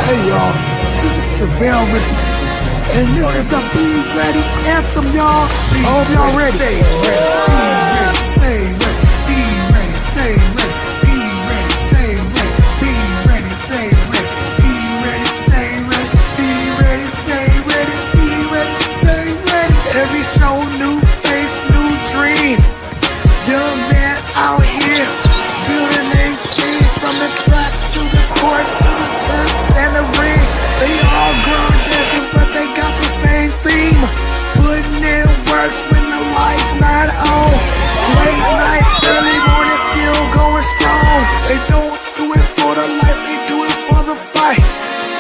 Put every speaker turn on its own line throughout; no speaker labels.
Hey y'all, this is Travell Richardson, and this is the Be Ready anthem, y'all. I hope y'all ready. Stay ready, be ready, stay ready, be ready, stay ready, be ready, stay ready, be ready, stay ready, be ready, stay ready, be ready, stay ready. Every show, new face, new dream. Young man out here building a team from the track to the court to the turf and the rings. They all grown different, but they got the same theme. Putting in works when the lights not on. Late night, early morning, still going strong. They don't do it for the lights, they do it for the fight.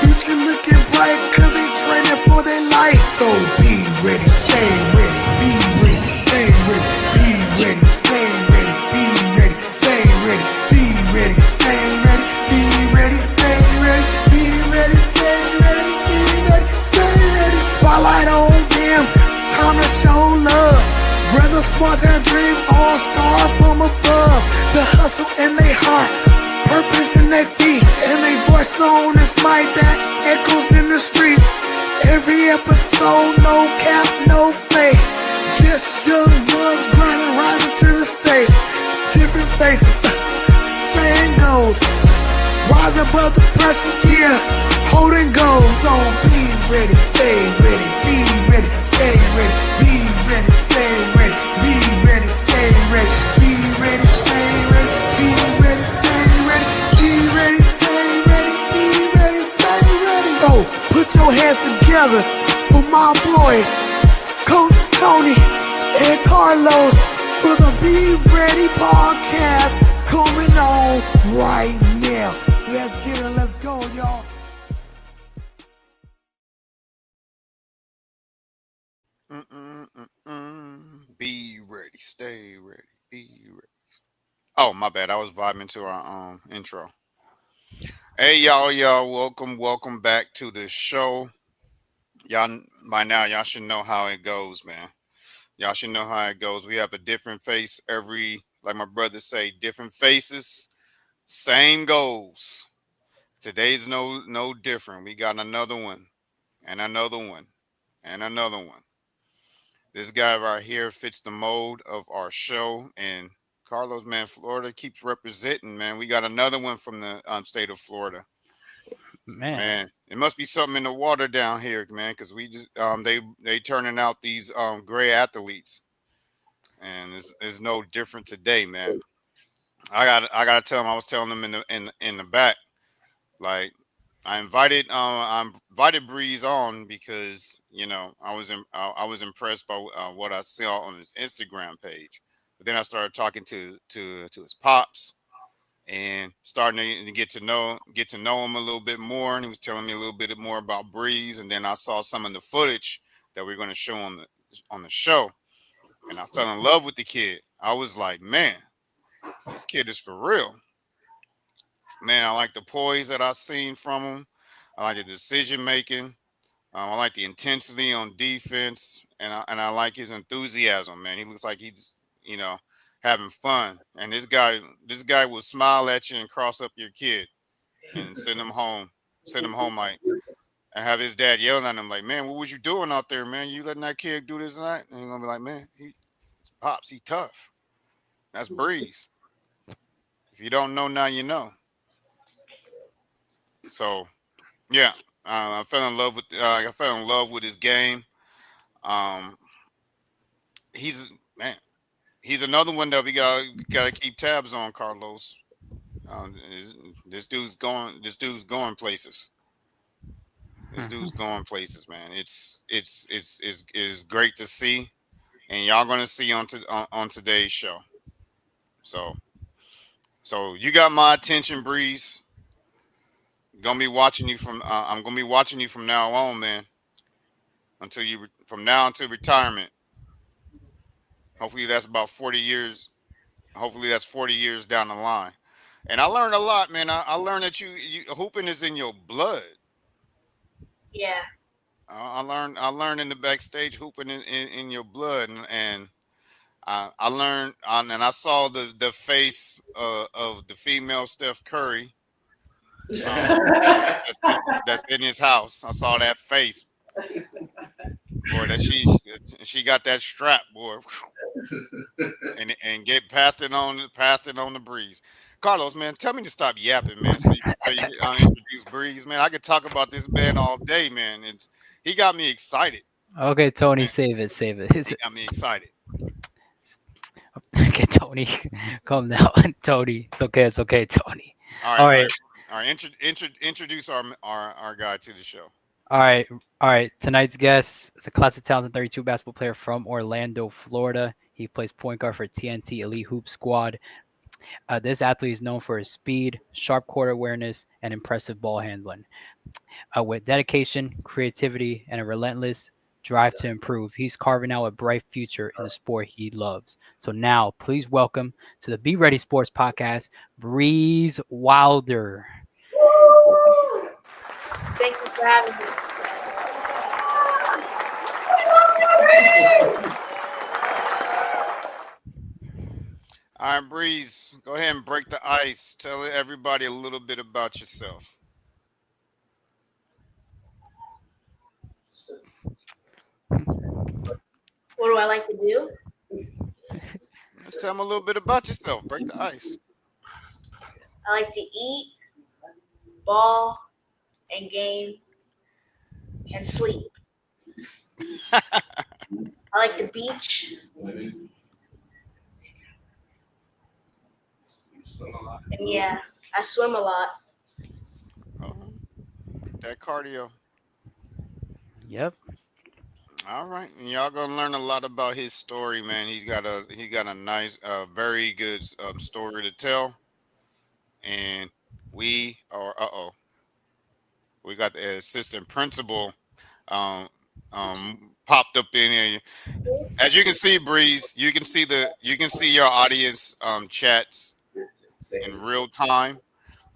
Future looking bright, cause they training for their life. So be ready, stay ready, be ready, stay ready, be ready, stay ready, be ready, stay ready, be ready, stay ready, be ready, stay ready, be ready, stay ready, be ready, stay ready. Spotlight on them, time to show love. Rather smart than dream, all star from above. The hustle in their heart, purpose in their feet, and they voice on this mic that echoes in the streets. Every episode, no cap, no fake. Just young ones grinding, rising to the stage. Different faces, same goals. Rise above the pressure, yeah, holding goals. So be ready, stay ready, be ready, stay ready, be ready, stay ready, be ready, stay ready, be ready, stay ready, be ready, stay ready, be ready, stay ready, be ready, stay ready. So put your hands together for my boys, Coach Tony and Carlos, for the Be Ready podcast coming on right now. Let's get it, let's go, y'all.
Be ready, stay ready, be ready. Oh, my bad. I was vibing to our intro. Hey, y'all, welcome back to the show. Y'all, by now, y'all should know how it goes, man. Y'all should know how it goes. We have a different face every, like my brothers say, different faces, same goals. Today's no different. We got another one, and another one, and another one. This guy right here fits the mold of our show, and Carlos, man, Florida keeps representing, man. We got another one from the state of Florida.
Man,
Man, it must be something in the water down here, man, because we just they turning out these gray athletes, and it's no different today, man. I gotta tell them. I was telling them in the back, like I invited Breeze on because I was impressed by what I saw on his Instagram page, but then I started talking to his pops and starting to get to know him a little bit more, and he was telling me a little bit more about Breeze, and then I saw some of the footage that we're going to show on the show, and I fell in love with the kid. I was like, man, this kid is for real. Man, I like the poise that I've seen from him. I like the decision making. I like the intensity on defense, and I like his enthusiasm. Man, he looks like he's having fun. And this guy will smile at you and cross up your kid and send him home like, and have his dad yelling at him like, man, what was you doing out there, man? You letting that kid do this and that? And he's gonna be like, man, he tough. That's Breeze. If you don't know now, you know. So yeah, I fell in love with his game. Um, he's man, he's another one that we gotta keep tabs on, Carlos. This dude's going places. This dude's going places, man. It's great to see, and y'all gonna see on today's show. So you got my attention, Breeze. I'm gonna be watching you from now on, man. From now until retirement. Hopefully that's about 40 years. Hopefully that's 40 years down the line. And I learned a lot, man. I learned that you hooping is in your blood.
Yeah.
I learned in the backstage hooping in your blood, and I learned and I saw the face of the female Steph Curry, That's in his house. I saw that face, boy. That she got that strap, boy, and get passed it on the breeze. Carlos, man, tell me to stop yapping, man. So you can introduce Breeze, man. I could talk about this man all day, man. He got me excited,
Okay, Tony,
man.
save it, save it.
He got me excited.
Okay, Tony, calm down, Tony. It's okay, Tony.
All right,
All
all
right,
right, all right. Introduce our guy to the show.
all right, all right. Tonight's guest is a class of 2032 basketball player from Orlando, Florida. He plays point guard for TNT Elite Hoop Squad. This athlete is known for his speed, sharp court awareness, and impressive ball handling. With dedication, creativity, and a relentless drive to improve, he's carving out a bright future in the sport he loves. So now, please welcome to the Be Ready Sports Podcast, Breeze Wilder.
Thank you for having me.
All right, Breeze, go ahead and break the ice. Tell everybody a little bit about yourself.
What do I like to do?
Just tell them a little bit about yourself. Break the ice.
I like to eat, ball, and game, and sleep. I like the beach. And yeah, I swim a lot.
Oh, that cardio.
Yep.
All right, and y'all gonna learn a lot about his story, man. He got a nice, very good story to tell, and we got the assistant principal um popped up in here. As you can see, Breeze, you can see your audience chats in real time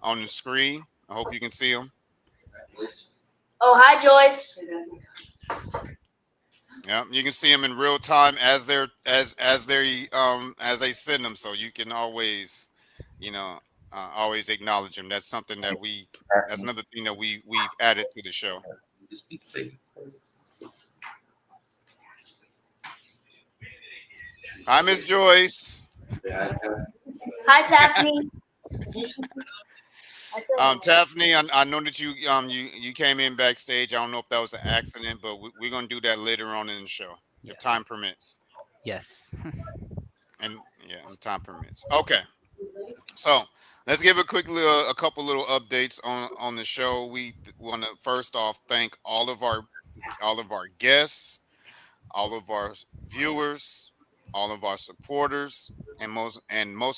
on the screen. I hope you can see them.
Oh, hi, Joyce.
Yeah, you can see them in real time as they send them, so you can always, you know, always acknowledge them. That's something that's another thing that we've added to the show. Hi, Miss Joyce.
Hi, Daphne. I said hi.
Taffany, I know that you came in backstage. I don't know if that was an accident, but we're gonna do that later on in the show if
Yes.
time permits.
Yes.
And yeah, and time permits. Okay, so let's give a couple little updates on the show. We want to first off thank all of our guests, all of our viewers, all of our supporters, and most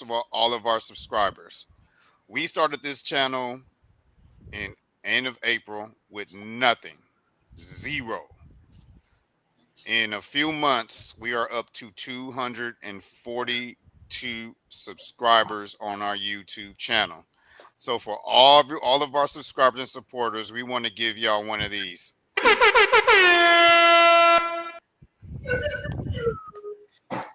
of all of our subscribers. We started this channel in end of April with nothing, zero. In a few months, we are up to 242 subscribers on our YouTube channel. So for all of our subscribers and supporters, we want to give y'all one of these.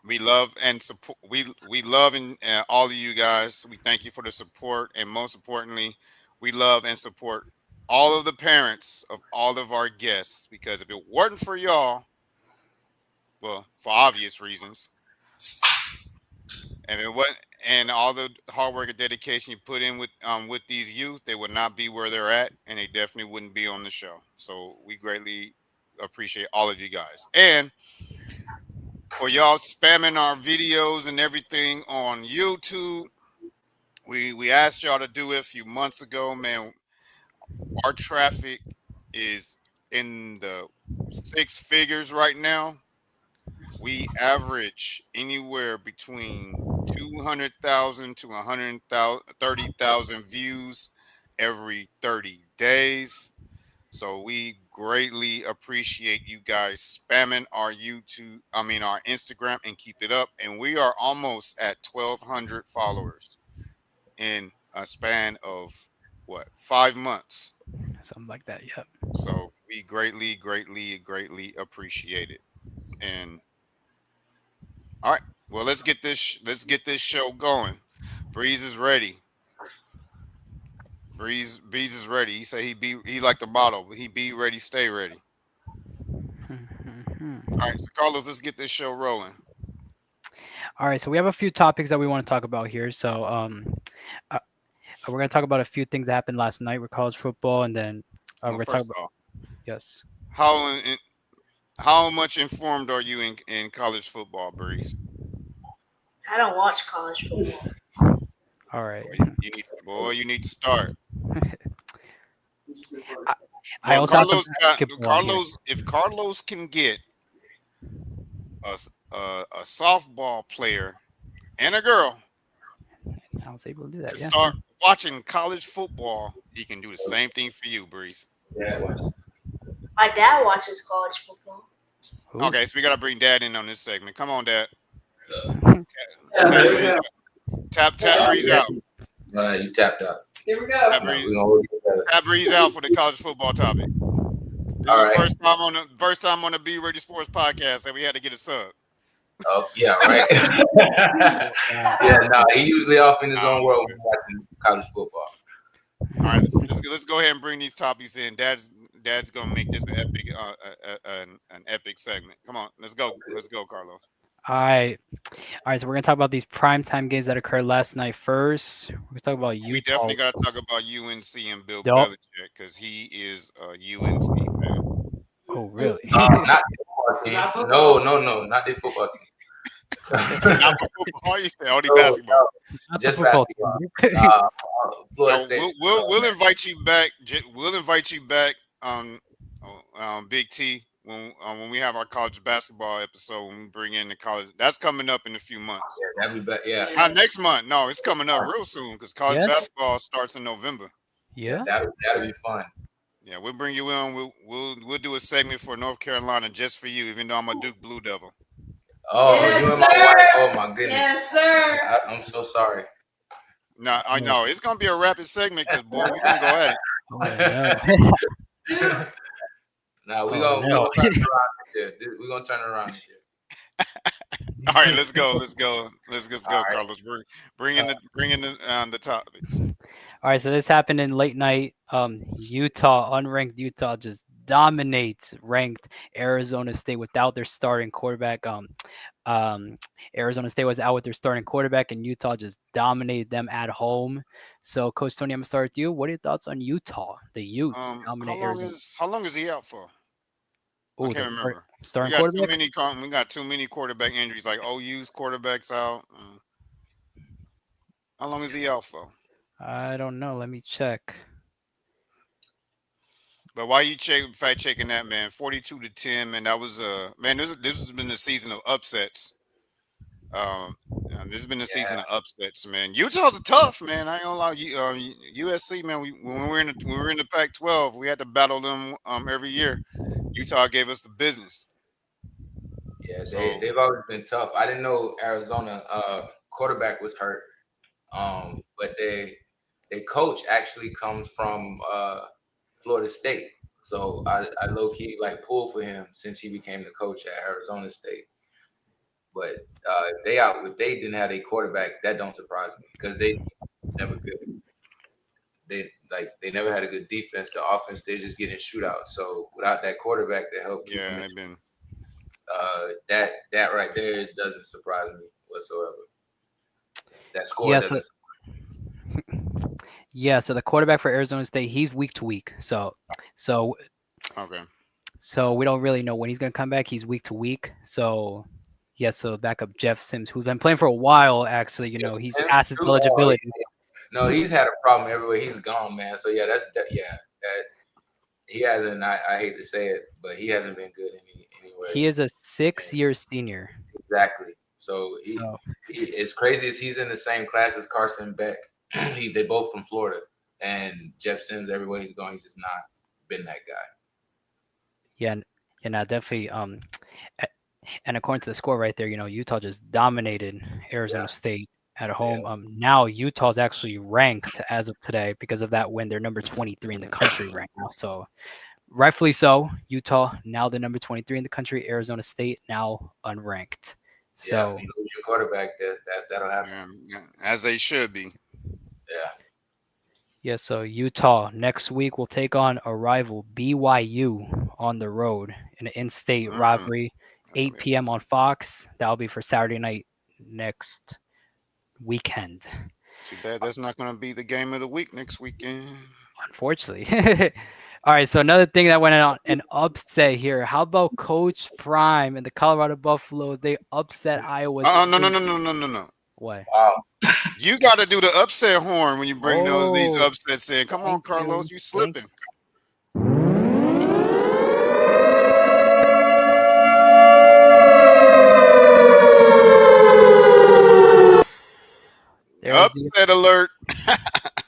We love and support. We love and all of you guys. We thank you for the support, and most importantly, we love and support all of the parents of all of our guests. Because if it weren't for y'all, well, for obvious reasons, and it what and all the hard work and dedication you put in with these youth, they would not be where they're at, and they definitely wouldn't be on the show. So we greatly appreciate all of you guys, and for y'all spamming our videos and everything on YouTube. We asked y'all to do it a few months ago, man. Our traffic is in the six figures right now. We average anywhere between 200,000 to 130,000 views every 30 days. So we greatly appreciate you guys spamming our our Instagram, and keep it up. And we are almost at 1,200 followers in a span of what, 5 months.
Something like that. Yep.
So we greatly, greatly, greatly appreciate it. And all right, well, let's get this show going. Breeze is ready. Breeze is ready. He say he like the bottle. He be ready, stay ready. All right, so Carlos, let's get this show rolling.
All right, so we have a few topics that we want to talk about here. So uh, we're going to talk about a few things that happened last night with college football, and then we're
Well,
going to talk
first
about
of all,
yes.
how how much informed are you in college football, Breeze?
I don't watch college football.
All right.
Boy, you need to start.
I, I
Well,
also have some basketball on here.
If Carlos can get a softball player and a girl
I was able to do
to
that. Yeah.
start watching college football, he can do the same thing for you, Breeze.
My dad watches college football.
Ooh.
Okay, so we gotta bring Dad in on this segment. Come on, Dad.
Yeah,
Breeze out. Tap Breeze out.
You tapped out.
Here we go.
Tap
We're
Breeze,
gonna work together.
tap Breeze out for the college football topic. This
All
is the
right.
first time on the Be Ready Sports podcast that we had to get a sub.
Oh yeah, right. Yeah, no, he usually off in his
Nah,
own world when watching college football.
All right, let's go ahead and bring these topics in. Dad's gonna make this an epic an epic segment. Come on, let's go, Carlos.
All right. All right. So we're going to talk about these primetime games that occurred last night first. We're going to talk about
We
Utah.
definitely got to talk about UNC and Bill
Yup.
Belichick because he is a UNC fan.
Oh, really?
Not the football team.
Not football.
No, not the football team.
Not for football, you said only basketball.
Not the
Just
football
basketball.
team.
Florida
No,
State.
we'll invite you back. We'll invite you back Big T when we have our college basketball episode when we bring in the college. That's coming up in a few months.
Yeah, that'd be better. Yeah,
Not next month. No, it's coming up real soon because college
Yes.
basketball starts in November.
Yeah.
that'd be fun.
Yeah, we'll bring you in. We'll do a segment for North Carolina just for you, even though I'm a Duke Blue Devil.
Oh,
Yes,
you and my
sir.
wife. Oh my goodness.
Yes, sir.
I'm so sorry.
No, I know it's gonna be a rapid segment because boy, we're gonna go at it.
Oh, no.
Now we're
Oh,
gonna
no.
turn it around this year. We're gonna turn it around this year.
All right, let's go. Let's go,
All right.
Carlos. Bring in the topics.
All right, so this happened in late night. Utah, unranked Utah, just dominates ranked Arizona State without their starting quarterback. Arizona State was out with their starting quarterback, and Utah just dominated them at home. So, Coach Tony, I'm gonna start with you. What are your thoughts on Utah? The Utes dominate Arizona.
How long is he out for? I
Oh,
can't remember.
starting
We
quarterback.
got too many quarterback injuries, like OU's quarterbacks out. How long is he out for?
I don't know. Let me check.
But why you fact checking that, man? 42-10, man. That was man. This has been a season of upsets. This has been a season of upsets, man. Utah's tough, man. I ain't gonna lie. USC, man. When we were in the Pac-12, we had to battle them every year. Utah gave us the business.
Yeah,
So-
they've always been tough. I didn't know Arizona quarterback was hurt. But their coach actually comes from Florida State. So I low key like pulled for him since he became the coach at Arizona State. But if they didn't have a quarterback, that don't surprise me because they never good. They never had a good defense. The offense, they just get in shootouts. So without that quarterback to help keep them
they've been.
that right there doesn't surprise me whatsoever. That score
Yeah,
doesn't.
Yeah, so the quarterback for Arizona State, he's week to week. So
Okay.
we don't really know when he's gonna come back. He's week to week. So so backup Jeff Sims, who's been playing for a while, actually, he's
Sims
past his
too?
eligibility.
No, he's had a problem everywhere he's gone, man. So yeah, he hasn't. I hate to say it, but he hasn't been good anywhere.
He is a 6-year senior.
Exactly. So he as crazy as he's in the same class as Carson Beck. They both from Florida, and Jeff Sims everywhere he's going, he's just not been that guy.
Yeah, definitely. And according to the score right there, Utah just dominated Arizona State at home. Now Utah's actually ranked as of today because of that win. They're number 23 in the country right now. So rightfully so. Utah now the number 23 in the country. Arizona State now unranked. So
you lose your quarterback, that'll happen.
Yeah, as they should be.
Yeah.
Yeah, so Utah next week will take on a rival BYU on the road in an in-state
Mm,
rivalry,
that's gonna
8
be
p.m. on Fox. That'll be for Saturday night next weekend.
too bad. That's not gonna be the game of the week next weekend.
Unfortunately. All right, so another thing that went on an upset here. How about Coach Prime and the Colorado Buffaloes? They upset Iowa's
No, no, no, no, no, no, no.
what?
Wow.
You got to do the upset horn when you bring these
Oh,
upsets in. Come on,
thank you.
Carlos, you
Thank
slipping.
There's the
Upset alert.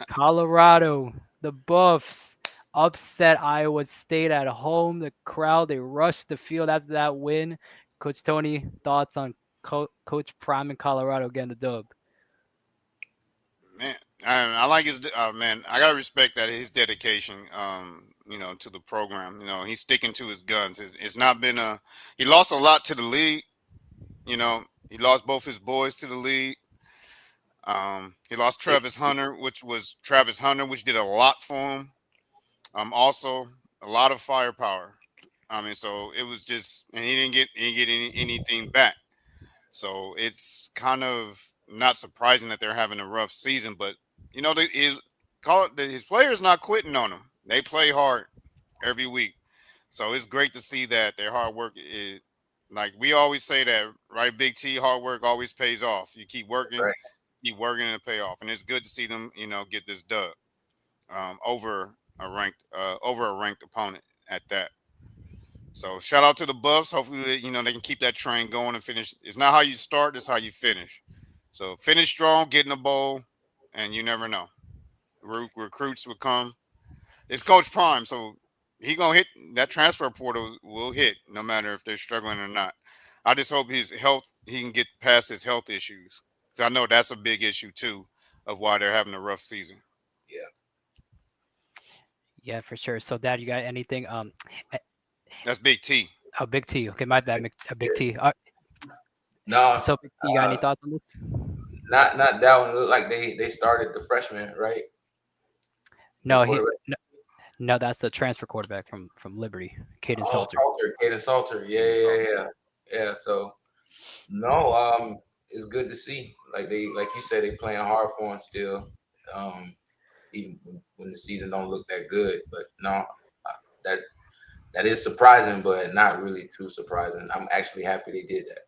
Colorado, the Buffs upset Iowa State at home. The crowd, they rushed the field after that win. Coach Tony, thoughts on Coach Prime in Colorado getting the dub?
Man, I like his man. I gotta respect that his dedication. To the program. He's sticking to his guns. It's not been a. He lost a lot to the league. He lost both his boys to the league. He lost Travis Hunter, which did a lot for him. Also a lot of firepower. I mean, so it was just, and he didn't get anything back. So it's kind of not surprising that they're having a rough season. But his players not quitting on him. They play hard every week. So it's great to see that their hard work is, like we always say that, right? Big T, hard work always pays off. You
Right.
keep working and it pay off. And it's good to see them, get this dub over a ranked opponent at that. So shout out to the Buffs. Hopefully, they can keep that train going and finish. It's not how you start; it's how you finish. So finish strong, get in the bowl, and you never know. Recruits will come. It's Coach Prime, so he gonna hit that transfer portal. Will hit no matter if they're struggling or not. I just hope he can get past his health issues, because I know that's a big issue too of why they're having a rough season.
Yeah.
Yeah, for sure. So, Dad, you got anything? A,
That's Big T.
a big T. Okay, my bad. A big T.
No,
So, Big T, you got any
uh,
thoughts on this?
not that one. It looked like they started the freshman, right? The
No,
quarterback.
no, that's the transfer quarterback from Liberty, Caden
Oh,
Salter.
Salter, Kaden Salter. Yeah, yeah, yeah, yeah. So no, it's good to see. Like you said, they playing hard for him still. Um, even when the season don't look that good, but no, that that is surprising, but not really too surprising. I'm actually happy they did that.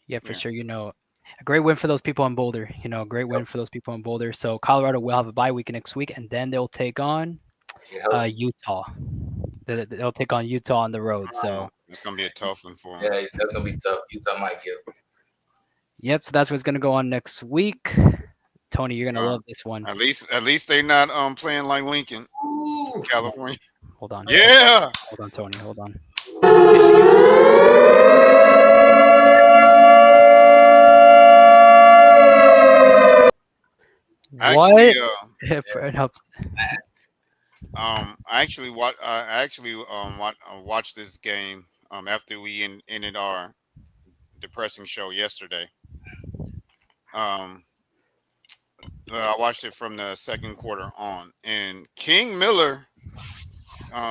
Yeah, for
Yeah.
sure. A great win for those people in Boulder. A great win for those people in Boulder. So Colorado will have a bye week next week, and then they'll take on
It helped.
Utah. They'll take on Utah on the road.
I don't know.
So,
It's gonna be a tough one for him.
Yeah, that's gonna be tough. Utah might get them.
yep. So that's what's going to go on next week. Tony, you're going to
Uh,
love this one.
at least they not playing like Lincoln from
Ooh.
California.
Hold on.
Yeah.
Hold on, Tony. Hold on.
Actually,
What? Nope.
I watched this game after we ended our depressing show yesterday. Um, I watched it from the second quarter on, and King Miller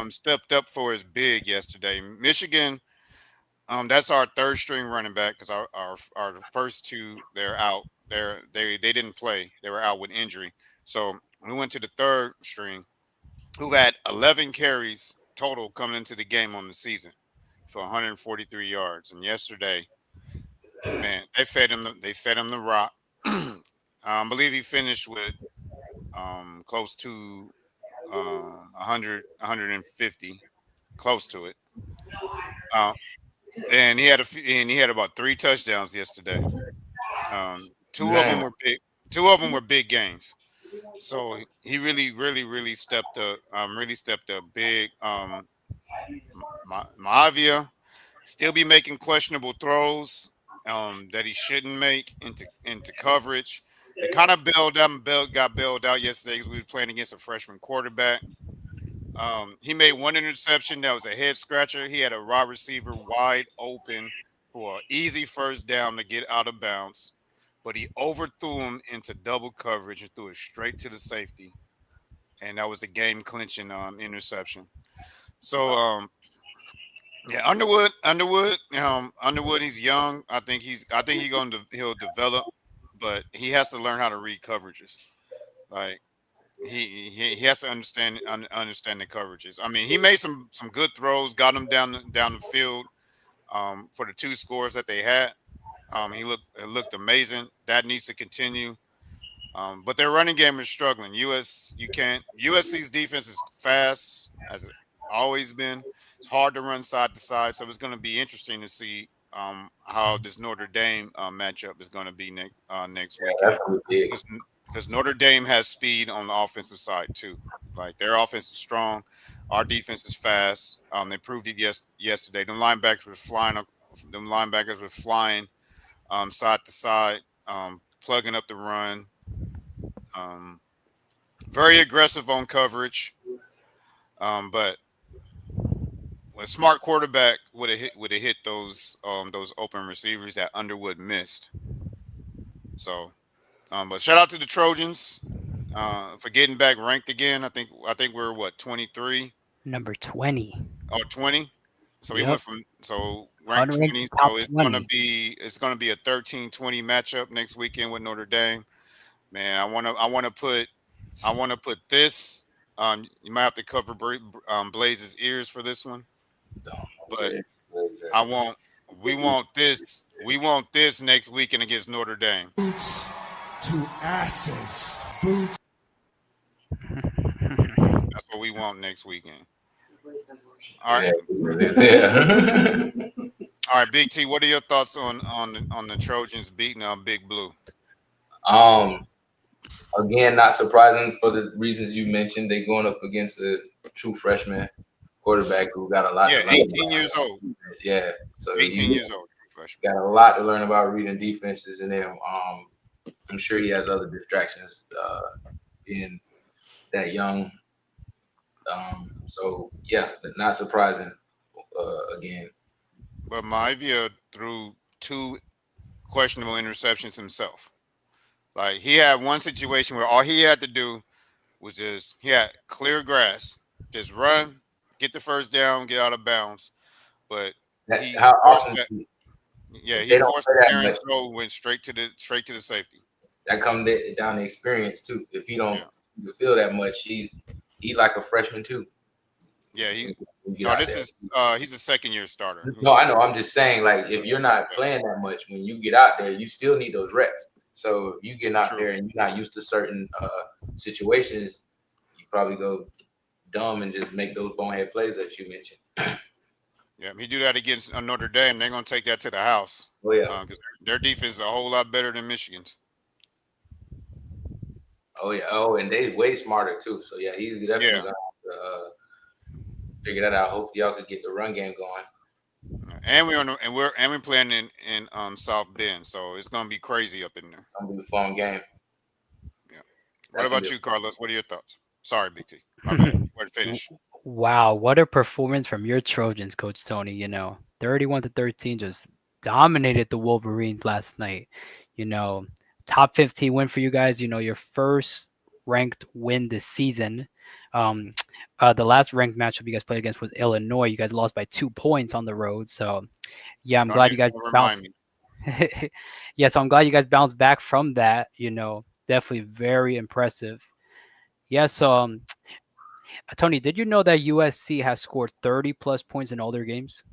stepped up for his big yesterday. Michigan, that's our third string running back, because our first two, they're out. They didn't play. They were out with injury. So we went to the third string, who had 11 carries total coming into the game on the season for 143 yards. And yesterday, man, they fed him the rock. I believe he finished with close to 150, close to it. Uh, and he had about 3 touchdowns yesterday. Two of them
Man,
were big. Two of them were big games. So he really, really, really stepped up. Really stepped up big. Maavia still be making questionable throws that he shouldn't make into coverage. They kind of got bailed out yesterday because we were playing against a freshman quarterback. He made one interception that was a head scratcher. He had a wide receiver wide open for an easy first down to get out of bounds. but he overthrew him into double coverage and threw it straight to the safety, and that was a game clinching interception. So yeah, Underwood. He's young. I think he'll develop, but he has to learn how to read coverages. Like he has to understand the coverages. I mean, he made some good throws, got him down the field for the two scores that they had. It looked amazing. That needs to continue. But their running game is struggling. USC's defense is fast, as it always been. It's hard to run side to side, so it's going to be interesting to see how this Notre Dame matchup is going to be next
Yeah, that's
weekend.
gonna be big.
Because Notre Dame has speed on the offensive side too. Like their offense is strong, our defense is fast. They proved it yesterday. Them linebackers were flying side to side, plugging up the run. Um, Very aggressive on coverage, but a smart quarterback would have hit those open receivers that Underwood missed. So, but shout out to the Trojans for getting back ranked again. I think we're what 23
Number 20.
or 20. So we
Yep.
went from ranked
Unranked
20.
top
So
20.
it's gonna be a 13-20 matchup next weekend with Notre Dame. Man, I want to put this. You might have to cover Blaze's ears for this one, but
Yeah,
I
exactly.
want. We want this. We want this next weekend against Notre Dame.
Boots to asses. Boots.
That's what we want next weekend. All right,
Yeah, yeah.
all right, Big T. What are your thoughts on the Trojans beating Big Blue?
um, Again, not surprising for the reasons you mentioned. They going up against a true freshman quarterback who got a lot
Yeah,
to learn
18
about.
years old.
Yeah, so
18
you
years old, freshman.
got a lot to learn about reading defenses, and then I'm sure he has other distractions being that young. So yeah, not surprising. Again,
But Maivia threw two questionable interceptions himself. Like he had one situation where all he had to do was just he had clear grass, just run, get the first down, get out of bounds. But he
how
forced
often
that. Yeah, he
they don't
forced
play
the
that
errant
much.
throw, went straight to the safety.
That comes down to experience too. If he don't
Yeah,
feel that much, he like a freshman too.
yeah.
When you get
No,
out
this
there.
is he's a second year starter.
No, I know. I'm just saying, like, if you're not playing that much when you get out there, you still need those reps. So if you get out
True.
there and you're not used to certain situations, you probably go dumb and just make those bonehead plays that you mentioned.
Yeah, he do that against Notre Dame. They're gonna take that to the house
Oh yeah,
because their defense is a whole lot better than Michigan's.
oh yeah, oh, and they way smarter too. So yeah, he's definitely
Yeah,
gonna have to figure that out. Hopefully, y'all could get the run game going.
and we're playing in South Bend, so it's gonna be crazy up in there.
Gonna be a fun game.
Yeah. What
That's gonna be.
about you, Carlos? What are your thoughts? Sorry, BT. My bad. Where to finish?
Wow, what a performance from your Trojans, Coach Tony. 31-13 just dominated the Wolverines last night. You know, top 15 win for you guys. Your first ranked win this season. Um, the last ranked matchup you guys played against was Illinois. You guys lost by 2 points on the road. So, yeah, I'm glad you guys
Don't remind
bounced.
me.
Yeah, so I'm glad you guys bounced back from that. Definitely very impressive. Yeah, so Tony, did you know that USC has scored 30 plus points in all their games?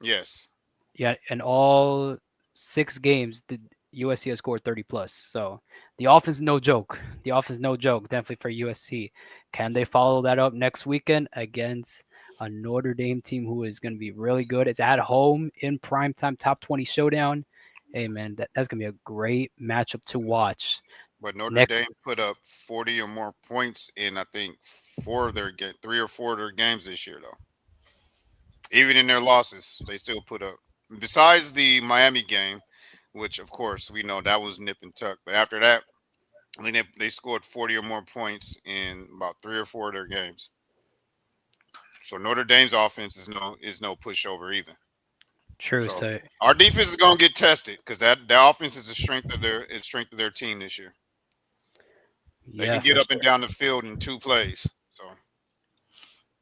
Yes.
Yeah, in all 6 games, the USC has scored 30 plus. So the offense, no joke. The offense, no joke. Definitely for USC. Can they follow that up next weekend against a Notre Dame team who is going to be really good? It's at home in primetime, top 20 showdown. Hey man, that's going to be a great matchup to watch
But Notre
next.
Dame put up 40 or more points in I think 3 or 4 of their games this year though. Even in their losses, they still put up. Besides the Miami game, which of course we know that was nip and tuck, but after that, I think they scored 40 or more points in about 3 or 4 of their games. So Notre Dame's offense is no pushover either.
True.
So
So
our defense is gonna get tested because that offense is the strength of their team this year. They
yeah,
can get
for
up and
sure.
down the field in 2 plays. So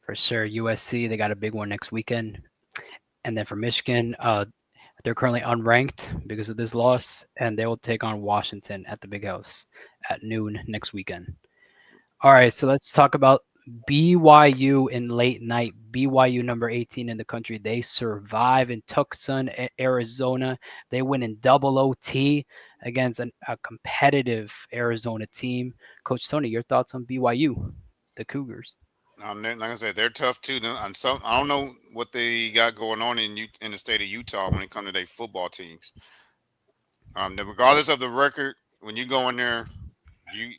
For sure. USC, they got a big one next weekend. And then for Michigan, they're currently unranked because of this loss, and they will take on Washington at the Big House at noon next weekend. All right, so let's talk about BYU in late night. BYU number 18 in the country. They survive in Tucson, Arizona. They win in double OT against a competitive Arizona team. Coach Tony, your thoughts on BYU, the Cougars?
like I said, they're tough too. And some I don't know what they got going on in the state of Utah when it comes to their football teams. Regardless of the record, when you go in there, you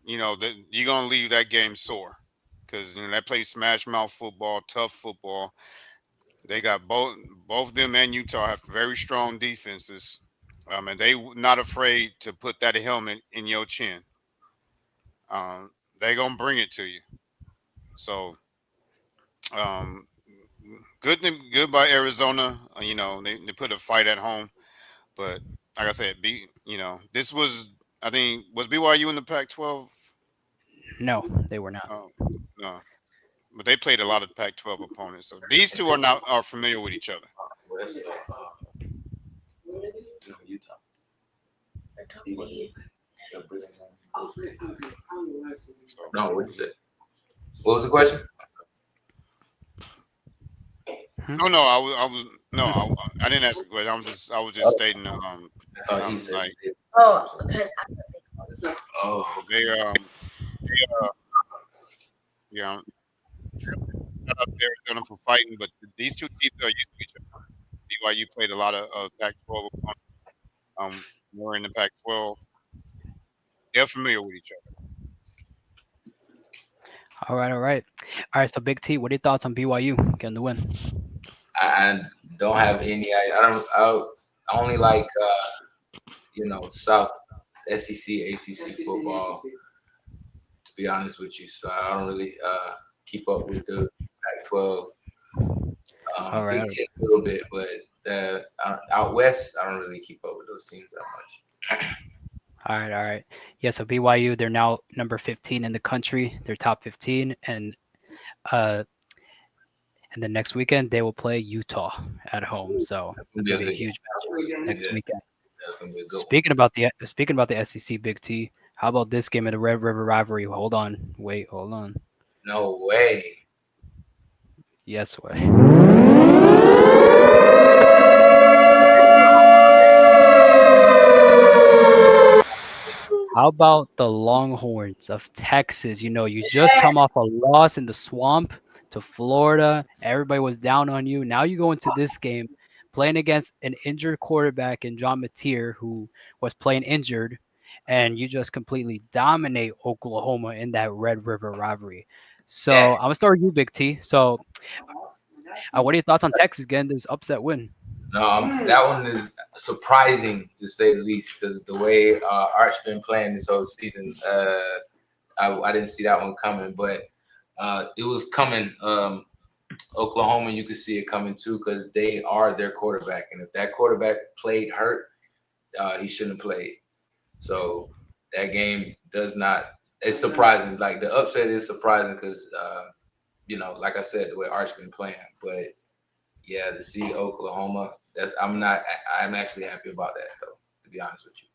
you're gonna leave that game sore because they play smash mouth football, tough football. They got both them and Utah have very strong defenses, and they not afraid to put that helmet in your chin. They gonna bring it to you. So um, good by Arizona. They put a fight at home, but like I said, this was I think was BYU in the Pac-12.
No, they were not.
Uh, no, but they played a lot of Pac-12 opponents. So these two are familiar with each other.
West, Utah.
So,
No, what you said? What was the question?
no, I didn't ask a question. I was just stating.
I thought he said.
Like
Oh, okay.
Oh,
they yeah, shout out to Arizona for fighting, but these two teams are used to each other. BYU played a lot of Pac-12 opponents. More in the Pac-12. They're familiar with each other.
All right, all right. All right, so Big T, what are your thoughts on BYU getting the win?
I don't have any. I only like South SEC, ACC football. To be honest with you, so I don't really keep up with the Pac-12.
All
Big
right.
Ten a little bit, but out west, I don't really keep up with those teams that much.
All right, all right. Yeah, so BYU, they're now number 15 in the country. They're top 15, and the next weekend they will play Utah at home. So
That's
that's
gonna
gonna
be
be a huge matchup next
Yeah.
weekend.
That's gonna be a good one.
Speaking about the SEC, Big T, how about this game of the Red River rivalry? Hold on, wait, hold on.
No way.
Yes, way. How about the Longhorns of Texas? You just come off a loss in the swamp to Florida. Everybody was down on you. Now you go into this game playing against an injured quarterback in John Mateer, who was playing injured, and you just completely dominate Oklahoma in that Red River rivalry.
Yeah.
So I'm gonna start with you, Big T. So, what are your thoughts on Texas getting this upset win?
No, that one is surprising to say the least because the way Arch been playing this whole season, I didn't see that one coming, but it was coming. Oklahoma, you could see it coming too because they are their quarterback, and if that quarterback played hurt, he shouldn't have played. So that game does not. It's surprising. Like the upset is surprising because like I said, the way Arch been playing, but yeah, to see Oklahoma, I'm actually happy about that though. To be honest with you,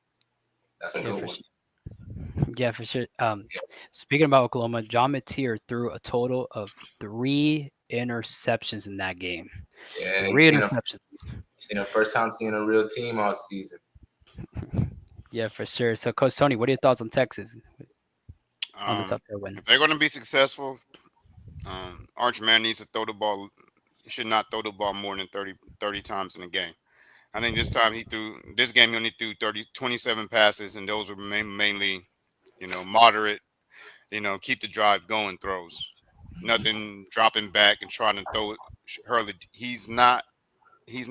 that's a
Yeah,
good
for
one.
sure. Yeah, for sure. Speaking about Oklahoma, John Mateer threw a total of 3 interceptions in that game.
Yeah,
Three interceptions.
first time seeing a real team all season.
Yeah, for sure. So, Coach Tony, what are your thoughts on Texas on this upset win?
If they're going to be successful, Arch Man needs to throw the ball. He should not throw the ball more than 30 times in a game. I think this game he only threw 27 passes, and those were mainly, moderate, keep the drive going throws. Nothing dropping back and trying to throw it. Hurley, he's not his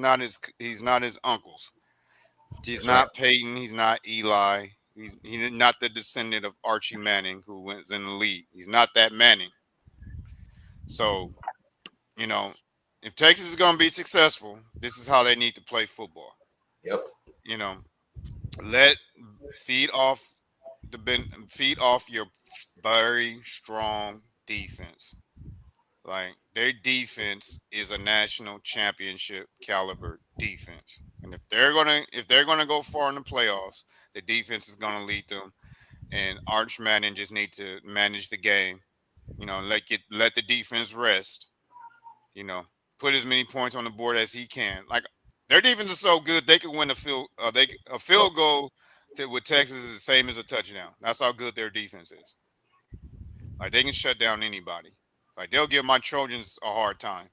uncles. He's
That's right.
not Peyton. He's not Eli. He's not the descendant of Archie Manning who went in the league. He's not that Manning. So, you know, if Texas is going to be successful, this is how they need to play football.
Yep.
You know, let feed off feed off your very strong defense. Like their defense is a national championship caliber defense, and if they're gonna go far in the playoffs, the defense is gonna lead them. And Arch Manning just need to manage the game. Let the defense rest. You know, put as many points on the board as he can. Like their defense is so good, they could win a field goal with Texas is the same as a touchdown. That's how good their defense is. Like they can shut down anybody. Like they'll give my Trojans a hard time.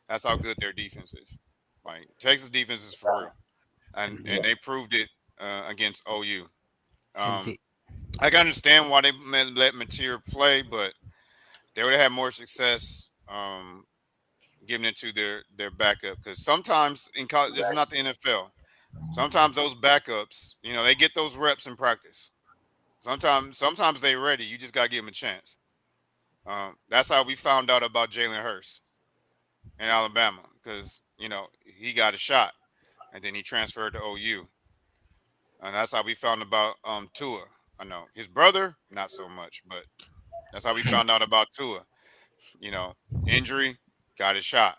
That's how good their defense is. Like Texas defense is for real, and
Indeed.
they proved it against OU. Um,
Indeed.
I can understand why they let Mateer play, but they would have had more success giving it to their backup. Because sometimes in college, this is not the NFL. Sometimes those backups, they get those reps in practice. Sometimes they ready. You just gotta give them a chance. That's how we found out about Jalen Hurts in Alabama because he got a shot and then he transferred to OU, and that's how we found about Tua. I know his brother not so much, but that's how we found out about Tua. You know, injury, got his shot.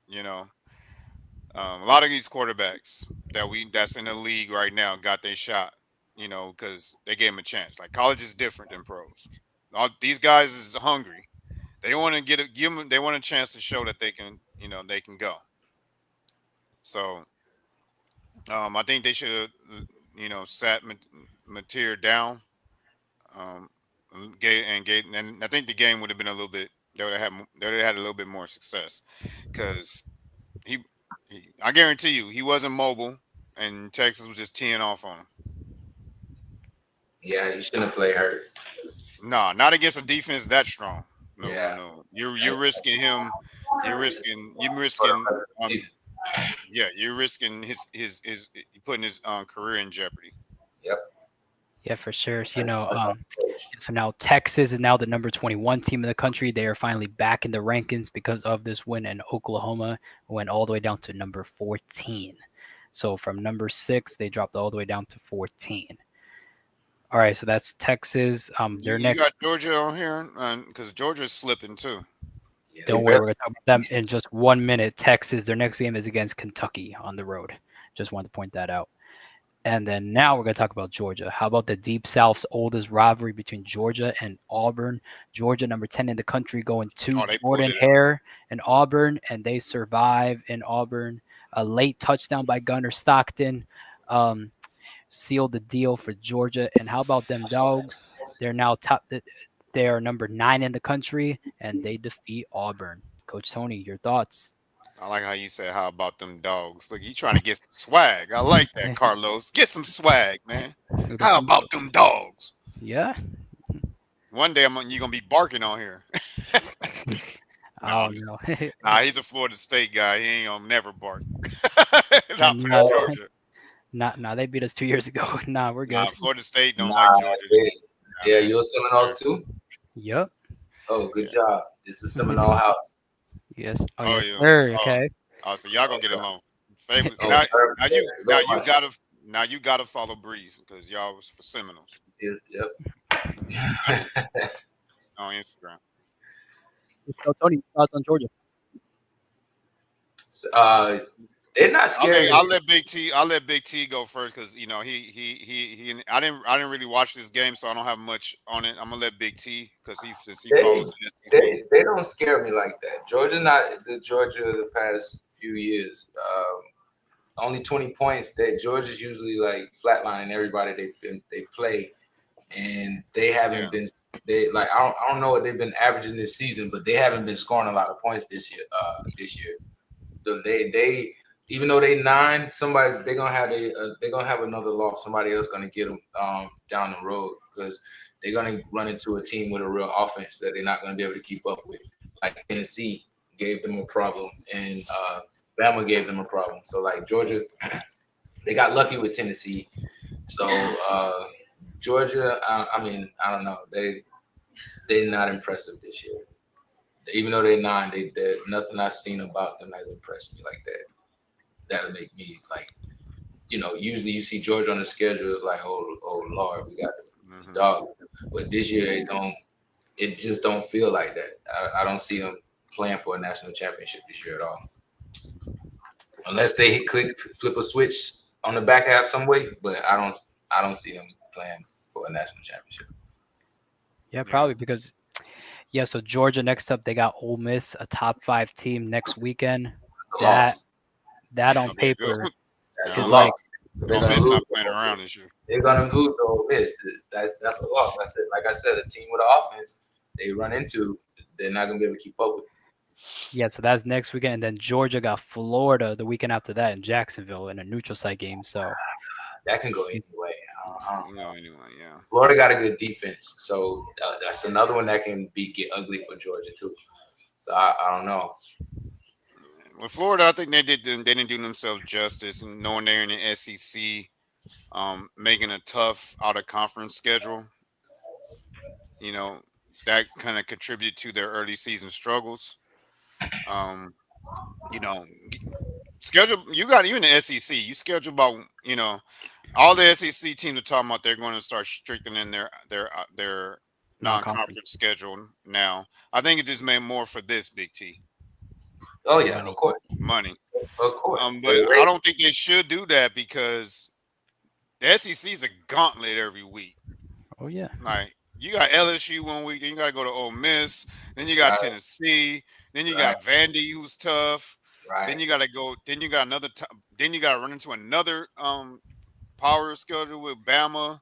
You know, a lot of these quarterbacks that's in the league right now got their shot. Because they gave him a chance. Like college is different than pros. These guys is hungry. They want to give them. They want a chance to show that they can go. So I think they should have sat Mateer down. Um, and I think the game would have been a little bit. They would have had a little bit more success because he, I guarantee you he wasn't mobile and Texas was just teeing off on him.
Yeah, you shouldn't play hurt.
No, not against a defense that strong. No, no,
Yeah.
no. You're risking him. You're risking
Season.
yeah, you're risking his putting his career in jeopardy.
Yep.
Yeah, for sure. So now Texas is now the number 21 team in the country. They are finally back in the rankings because of this win, and Oklahoma went all the way down to number 14. So from number 6, they dropped all the way down to 14. All right, so that's Texas. Their
You
next.
got Georgia on here because Georgia's slipping too.
Yeah,
Don't worry, we're gonna talk about them in just 1 minute. Texas. Their next game is against Kentucky on the road. Just wanted to point that out. And then now we're going to talk about Georgia. How about the Deep South's oldest rivalry between Georgia and Auburn? Georgia, number 10 in the country, going to
Oh, they pulled
Jordan
it out.
Hare and Auburn, and they survive in Auburn. A late touchdown by Gunnar Stockton sealed the deal for Georgia. And how about them Dogs? They're now top. They are number 9 in the country, and they defeat Auburn. Coach Tony, your thoughts?
I like how you said, "How about them dogs?" Look, you trying to get some swag. I like that, Carlos. Get some swag, man. How about them dogs?
Yeah.
One day you're gonna be barking on here. No,
Oh
I'm just,
no.
nah, he's a Florida State guy. He ain't gonna never bark. Not for
No,
Georgia.
nah, they beat us 2 years ago. Nah, we're good.
Nah, Florida State don't
Nah,
like Georgia.
yeah, you're a Seminole too?
Yep.
Oh, good
Yeah.
job. This is Seminole House.
Yes. Oh,
Oh
yes,
yeah.
sir.
Oh,
Okay.
so y'all gonna get along. Famous.
Oh,
Now,
very-
now you now
very
you
much.
gotta follow Breeze because y'all was for Seminoles
Yes, yep.
on Instagram.
So, Tony, thoughts on Georgia?
They're not scary.
Okay, I'll let Big T go first because he I didn't really watch this game, so I don't have much on it. I'm gonna let Big T because since he
They,
follows the SEC.
they don't scare me like that. Georgia, not the Georgia of the past few years. Only 20 points. That Georgia's usually like flatlining everybody they play, and they haven't
Yeah.
been. They like I don't know what they've been averaging this season, but they haven't been scoring a lot of points this year. So they even though they 9, they're gonna have another loss. Somebody else gonna get them down the road because they're gonna run into a team with a real offense that they're not gonna be able to keep up with. Like Tennessee gave them a problem, and Bama gave them a problem. So like Georgia, they got lucky with Tennessee. So Georgia, I mean, I don't know. They're not impressive this year. Even though they're 9, they nothing I've seen about them has impressed me like that. That'll make me like, usually you see Georgia on the schedule, it's like, oh Lord, we got the
Hmm.
dog. But this year it just don't feel like that. I don't see them playing for a national championship this year at all. Unless they flip a switch on the back half some way, but I don't see them playing for a national championship.
Yeah,
Yeah.
probably because so Georgia next up, they got Ole Miss, a top 5 team next weekend.
It's a
That
loss.
that
It's
on
gonna be a good
paper
one.
That's a
is
Yeah,
loss.
like,
So they're
Ole
gonna
Miss
lose.
not playing around this year.
They're gonna lose to Ole Miss. That's a loss. I said, like I said, a team with an offense they run into, they're not gonna be able to keep up with.
so that's next weekend, and then Georgia got Florida the weekend after that in Jacksonville in a neutral site game. So
That can go either way. I don't
You
know.
know, anyway, yeah.
Florida got a good defense, so that's another one that can get ugly for Georgia too. So I don't know.
With Florida, I think they didn't do themselves justice, and knowing they're in the SEC, making a tough out of conference schedule. You know, that kind of contributed to their early season struggles. Um, you know, schedule you got even the SEC. You schedule about all the SEC teams are talking about they're going to start strengthening their
non-conference
non-conference schedule now. I think it just made more for this Big T
Oh yeah,
money.
money.
of course.
But I don't think they should do that because the SEC is a gauntlet every week.
Oh yeah,
Like you got LSU one week, then you got to go to Ole Miss, then you got
Right,
Tennessee, then you
right,
got Vandy who's tough.
right,
Then you got to go. Then you got then you got to run into another power schedule with Bama.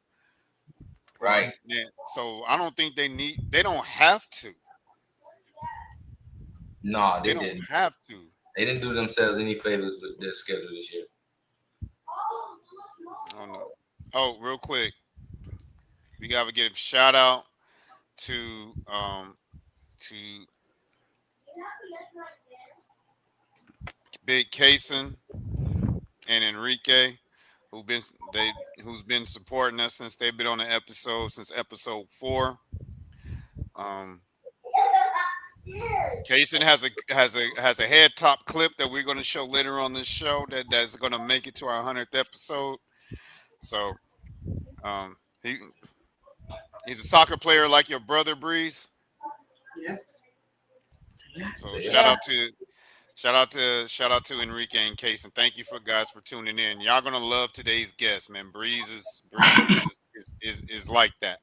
Or
right.
yeah, so I don't think they need. They don't have to.
No,
They
they
don't
didn't.
have to.
They didn't do themselves any favors with their schedule this year.
Oh no. Oh, real quick, we gotta give a shout out to Big Kason and Enrique, who been they who's been supporting us since they've been on the episode since episode 4. Um, Kason has a head top clip that we're going to show later on this show that's going to make it to our 100th episode. So um, he he's a soccer player like your brother Breeze.
Yeah. Yeah.
So
So
shout
yeah,
out to shout out to Enrique and Case, and thank you for guys for tuning in. Y'all gonna love today's guest, man. Breeze is like that.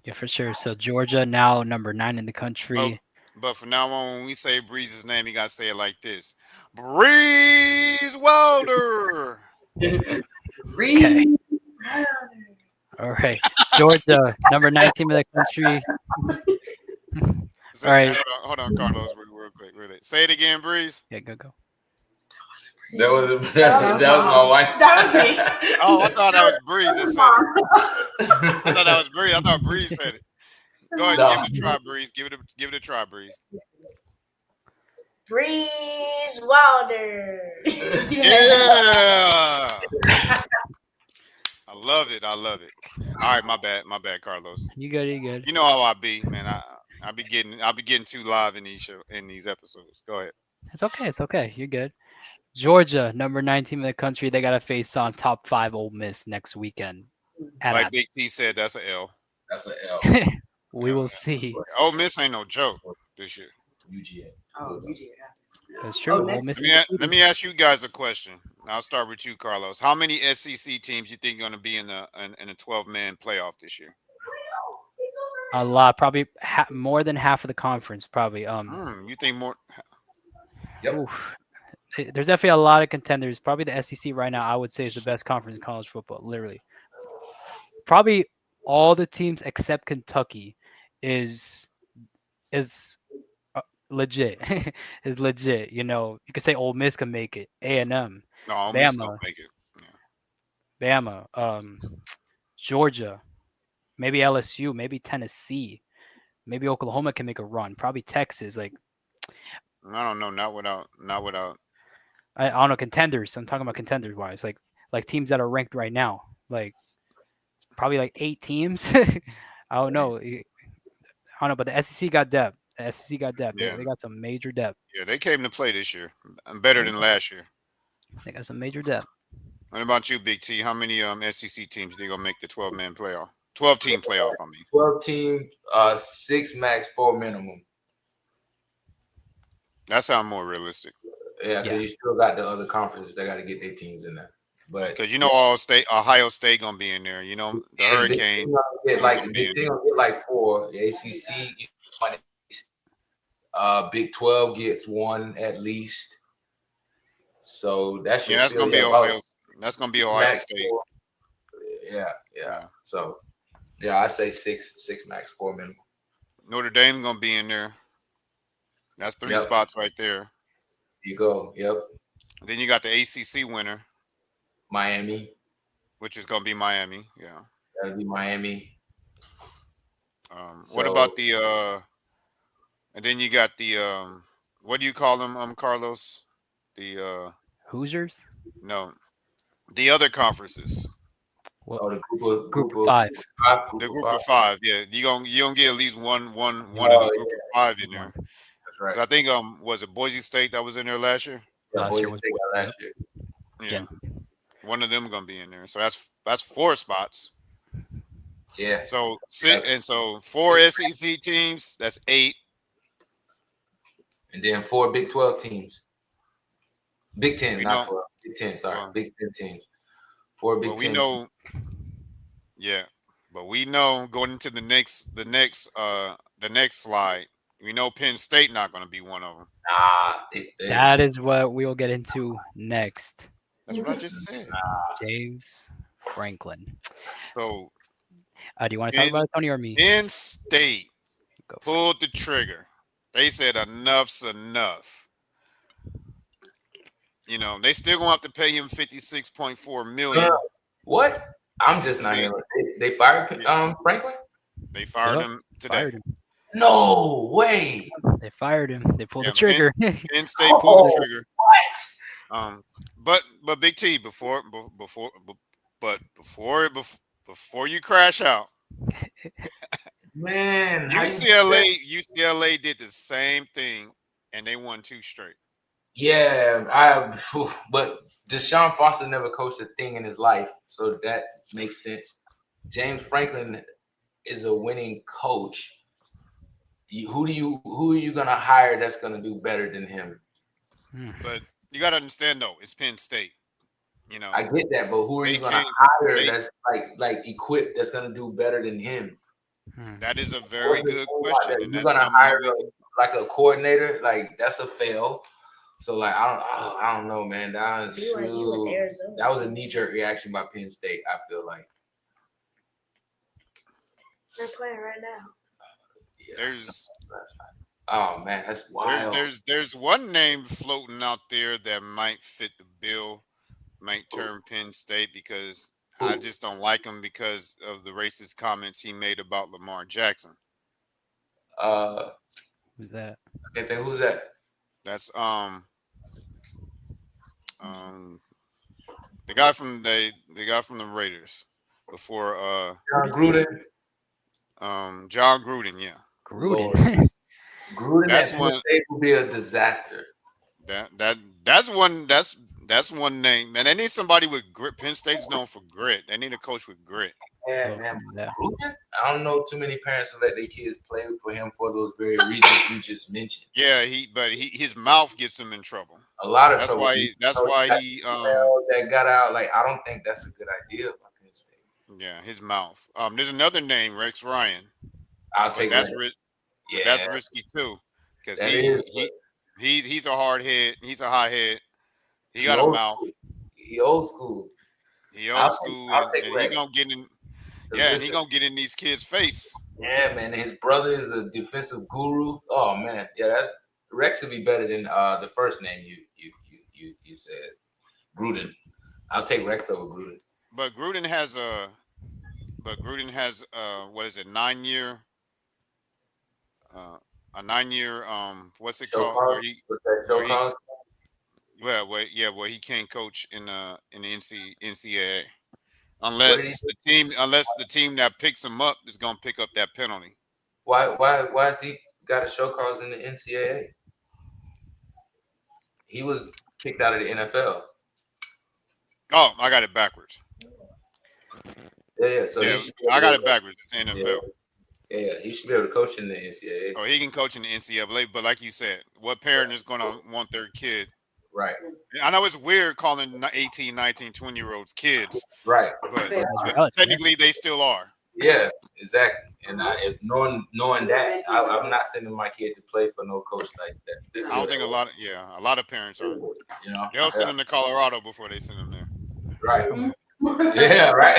yeah, for sure. So Georgia now number 9 in the
But
country.
but from now on, when we say Breeze's name, you gotta say it like this: Breeze Wilder.
Okay, all right. Georgia number 9 team in the country.
Say,
All right,
hold on, Carlos, real quick. Say it again, Breeze.
yeah, go.
that was
That
that
was
was my wife.
That was me.
Oh, I thought that was Breeze that said it. I thought that was Breeze. I thought Breeze said it. Go ahead,
No.
give it a try, Breeze. Give it a try, Breeze.
Breeze Wilder.
Yeah. I love it. All right, my bad, Carlos.
You good? You good?
You know how I be, man. I be getting too live in these episodes. Go ahead.
It's okay. It's okay. You're good. Georgia number 9 team in the country. They got to face on top 5 Ole Miss next weekend.
Like
At
Big T said, that's an L.
That's an L.
we
Yeah.
will see.
Ole Miss ain't no joke this year.
UGA.
Oh, you did.
That's true. Ole
next-
Miss.
Let me ask you guys a question. I'll start with you, Carlos. How many SEC teams you think are going to be in a 12-man playoff this year?
A lot, probably more than half of the conference. Probably.
You think more?
Yep.
Oof. There's definitely a lot of contenders. Probably the SEC right now, I would say, is the best conference in college football. Literally, probably all the teams except Kentucky is legit. Is legit. You know, you could say Ole Miss can make it. A&M,
No, Ole Miss gonna
Bama,
make it. Yeah.
Bama, Georgia, maybe LSU, maybe Tennessee, maybe Oklahoma can make a run. Probably Texas. Like
I don't know. Not without.
I don't know contenders. I'm talking about contenders wise. Like teams that are ranked right now. Like probably like 8 teams. I don't know. I don't know, but the SEC got depth. The SEC got depth. They,
Yeah,
they got some major depth.
yeah, they came to play this year. Better than last year.
They got some major depth.
What about you, Big T? How many SEC teams they gonna make the 12-man playoff? 12-team playoff. I mean,
12 team, 6 max, 4 minimum.
that sounds more realistic.
Yeah,
Yeah.
because you still got the other conferences. They got to get their teams in there. But
Because you know, Ohio State gonna be in there. You know, the
and Big
Hurricanes.
Ten gonna get like
gonna be
Big
in
Ten
there.
gonna get like 4. The ACC get 1. Big 12 gets 1 at least. So that should
Yeah, that's
fill
gonna be
you about
Ohio. That's gonna be Ohio
max
State.
4. Yeah.
Yeah.
So yeah, I say 6 max, 4 minimum.
Notre Dame gonna be in there. That's 3
Yep.
spots right there.
You go. Yep.
And then you got the ACC winner,
Miami.
which is gonna be Miami. Yeah.
That'll be Miami.
What
So
about the and then you got the what do you call them, Carlos? The
Hoosiers.
no, the other conferences.
Well,
the
group of 5.
The group of 5. Yeah, you gonna get at least one of
Oh,
the group of 5 in there.
That's right.
'Cause I think was it Boise State that was in there last year?
Yeah,
Last
Boise
year was
State got
Boise,
last year.
Yeah. One of them gonna be in there. So that's 4 spots.
Yeah.
So 6 and so 4 SEC teams. That's 8.
And then 4 Big 12 teams. Big 10,
We
not
know-
12. Big 10, sorry.
well,
Big 10 teams. 4 Big
But we
10.
know, yeah. But we know going into the next slide, we know Penn State not going to be one of them.
That is what we will get into next.
That's what I just said.
James Franklin.
So
Do you want to talk about it, Tony, or me?
Penn State
Go for it.
pulled the trigger. They said enough's enough. You know, they still gonna have to pay him $56.4 million.
What? I'm just not hearing. They fired Franklin?
They fired
Yep,
him today.
Fired him.
No way.
They fired him. They pulled
Yeah,
the trigger.
Penn State pulled the
Oh,
trigger.
What?
But Big T, before you crash out,
Man, how you do
UCLA did the same thing, and they won 2 straight.
Yeah, but Deshaun Foster never coached a thing in his life, so that makes sense. James Franklin is a winning coach. Who are you gonna hire that's gonna do better than him?
But you got to understand, though, it's Penn State. You know,
I get that, but who are
They
you gonna
can't-
hire
they-
that's like equipped that's gonna do better than him?
that is a very good question. And
You're
that's
gonna
something
hire
that
like a coordinator, like that's a fail. So like I don't know, man. That was
BYU and Arizona.
that was a knee-jerk reaction by Penn State. I feel like
They're playing right now.
there's
oh man, that's wild.
there's one name floating out there that might fit the bill, might turn Penn State, because I
Who?
just don't like him because of the racist comments he made about Lamar Jackson.
Who's that?
I can't think who's that?
That's the guy from the Raiders before
John Gruden.
John Gruden. Yeah,
Gruden.
Gruden
That's
at Penn
one-
State will be a disaster.
that's one name. And they need somebody with grit. Penn State's known for grit. They need a coach with grit.
Yeah,
Love
man.
that.
Gruden? I don't know too many parents to let their kids play for him for those very reasons you just mentioned.
Yeah, his mouth gets him in trouble.
A lot of
That's
trouble.
why he
that got out. Like I don't think that's a good idea by Penn State.
yeah, his mouth. There's another name, Rex Ryan.
I'll
But
take
that's
that.
but that's risky too, because
That is,
he's a hard head. He's a hot head. He got a
old
mouth.
school. He old school.
He
I'll
old
take-
school,
I'll
and
take
he
Rex.
gonna get in.
Cause
Yeah, and he
listen,
gonna get in these kids' face.
yeah, man. And his brother is a defensive guru. Oh man, yeah. That Rex would be better than the first name you said, Gruden. I'll take Rex over Gruden.
But Gruden has what is it, 9-year a 9-year what's it
Show
called,
cause?
where he
What's that show
where he-
cause?
where he can't coach in the NCAA
What
unless the team that picks him up is gonna pick up that penalty.
Why has he got a show cause in the NCAA? He was kicked out of the NFL.
Oh, I got it backwards.
Yeah. So
Yeah,
he should be
I
able
got
to-
it backwards. It's the NFL.
Yeah, he should be able to coach in the NCAA.
Oh, he can coach in the NCAA, but like you said, what parent is going to want their kid?
Right.
I know it's weird calling 18, 19, 20-year-olds kids,
Right.
but
Reality,
technically they still are.
Yeah, exactly. And if knowing that, I'm not sending my kid to play for no coach like that.
I don't think a lot of parents are.
You know,
They'll send them to Colorado before they send them there.
right. Yeah, right.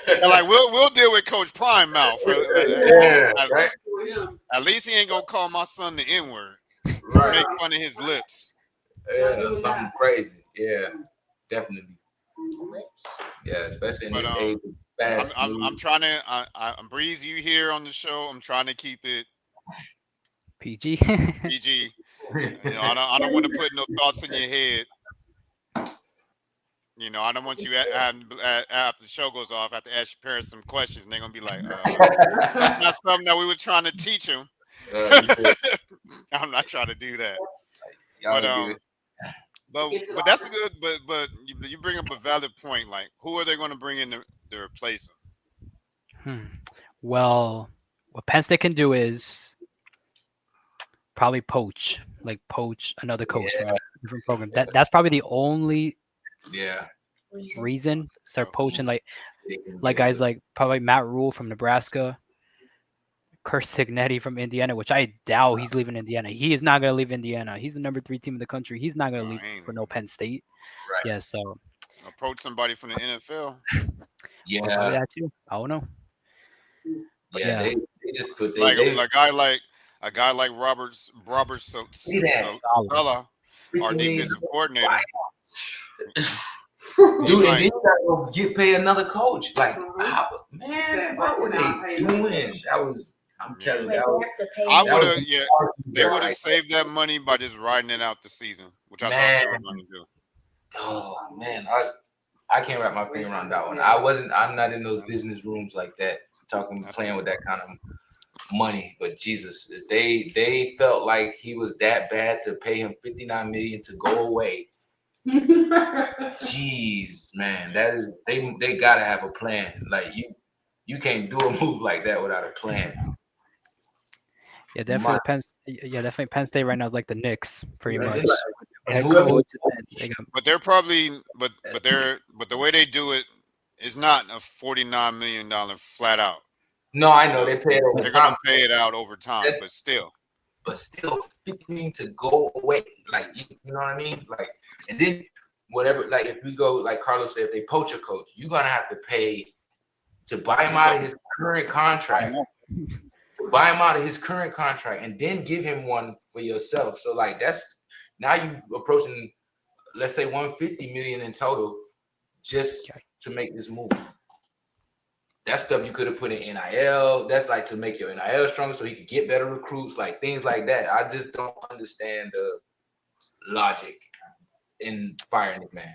They're like, we'll deal with Coach Prime Mouth.
Yeah, right.
At least he ain't gonna call my son the N-word.
Right.
Make fun of his lips.
Yeah, something crazy. Yeah, definitely. Yeah, especially in
But,
this age. Fast
I'm trying to I'm Breeze you here on the show. I'm trying to keep it
PG.
PG. You know, I don't want to put no thoughts in your head. You know, I don't want you after the show goes off, I have to ask your parents some questions, and they're gonna be like, "That's not something that we were trying to teach them." I'm not trying to do that. But that's a good. But you bring up a valid point. Like, who are they going to bring in to replace him?
Well, what Penn State can do is probably poach another coach from a different program. That's probably the only reason to start poaching like guys like probably Matt Rule from Nebraska, Kurt Signetti from Indiana, which I doubt he's leaving Indiana. He is not going to leave Indiana. He's the number 3 team in the country. He's not going to leave for no Penn State.
Right.
Yeah, so
approach somebody from the NFL.
Yeah,
well, that too. I don't know. But
yeah. They just put
a guy like Robert Sala, our defensive coordinator.
Dude, and then you gotta go pay another coach. Like, man, what were they doing? I'm telling you,
they would have saved that money by just riding it out the season, which I thought they were going to do.
Oh man, I can't wrap my finger around that one. I'm not in those business rooms like that, playing with that kind of money. But Jesus, they felt like he was that bad to pay him $59 million to go away. Jeez, man, that is they gotta have a plan. Like you can't do a move like that without a plan.
Yeah, definitely Penn State right now is like the Knicks, pretty much.
But they're probably but the way they do it is not a $49 million flat out.
No, I know they pay it over
They're
time.
gonna pay it out over time, but still,
50 million to go away, like you know what I mean? Like, and then whatever, like if we go, like Carlos said, if they poach a coach, you're gonna have to pay to buy him out of his current contract. To buy him out of his current contract and then give him one for yourself. So like that's now you approaching, let's say 150 million in total just to make this move. That stuff you could have put in NIL. That's like to make your NIL stronger so he could get better recruits, like things like that. I just don't understand the logic in firing the man.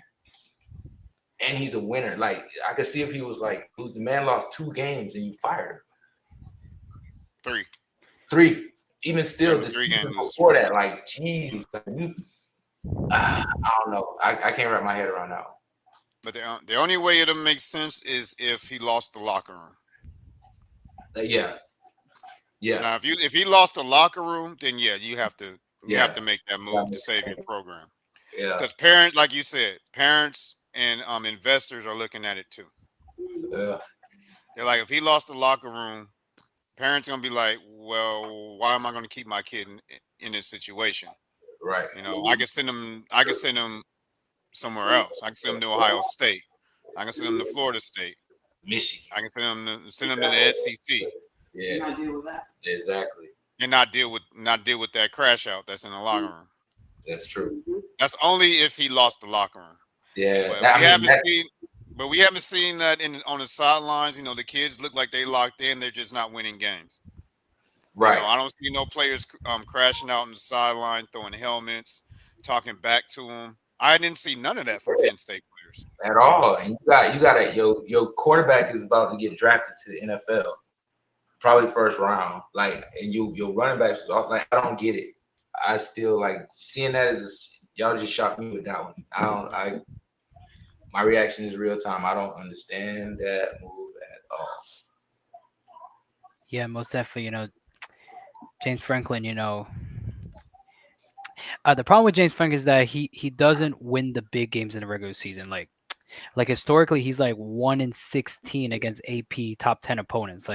And he's a winner. Like I could see if he was like, the man lost 2 games and you fired him. 3. Even still, the season before that, like, geez, I don't know. I can't wrap my head around that one.
But the only way it'll make sense is if he lost the locker room.
Yeah.
Now, if he lost the locker room, then you have to make that move to save your program.
Yeah.
Because parents, like you said, parents and investors are looking at it too.
Yeah.
They're like, if he lost the locker room, parents are gonna be like, well, why am I gonna keep my kid in this situation?
Right.
You know, I can send him somewhere else. I can send him to Ohio State. I can send him to Florida State.
Michigan.
I can send him to the SEC.
Yeah. Not deal with that. Exactly.
And not deal with that crash out that's in the locker room.
That's true.
That's only if he lost the locker room.
Yeah.
But we haven't seen that on the sidelines. You know, the kids look like they locked in. They're just not winning games.
Right.
You know, I don't see no players crashing out on the sideline, throwing helmets, talking back to them. I didn't see none of that from Penn State players
at all. And you got your quarterback is about to get drafted to the NFL. probably first round. Like, and your running backs was off. Like, I don't get it. I still like seeing that as y'all just shocked me with that one. My reaction is real time. I don't understand that move at all.
Yeah, most definitely. James Franklin. The problem with James Franklin is that he doesn't win the big games in the regular season. Like historically, he's like 1-16 against AP top 10 opponents.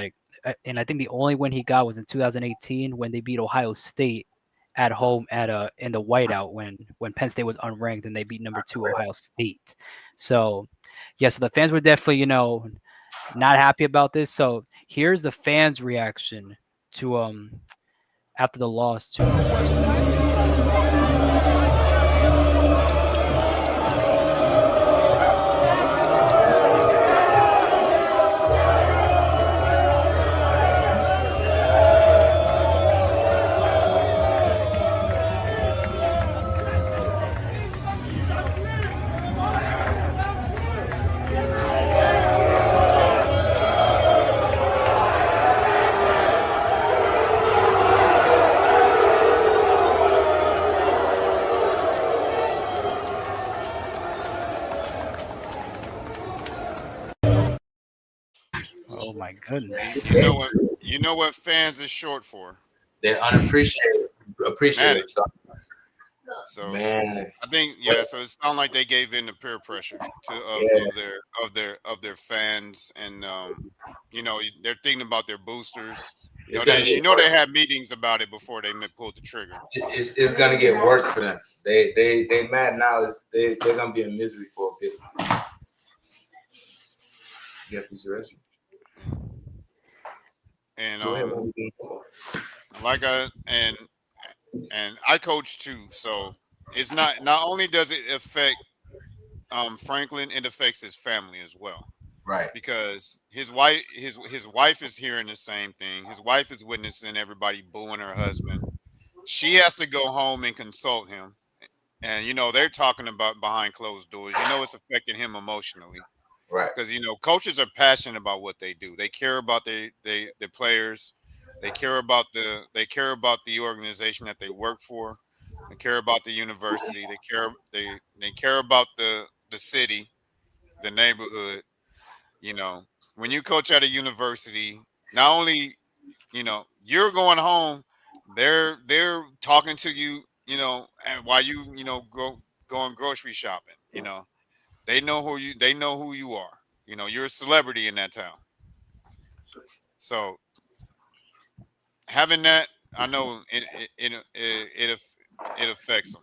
And I think the only win he got was in 2018 when they beat Ohio State at home in the whiteout when Penn State was unranked and they beat number 2 Ohio State. So yeah, so the fans were definitely not happy about this. So here's the fans' reaction to after the loss to Florida State. Oh my goodness.
You know what fans is short for.
They're unappreciated. Appreciated.
So
Man,
I think so it sounds like they gave in to peer pressure of their fans, and they're thinking about their boosters. They had meetings about it before they pulled the trigger.
It's gonna get worse for them. They mad now. They're gonna be in misery for a bit. You have to rest.
And I coach too, so it's not only does it affect Franklin, it affects his family as well.
Right.
Because his wife is hearing the same thing. His wife is witnessing everybody booing her husband. She has to go home and consult him. And they're talking about behind closed doors. It's affecting him emotionally.
Right.
Because coaches are passionate about what they do. They care about the players. They care about the organization that they work for. They care about the university. They care about the city, the neighborhood. When you coach at a university, not only you're going home, they're talking to you, and while you going grocery shopping. They know who you are. You're a celebrity in that town. So having that, I know it affects them.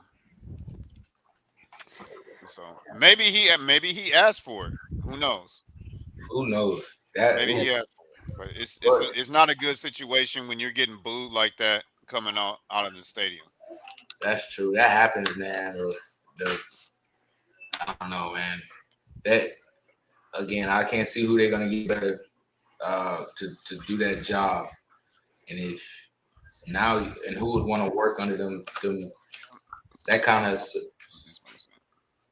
So maybe he asked for it. Who knows?
Who knows? Maybe
he asked for it. But it's not a good situation when you're getting booed like that coming out of the stadium.
That's true. That happens, man. I don't know, man. That again, I can't see who they're gonna get better to do that job. And who would want to work under them that kind of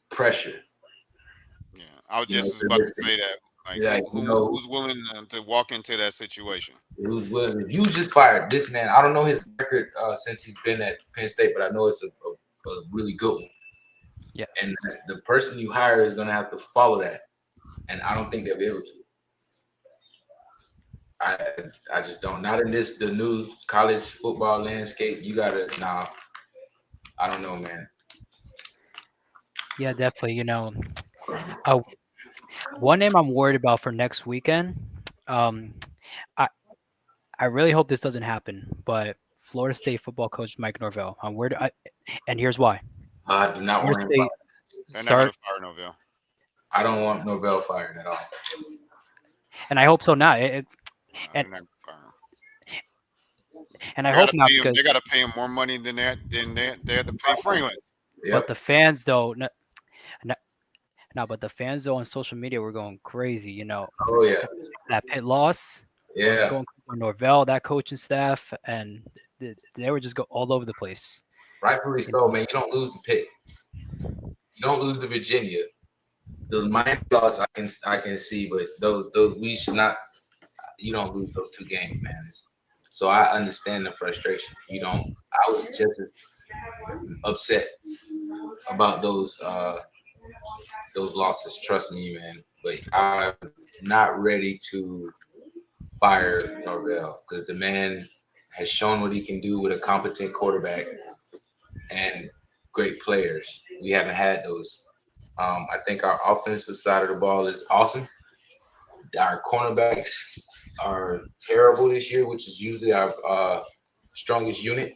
pressure?
Yeah, I was just about to say that. Who's willing to walk into that situation?
Who's willing? If you just fired this man, I don't know his record since he's been at Penn State, but I know it's a really good one.
Yeah.
And the person you hire is going to have to follow that. And I don't think they'll be able to. I just don't. Not in the new college football landscape. You got to, I don't know, man.
Yeah, definitely. One name I'm worried about for next weekend, I really hope this doesn't happen, but Florida State football coach Mike Norvell. I'm worried, and here's why.
I do not want
They're not going to fire Norvell.
I don't want Norvell fired at all.
And I hope so not. And I hope not because
they got to pay him more money than they have to pay Franklin.
Yep. But the fans though, but the fans though on social media were going crazy.
Oh yeah,
that Pitt loss.
Yeah,
going for Norvell, that coaching staff, and they were just go all over the place.
Rightfully so, man. You don't lose to Pitt. You don't lose to Virginia. The Miami loss, I can see, but those we should not. you don't lose those 2 games, man. So I understand the frustration. I was just as upset about those losses. Trust me, man. But I'm not ready to fire Norvell because the man has shown what he can do with a competent quarterback and great players. We haven't had those. I think our offensive side of the ball is awesome. Our cornerbacks are terrible this year, which is usually our strongest unit,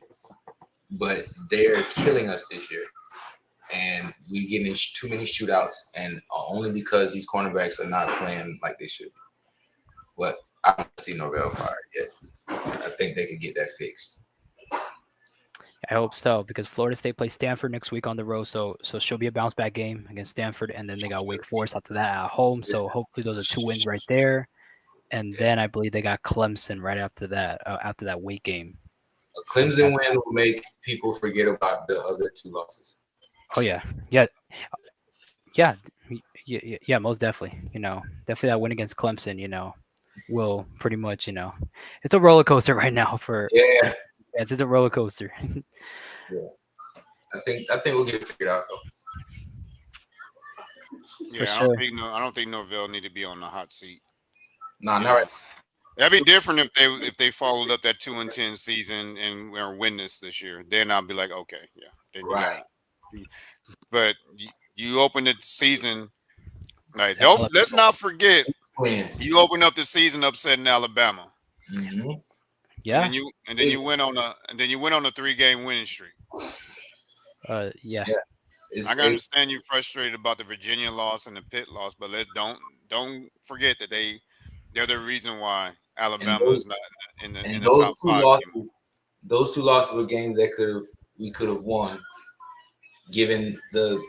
but they're killing us this year. And we get in too many shootouts, and only because these cornerbacks are not playing like they should be. But I don't see Norvell fired yet. I think they could get that fixed.
I hope so because Florida State plays Stanford next week on the road, so she'll be a bounce back game against Stanford, and then they got Wake Forest after that at home. So hopefully those are 2 wins right there, and then I believe they got Clemson right after that Wake game.
A Clemson win will make people forget about the other 2 losses.
Oh yeah, most definitely. Definitely that win against Clemson. Will pretty much. It's a roller coaster right now for.
Yeah.
Yes, it's a roller coaster.
Yeah. I think we'll get it figured out though.
Yeah,
sure.
I don't think Norvell need to be on the hot seat.
No, not right.
That'd be different if they followed up that 2-10 season and win this year. Then I'll be like, okay, yeah. Then you
Right.
But you open the season like let's not forget you open up the season upsetting Alabama.
Mm-hmm.
Yeah.
And then you went on a 3-game winning streak.
Yeah.
I can understand you're frustrated about the Virginia loss and the Pitt loss, but don't forget that they're the reason why Alabama is not in the top 5.
Those 2 losses were games that we could have won, given the.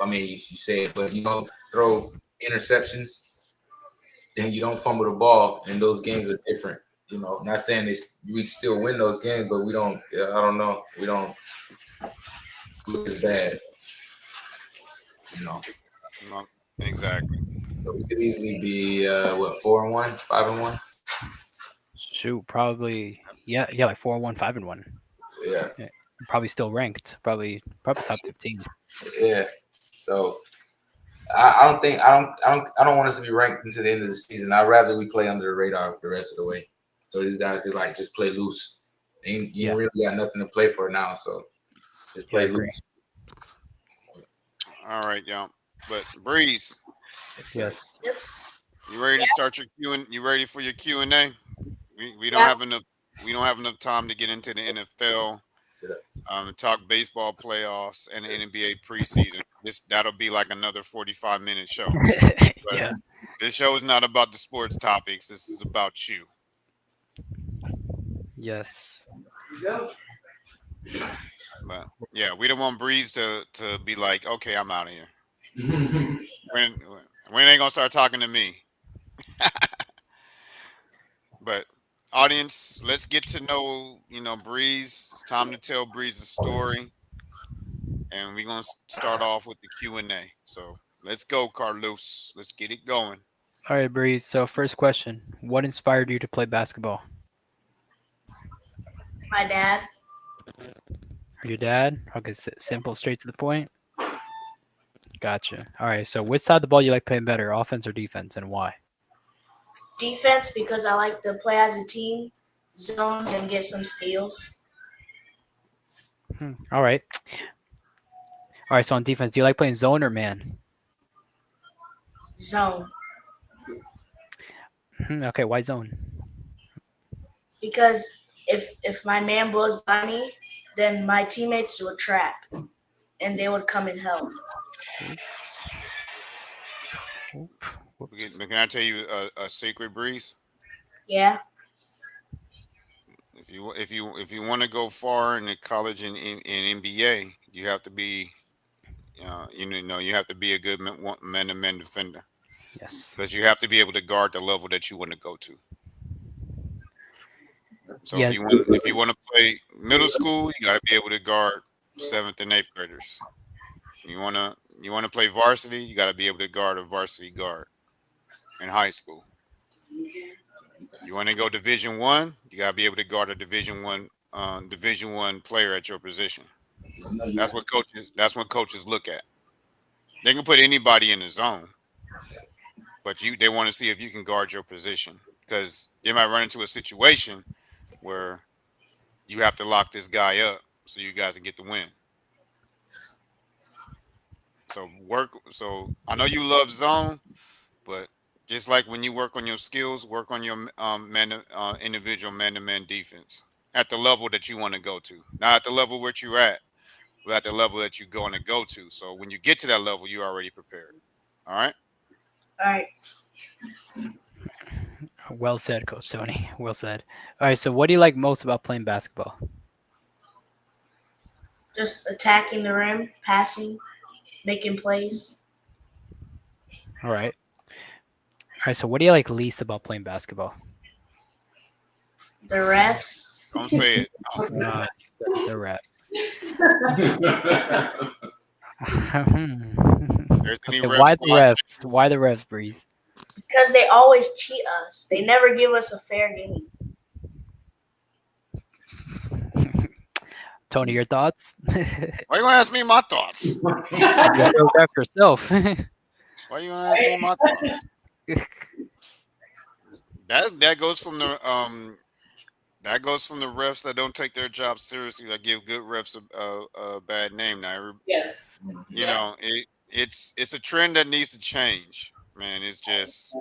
I mean, you say it, but you don't throw interceptions, then you don't fumble the ball, and those games are different. Not saying we still win those games, but we don't. I don't know. We don't look as bad.
No, exactly.
So we could easily be 4-1, 5-1.
Shoot, probably like 4-1, 5-1.
Yeah.
Probably still ranked. Probably top 15.
Yeah. So I don't want us to be ranked until the end of the season. I'd rather we play under the radar the rest of the way. So these guys could just play loose. You really got nothing to play for now, so just play loose.
All right, y'all. But Breeze.
Yes.
You ready to start your You ready for your Q&A? We don't have enough time to get into the NFL. Talk baseball playoffs and the NBA preseason. That'll be like another 45-minute show. But this show is not about the sports topics. This is about you.
Yes.
But yeah, we don't want Breeze to be like, okay, I'm out of here. when they gonna start talking to me? But audience, let's get to know Breeze. It's time to tell Breeze's story, and we're gonna start off with the Q&A. So let's go, Carlos. Let's get it going.
All right, Breeze. So first question: what inspired you to play basketball?
My dad.
Or your dad? Okay, simple, straight to the point. Gotcha. All right. So which side of the ball you like playing better, offense or defense, and why?
Defense, because I like to play as a team, zones, and get some steals.
All right. All right. So on defense, do you like playing zone or man?
Zone.
Okay. Why zone?
Because if my man blows by me, then my teammates would trap, and they would come and help.
Can I tell you a secret, Breeze?
Yeah.
If you want to go far in the college and in NBA, you have to be, you have to be a good man-to-man defender.
Yes.
Because you have to be able to guard the level that you want to go to. So
Yeah.
if you want to play middle school, you got to be able to guard 7th and 8th graders. You want to play varsity, you got to be able to guard a varsity guard in high school. You want to go Division 1, you gotta be able to guard a Division 1 player at your position. That's what coaches look at. They can put anybody in the zone, but they want to see if you can guard your position because they might run into a situation where you have to lock this guy up so you guys can get the win. So I know you love zone, but just like when you work on your skills, work on your individual man-to-man defense at the level that you want to go to, not at the level where you're at, but at the level that you're going to go to. So when you get to that level, you're already prepared. All right.
All right.
Well said, Coach Tony. Well said. All right. So what do you like most about playing basketball?
Just attacking the rim, passing, making plays.
All right. All right. So what do you like least about playing basketball?
The refs.
Don't say it.
The refs.
There's any
Okay,
refs
why the
watching?
refs? Why the refs, Breeze?
Because they always cheat us. They never give us a fair game.
Tony, your thoughts?
Why you gonna ask me my thoughts?
You're a ref yourself.
Why you gonna ask me my thoughts? That goes from the refs that don't take their job seriously, that give good refs a bad name. Now,
Yes.
you know, it's a trend that needs to change, man. It's just,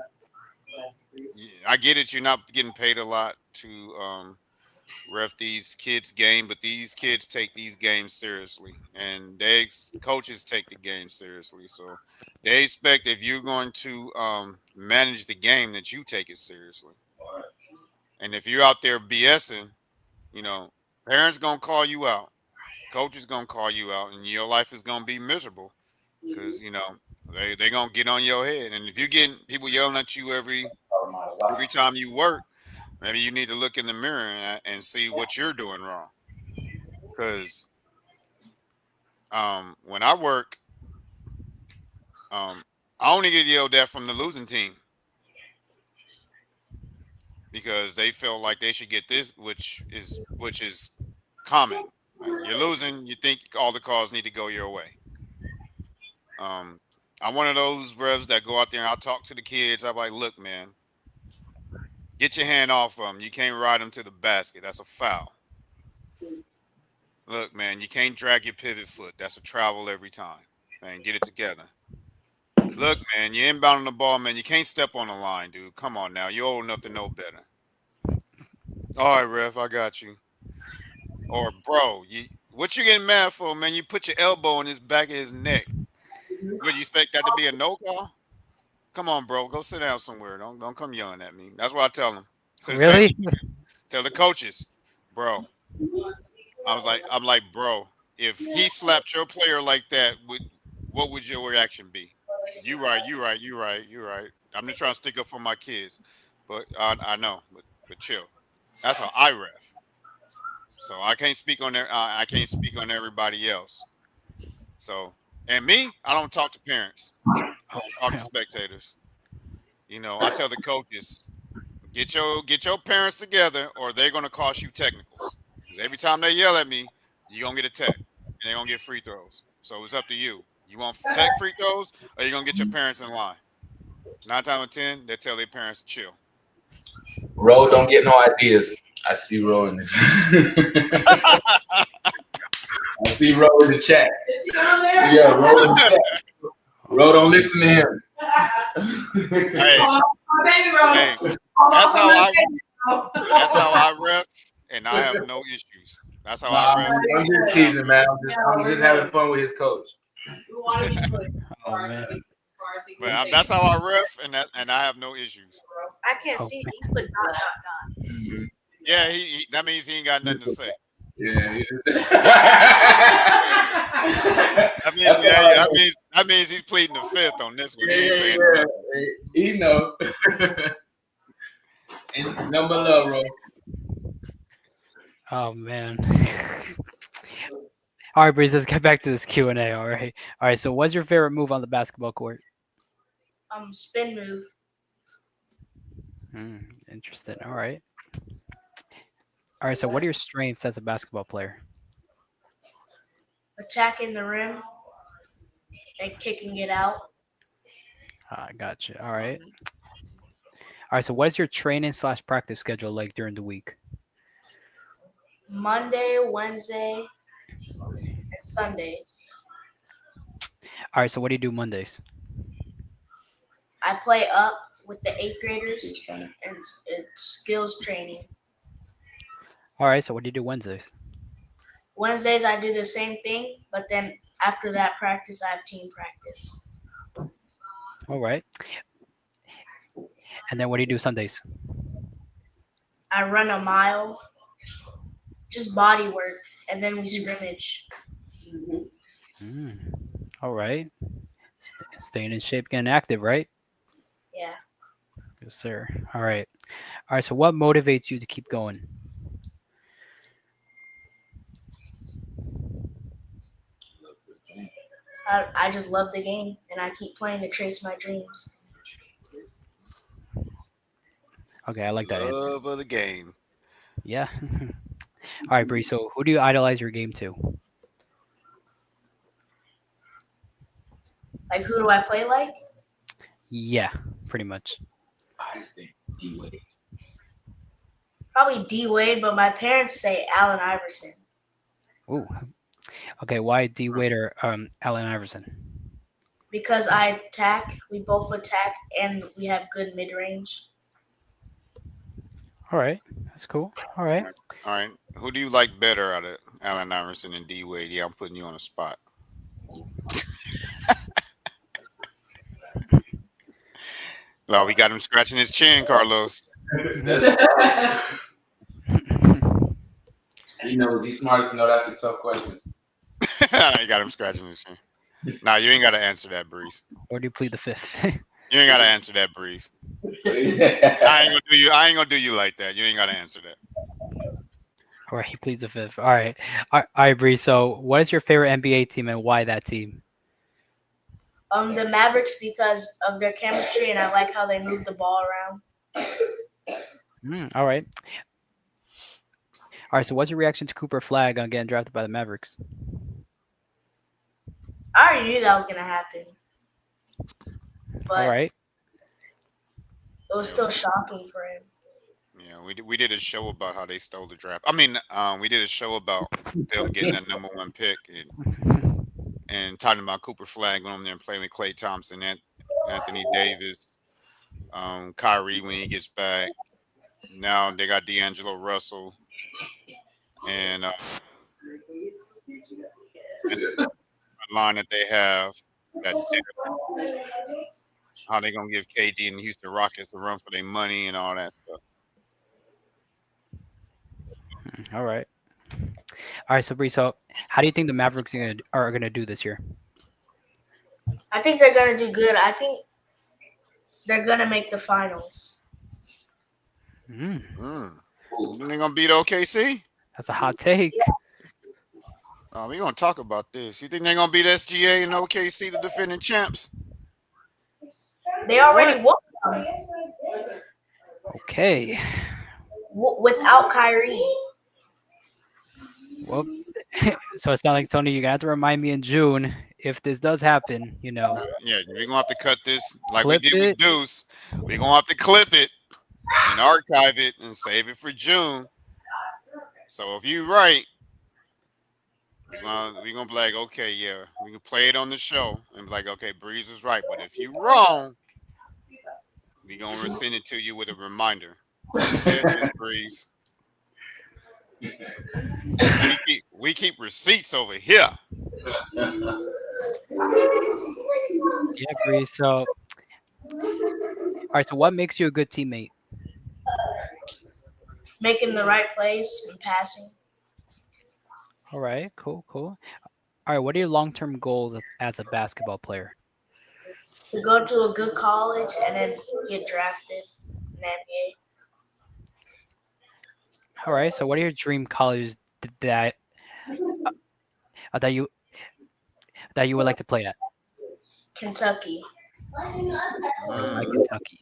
I get it. You're not getting paid a lot to ref these kids' game, but these kids take these games seriously, and coaches take the game seriously. So they expect if you're going to manage the game that you take it seriously. And if you're out there BSing, you know, parents gonna call you out, coaches gonna call you out, and your life is gonna be miserable because you know they gonna get on your head. And if you're getting people yelling at you every time you work, maybe you need to look in the mirror and see what you're doing wrong. Because when I work, I only get yelled at from the losing team because they feel like they should get this, which is common. Like, you're losing, you think all the calls need to go your way. I'm one of those refs that go out there and I'll talk to the kids. I'm like, look, man, get your hand off them. You can't ride them to the basket. That's a foul. Look, man, you can't drag your pivot foot. That's a travel every time. Man, get it together. Look, man, you're inbounding the ball, man. You can't step on the line, dude. Come on now. You're old enough to know better. All right, ref, I got you. Or, bro, what you getting mad for, man? You put your elbow in his back of his neck. Would you expect that to be a no call? Come on, bro. Go sit down somewhere. Don't come yelling at me. That's what I tell them. So
Really?
Tell the coaches, bro. I'm like, bro, if he slapped your player like that, what would your reaction be? You right. I'm just trying to stick up for my kids. But I know, but chill. That's how I ref. So I can't speak on I can't speak on everybody else. So, and me, I don't talk to parents. I don't talk to spectators. You know, I tell the coaches, get your parents together, or they're gonna cost you technicals. Because every time they yell at me, you're gonna get a tech, and they're gonna get free throws. So it's up to you. You want tech free throws, or you gonna get your parents in line? 9 times out of 10, they tell their parents to chill.
Ro, don't get no ideas. I see Ro in this. I see Ro in the chat.
Is he on there?
Yeah, Ro in the chat. Ro, don't listen to him.
Hey,
Oh, my baby Ro.
hey,
Oh,
that's how
my
I
baby Ro.
that's how I rep, and I have no issues. That's how I rep.
I'm just teasing, man. I'm just having fun with his coach.
We want to be good.
Oh, man.
But that's how I ref, and I have no issues.
I can't see. He put dot, dot, dot.
Mm-hmm.
Yeah, that means he ain't got nothing to say.
Yeah.
That means he's pleading the fifth on this one. He ain't saying
He know. And number love, bro.
Oh man. All right, Breeze. Let's get back to this Q&A. All right. So, what's your favorite move on the basketball court?
Spin move.
Interesting. All right. All right. So, what are your strengths as a basketball player?
Attacking the rim and kicking it out.
Gotcha. All right. All right. So, what is your training slash practice schedule like during the week?
Monday, Wednesday, and Sundays.
All right. So, what do you do Mondays?
I play up with the eighth graders and skills training.
All right. So, what do you do Wednesdays?
Wednesdays I do the same thing, but then after that practice I have team practice.
All right. And then, what do you do Sundays?
I run a mile, just body work, and then we scrimmage.
Mm. All right. Staying in shape, getting active, right?
Yeah.
Yes, sir. All right. All right. So, what motivates you to keep going?
I just love the game, and I keep playing to chase my dreams.
Okay, I like that answer.
Love of the game.
Yeah. All right, Bree. So, who do you idolize your game to?
Like, who do I play like?
Yeah, pretty much.
I just think D-Wade.
Probably D Wade, but my parents say Allen Iverson
Ooh. Okay, why D Wade or Allen Iverson?
because I attack. We both attack, and we have good mid range.
All right, that's cool. All right.
All right. Who do you like better out of Allen Iverson and D Wade? Yeah, I'm putting you on the spot. No, we got him scratching his chin, Carlos.
You know, be smart to know that's a tough question.
You got him scratching his chin. Nah, you ain't got to answer that, Breeze.
Or do you plead the fifth?
You ain't got to answer that, Breeze. I ain't gonna do you. I ain't gonna do you like that. You ain't got to answer that.
All right, he pleads the fifth. All right. All right, Bree. So, what is your favorite NBA team and why that team?
The Mavericks because of their chemistry, and I like how they move the ball around.
All right. All right. So, what's your reaction to Cooper Flag on getting drafted by the Mavericks?
I already knew that was gonna happen, but
All right.
it was still shocking for him.
Yeah, we did a show about how they stole the draft. I mean, we did a show about them getting that number one pick and talking about Cooper Flag going over there and playing with Klay Thompson and Anthony Davis, Kyrie when he gets back. Now they got D'Angelo Russell and the line that they have. That how they gonna give KD and the Houston Rockets a run for their money and all that stuff.
All right. All right. So, Bree. So, how do you think the Mavericks are gonna do this year?
I think they're gonna do good. I think they're gonna make the finals.
You think they gonna beat OKC?
That's a hot take.
We're gonna talk about this. You think they're gonna beat SGA and OKC, the defending champs?
They already won them
Okay.
without Kyrie.
Well, so it's not like Tony. You're gonna have to remind me in June if this does happen. You know.
Yeah, we're gonna have to cut this like
Clip
we did
it.
with Deuce. We're gonna have to clip it and archive it and save it for June. So if you're right, we're gonna be like, okay, yeah, we can play it on the show and be like, okay, Breeze is right. But if you're wrong, we're gonna send it to you with a reminder. You said this, Breeze. We keep receipts over here.
Yeah, Bree. So, all right. So, what makes you a good teammate?
Making the right plays and passing.
All right. Cool. All right. What are your long-term goals as a basketball player?
To go to a good college and then get drafted in the NBA.
All right. So, what are your dream colleges that that you would like to play at?
Kentucky.
Why Kentucky?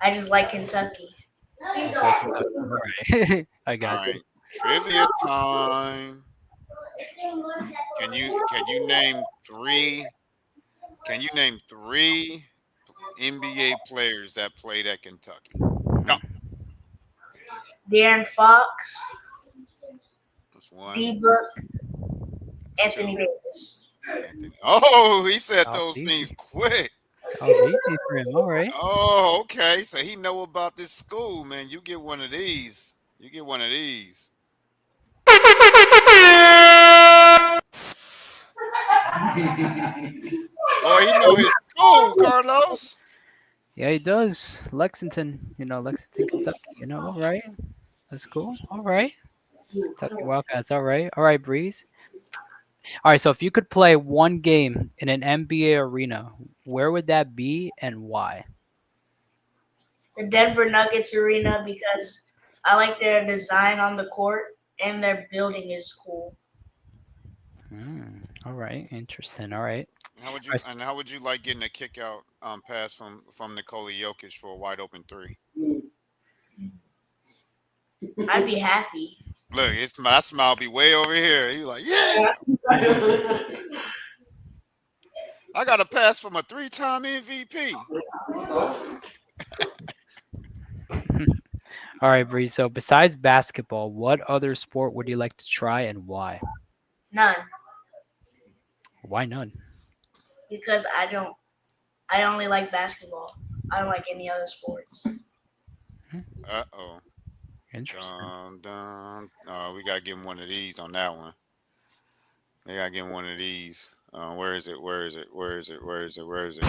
I just like Kentucky.
Just like Kentucky. All right. I
All
got you.
right. Trivia time. Can you name three? Can you name three NBA players that played at Kentucky? Go.
De'Aaron Fox,
That's one.
D-Book,
That's
Anthony
two.
Davis.
Anthony. Oh, he said
That was
those
easy.
things quick.
That was easy for him. All right.
Oh, okay. So he know about this school, man. You get one of these. You get one of these. Boy, he know his school, Carlos.
Yeah, he does. Lexington, Lexington, Kentucky. All right. That's cool. All right. Kentucky Wildcats. All right. All right, Breeze. All right. So if you could play one game in an NBA arena, where would that be and why?
The Denver Nuggets arena because I like their design on the court and their building is cool.
All right. Interesting. All right. All right.
How would you like getting a kick out pass from Nikola Jokic for a wide open three?
I'd be happy.
Look, it's my smile be way over here. He like, yeah, I got a pass from a 3-time MVP.
All right, Bree. So besides basketball, what other sport would you like to try and why?
None.
Why none?
Because I only like basketball. I don't like any other sports.
Uh-oh.
Interesting.
We gotta give him one of these on that one. We gotta give him one of these. Where is it? Where is it? Where is it? Where is it? Where is it?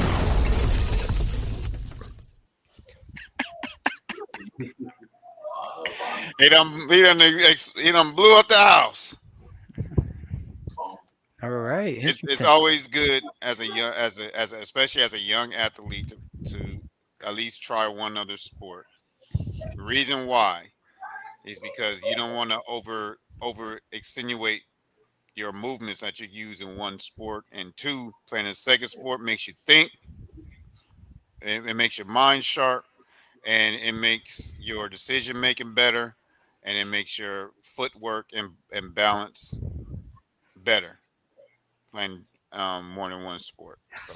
He done blew up the house.
All right.
It's
Interesting.
always good as a young especially as a young athlete to at least try one other sport. The reason why is because you don't want to over extenuate your movements that you use in one sport, and two, playing a second sport makes you think. It makes your mind sharp, and it makes your decision making better, and it makes your footwork and balance better playing more than one sport. So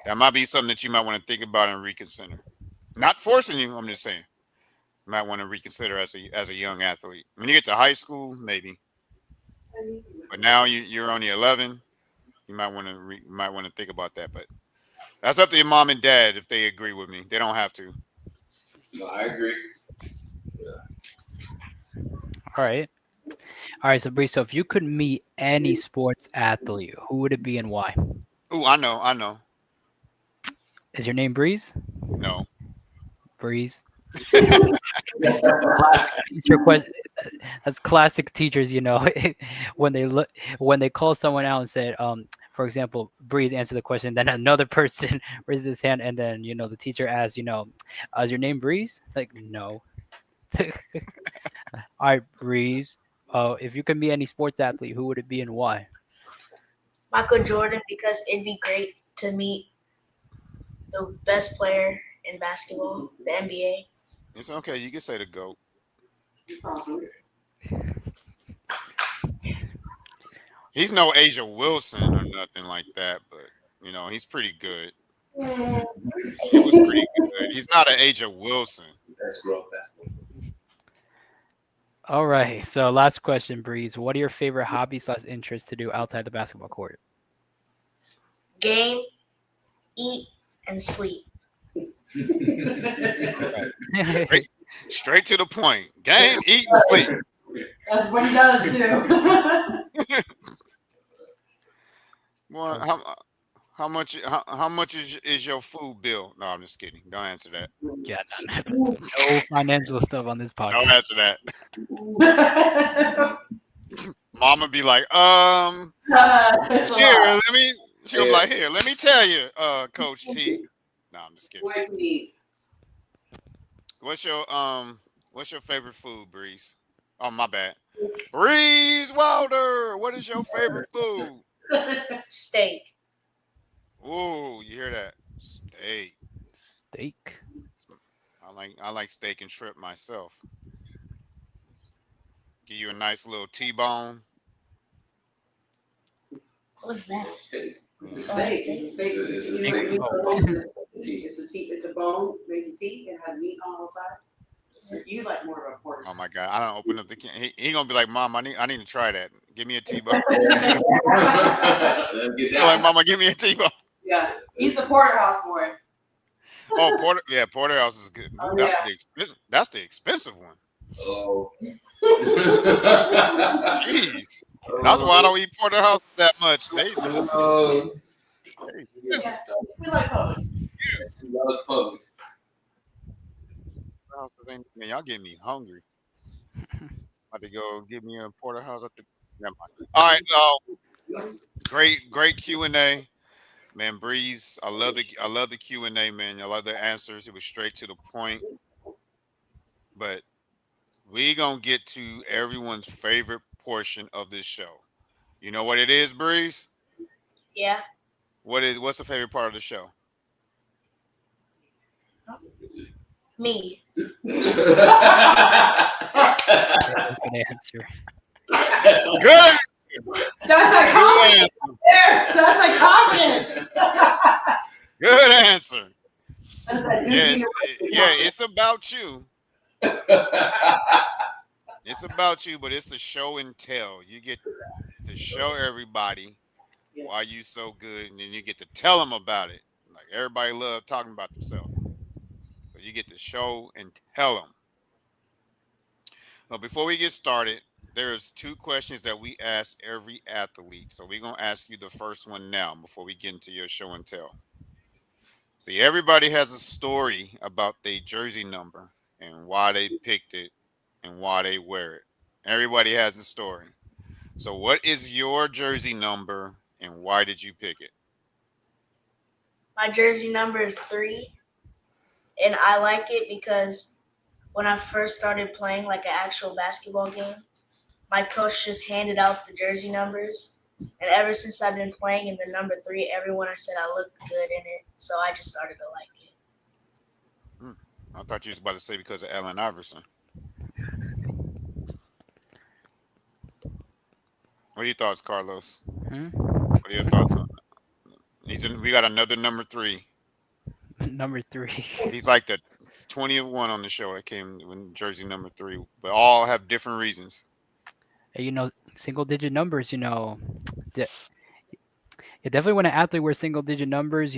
that might be something that you might want to think about and reconsider. Not forcing you, I'm just saying. You might want to reconsider as a young athlete. When you get to high school, maybe. But now you're only 11. You might want to think about that. But that's up to your mom and dad if they agree with me. They don't have to.
No, I agree.
All right. All right. So, Bree, so if you could meet any sports athlete, who would it be and why?
Ooh, I know.
Is your name Breeze?
No.
Breeze. Classic teacher question. That's classic teachers, when they call someone out and said, for example, Breeze answer the question, then another person raises his hand, and then the teacher asks, is your name Breeze? Like, no. All right, Breeze. If you could be any sports athlete, who would it be and why?
Michael Jordan because it'd be great to meet the best player in basketball, the NBA.
It's okay. You can say the GOAT.
It's awesome.
He's no Asia Wilson or nothing like that, but he's pretty good. He was pretty good. He's not an Asia Wilson.
That's growth.
All right. So, last question, Breeze. What are your favorite hobbies/interests to do outside the basketball court?
Game, eat, and sleep.
Straight to the point. Game, eat, and sleep.
That's what he does too.
Well, how much is your food bill? No, I'm just kidding. Don't answer that.
Yeah, no financial stuff on this
Don't
podcast.
answer that. Mama be like,
It's a
here,
lot.
she'll be like, here, let me tell you, Coach T. No, I'm just kidding.
What do you eat?
What's your favorite food, Breeze? Oh, my bad. Breeze Wilder, what is your favorite food?
Steak.
Ooh, you hear that? Steak.
Steak.
I like steak and shrimp myself. Give you a nice little T-bone.
What's that?
It's a
Mm.
steak. It's a steak.
It's a
You know,
steak.
you
Oh.
put it on the teeth. It's a teeth. It's a bone. Makes a teeth. It has meat on all sides. You like more of a pork.
Oh my God! I don't open up the can. He gonna be like, Mom, I need to try that. Give me a T-bone.
Let's get
He's like,
that.
Mama, give me a T-bone.
Yeah, he's the porterhouse boy.
Oh, porterhouse is good.
Oh,
Ooh, that's the expensive one.
Oh.
Jeez, that's why I don't eat porterhouse that much.
Oh.
They
Yeah,
expensive.
we like public.
She loves public.
Porterhouses man, y'all get me hungry. About to go give me a porterhouse at the. Never mind. All right, great Q&A. Man, Breeze, I love the Q&A, man. I love the answers. It was straight to the point. But we gonna get to everyone's favorite portion of this show. You know what it is, Breeze?
Yeah.
What's the favorite part of the show?
Me.
Good answer.
Good,
That's like
good
confidence.
answer.
There. That's like confidence.
Good answer.
That's like
It's about you. It's about you, but it's the show and tell. You get to show everybody why you so good, and then you get to tell them about it. Like everybody love talking about themselves, so you get to show and tell them. Well, before we get started, there's two questions that we ask every athlete. So we're gonna ask you the first one now before we get into your show and tell. See, everybody has a story about their jersey number and why they picked it and why they wear it. Everybody has a story. So, what is your jersey number and why did you pick it?
My jersey number is 3, and I like it because when I first started playing like an actual basketball game, my coach just handed out the jersey numbers. And ever since I've been playing in the number 3, everyone I said I look good in it, so I just started to like it.
I thought you was about to say because of Allen Iverson. What are your thoughts, Carlos?
Hmm?
What are your thoughts on it? We got another number 3.
Number 3.
He's like the 20th one on the show that came with jersey number 3, but all have different reasons.
You know, single digit numbers, definitely when an athlete wears single digit numbers,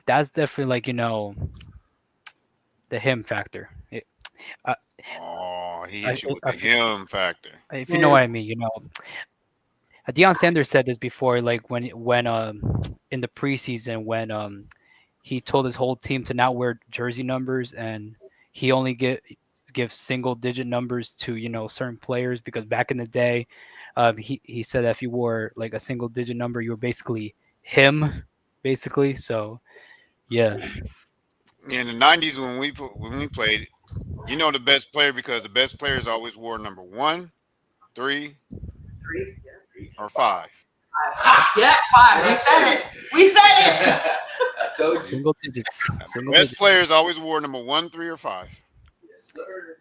that's definitely like, the him factor.
Oh, he
I,
hit you with
I,
the him factor.
if you know what I mean, Deion Sanders said this before, like when in the preseason when he told his whole team to not wear jersey numbers and he only give single digit numbers to certain players because back in the day, he said that if you wore like a single digit number, you were basically him, basically. So yeah,
In the '90s when we played, the best player because the best players always wore number 1, 3,
3.
or 5.
Yeah, 5. We said it. We said it.
I told you.
single digits. Single
Best
digits.
players always wore number 1, 3, or 5.
Yes, sir.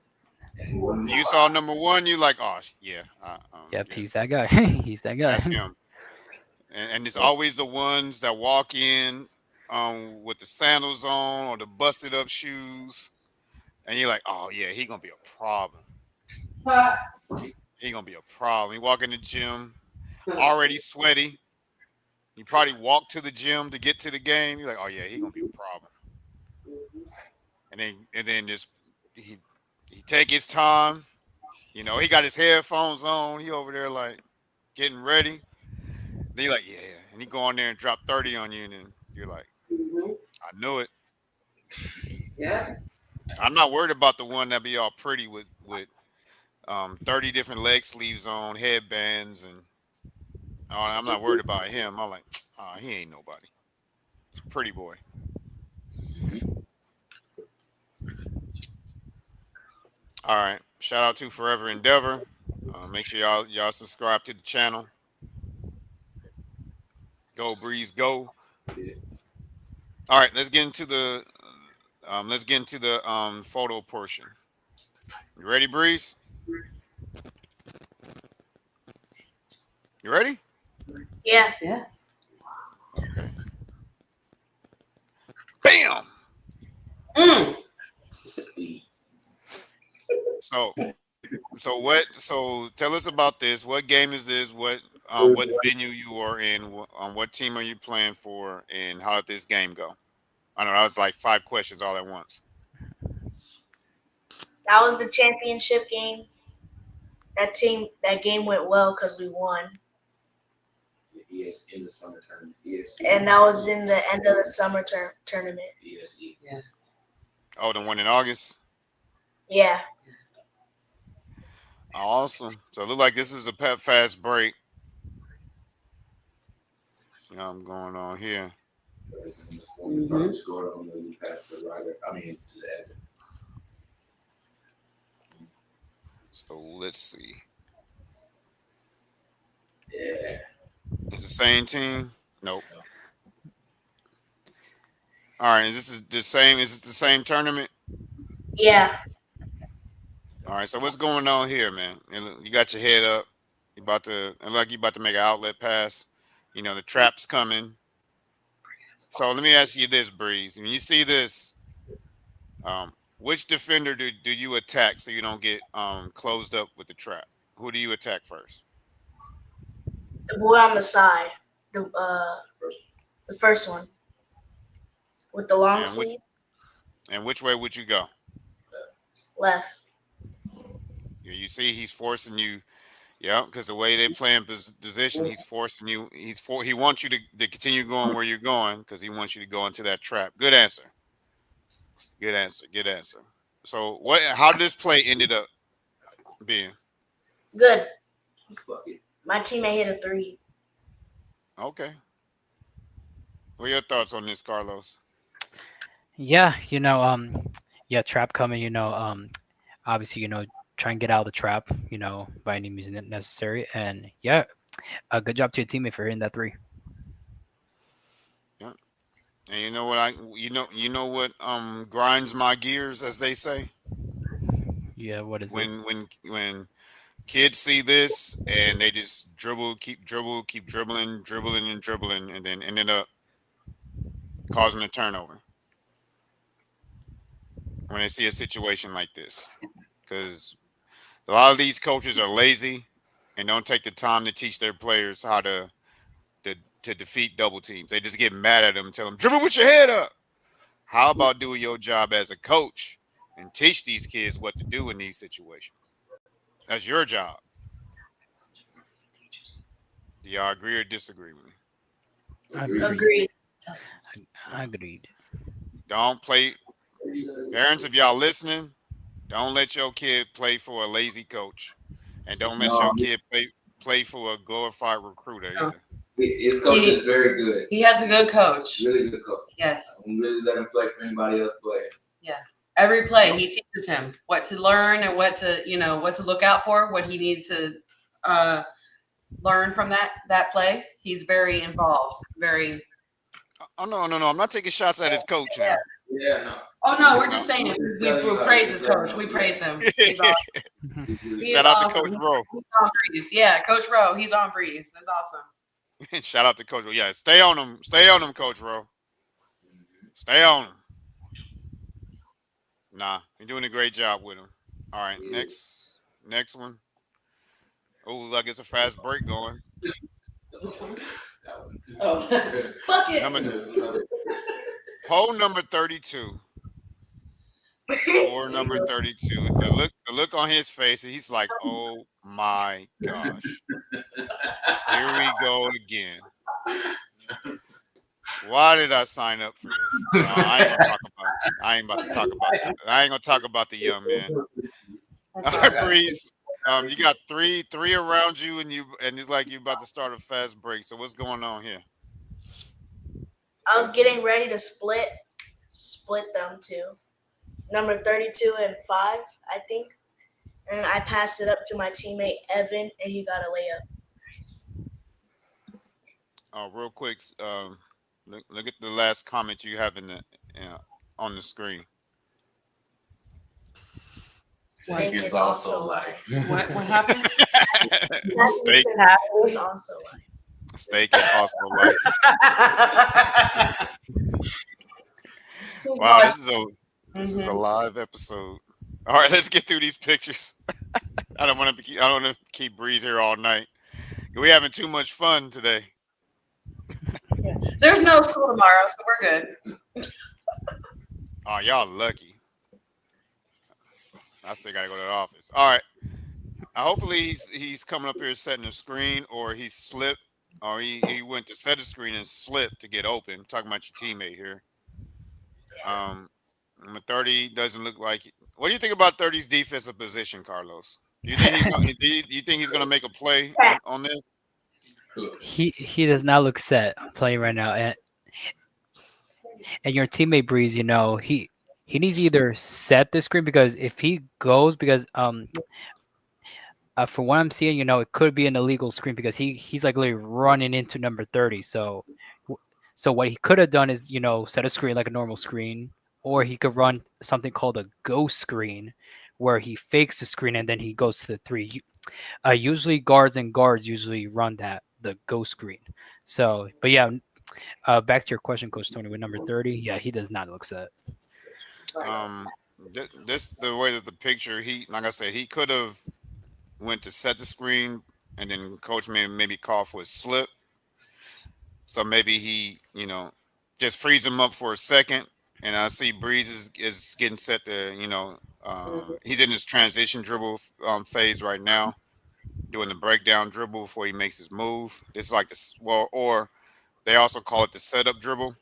You saw number 1, you like, oh yeah,
Yep,
yeah,
he's that guy. He's that guy.
that's him. And it's always the ones that walk in with the sandals on or the busted up shoes, and you're like, oh yeah, he gonna be a problem. He gonna be a problem. He walk in the gym already sweaty. He probably walked to the gym to get to the game. You're like, oh yeah, he gonna be a problem. And then just he take his time. He got his headphones on. He over there like getting ready. Then you're like, yeah, and he go on there and drop 30 on you, and then you're like, I knew it.
Yeah.
I'm not worried about the one that be all pretty with 30 different leg sleeves on, headbands, and I'm not worried about him. I'm like, he ain't nobody. He's a pretty boy. All right. Shout out to Forever Endeavor. Make sure y'all subscribe to the channel. Go Breeze, go. All right, let's get into the Let's get into the photo portion. You ready, Breeze? You ready?
Yeah.
Yeah.
Okay. Bam.
Mm.
So what? So tell us about this. What game is this? What venue you are in? What team are you playing for? And how did this game go? I know that was like 5 questions all at once.
That was the championship game. That game went well because we won.
Yes, in the summer tournament. Yes.
And that was in the end of the summer tournament.
Yes.
Yeah.
Oh, the one in August.
Yeah.
Awesome. So it looked like this is a fast break. I'm going on here.
Mm-hmm. Scored on the pass the rider. I mean, to the Evan.
So let's see.
Yeah.
It's the same team. Nope. All right. Is this the same? Is it the same tournament?
Yeah.
All right. So what's going on here, man? You got your head up. You about to. It look like you about to make an outlet pass. The trap's coming. So let me ask you this, Breeze. When you see this, which defender do you attack so you don't get closed up with the trap? Who do you attack first?
The boy on the side. The first one. With the long
And
sleeve.
which way would you go?
Left.
You see, he's forcing you. Yeah, because the way they play in position, he's forcing you. He wants you to continue going where you're going because he wants you to go into that trap. Good answer. Good answer. Good answer. So what? How did this play ended up being?
Good. My teammate hit a 3.
Okay. What are your thoughts on this, Carlos?
Yeah, yeah, trap coming. Obviously, try and get out of the trap. By any means necessary. And yeah, a good job to your teammate for hitting that three.
Yeah. And you know what what grinds my gears, as they say.
Yeah, what is it?
When kids see this and they just keep dribbling, and dribbling, and then ended up causing a turnover when they see a situation like this. Because a lot of these coaches are lazy and don't take the time to teach their players how to defeat double teams. They just get mad at them and tell them, dribble with your head up. How about doing your job as a coach and teach these kids what to do in these situations? That's your job. Do y'all agree or disagree with me?
Agreed.
Agreed.
Don't play. Parents, if y'all listening, don't let your kid play for a lazy coach. And don't let your kid play for a glorified recruiter
No.
either.
His coach is very good.
He has a good coach.
Really good coach.
Yes.
I really let him play for anybody else play.
Every play, he teaches him what to learn and what to look out for, what he needs to learn from that play. He's very involved. Very.
Oh no! I'm not taking shots at his coach now.
Yeah, no.
Oh no, we're just saying we praise his coach. We praise him. He's awesome. He
Shout
is
out to
awesome.
Coach Rowe.
He's on Breeze. Yeah, Coach Rowe. He's on Breeze. That's awesome.
Shout out to Coach Rowe. Yeah, stay on him. Stay on him, Coach Rowe. Stay on him. Nah, you're doing a great job with him. All right, next one. Oh, look, it's a fast break going.
Oh,
Pole number 32. Or number 32. The look on his face, he's like, oh my gosh. Here we go again. Why did I sign up for this? No, I ain't gonna talk about it. I ain't gonna talk about the young man. All right, Breeze. You got three around you, and it's like you're about to start a fast break. So what's going on here?
I was getting ready to split them to number 32 and 5, I think. And I passed it up to my teammate Evan, and he got a layup.
Oh, real quick. Look at the last comment you have on the screen.
Steak is also life.
What happened?
Steak,
Is also life.
steak is also life. Wow, this is a live episode. All right, let's get through these pictures. I don't want to keep Breeze here all night. We're having too much fun today.
There's no school tomorrow, so we're good.
Oh, y'all lucky. I still gotta go to the office. All right. Hopefully he's coming up here setting the screen, or he slipped, or he went to set the screen and slipped to get open. I'm talking about your teammate here. 30 doesn't look like. What do you think about 30's defensive position, Carlos? Do you think he's gonna make a play on this?
He does not look set. I'm telling you right now. And your teammate Breeze, he needs to either set the screen, because if he goes, because for what I'm seeing, it could be an illegal screen, because he's like literally running into number 30. So what he could have done is set a screen like a normal screen, or he could run something called a ghost screen, where he fakes the screen and then he goes to the 3. Usually guards usually run the ghost screen. So, but yeah, back to your question, Coach Tony, with number 30, yeah, he does not look set.
This the way that the picture, like I said, he could have went to set the screen, and then coach maybe call for a slip. So maybe he, just frees him up for a second. And I see Breeze is getting set to, he's in his transition dribble phase right now, doing the breakdown dribble before he makes his move. It's like or they also call it the setup dribble.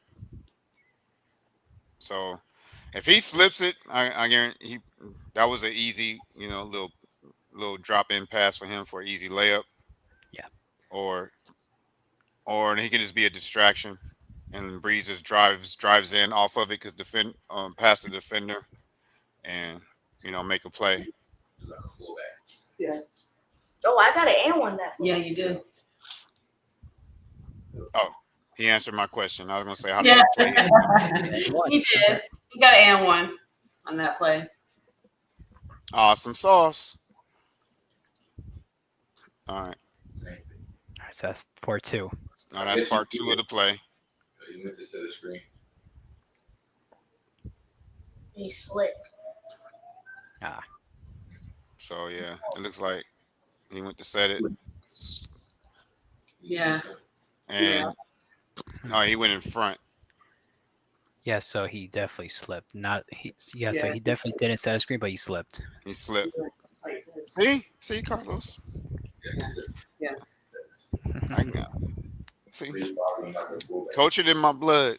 So if he slips it, I guarantee that was an easy, little drop in pass for him for an easy layup.
Yeah.
Or he can just be a distraction, and Breeze just drives in off of it, because past the defender, and make a play.
Just like a fullback.
Yeah.
Oh, I got an and one that.
Yeah, you do.
Oh, he answered my question. I was gonna say, how do you play it?
He did. He got an and one on that play.
Awesome sauce. All right.
All right, so that's part 2.
Now that's part 2 of the play.
You went to set a screen.
He slipped.
So yeah, it looks like he went to set it.
Yeah.
And no, he went in front.
Yeah, so he definitely slipped. So he definitely didn't set a screen, but he slipped.
He slipped.
Like this.
See, Carlos.
Yeah.
I got. See, coach it in my blood.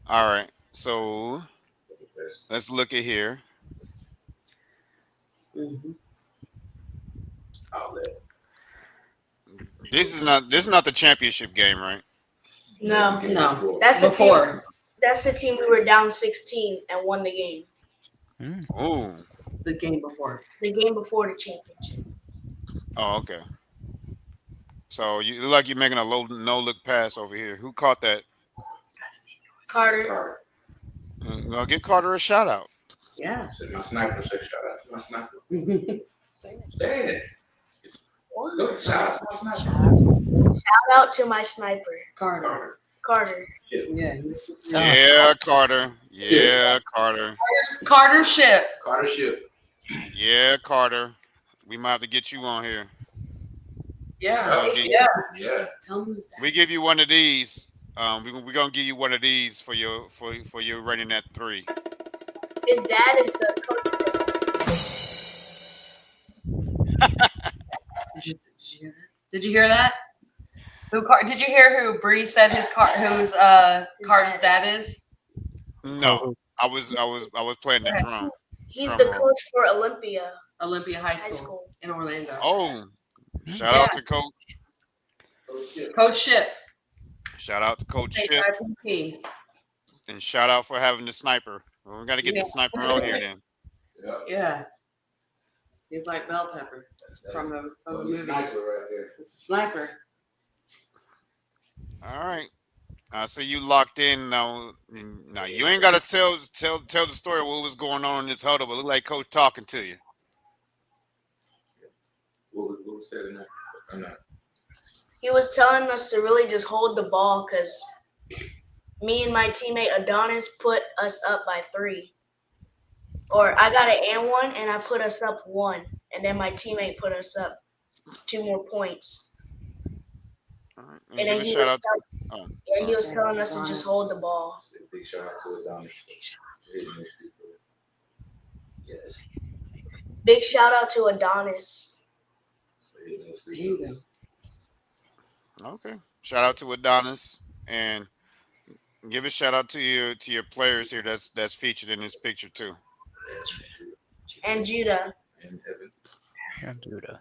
All right, so let's look at here.
Mm-hmm.
This is not the championship game, right?
No.
No.
That's the
Before.
team. That's the team we were down 16 and won the game.
Oh.
The game before.
The game before the championship.
Oh, okay. So you look like you're making a no-look pass over here. Who caught that?
Carter.
Well, give Carter a shout out.
Yeah.
My sniper said shout out to my sniper.
Say
Say it. Go shout out to my sniper.
Shout out to my sniper,
Carter.
Carter.
Yeah.
Yeah, Carter. Yeah, Carter.
Carter Ship.
Carter Ship.
Yeah, Carter. We might have to get you on here.
Yeah.
Yeah.
Tell me that.
We give you one of these. We're gonna give you one of these for your running that 3.
His dad is the coach.
Did you hear that? Did you hear who Bree said whose Carter's dad is?
No, I was playing the drum.
He's the coach for Olympia
Olympia High School in Orlando.
Oh, shout out to Coach.
Coach Ship.
Shout out to Coach Ship.
IPP.
And shout out for having the sniper. Well, we got to get the sniper on here then.
Yeah. He's like bell pepper from the movie.
Sniper right there.
It's a sniper.
All right. I see you locked in now. Now you ain't gotta tell the story of what was going on in this huddle, but look like coach talking to you.
What was said in that? I'm not.
He was telling us to really just hold the ball because me and my teammate Adonis put us up by 3. Or I got an and 1 and I put us up 1. And then my teammate put us up 2 more points.
All right.
And
Give
then
a shout out.
he was telling us to just hold the ball.
Big shout out to Adonis. Yes.
Big shout out to Adonis.
There you go.
Okay. Shout out to Adonis and give a shout out to your players here that's featured in this picture too.
And Judah.
And Evan.
And Judah.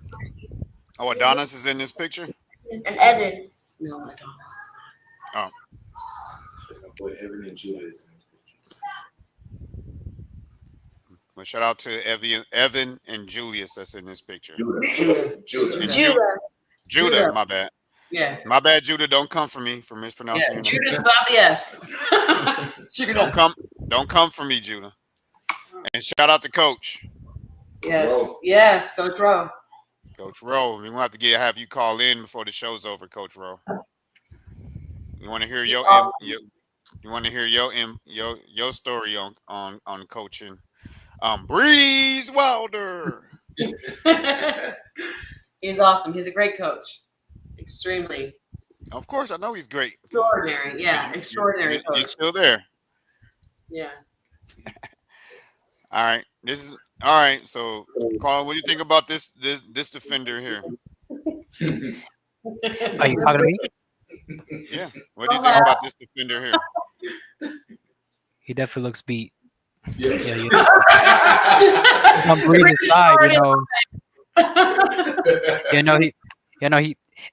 Oh, Adonis is in this picture.
And Evan.
No, I don't.
Oh,
So my boy Evan and Judah is in this picture.
well, shout out to Evan and Julius that's in this picture.
Judah.
And
Judah.
Judah,
Judah.
my bad.
Yeah.
My bad, Judah. Don't come for me for mispronouncing
Yeah.
your name.
Judah's without the S. Judah.
Don't come for me, Judah. And shout out to Coach.
Yes.
Rowe.
Yes. Coach Rowe.
Coach Rowe. We're gonna have to have you call in before the show's over, Coach Rowe. You want to hear your story on coaching. Breeze Wilder.
He's awesome. He's a great coach. Extremely
Of course, I know he's great.
extraordinary. Yeah, extraordinary
He's
coach.
still there.
Yeah.
All right. All right. So, Carl, what do you think about this defender here?
Are you talking to me?
Yeah. What do you think about this defender here?
He definitely looks beat.
Yes.
Yeah, he's on Breeze's side,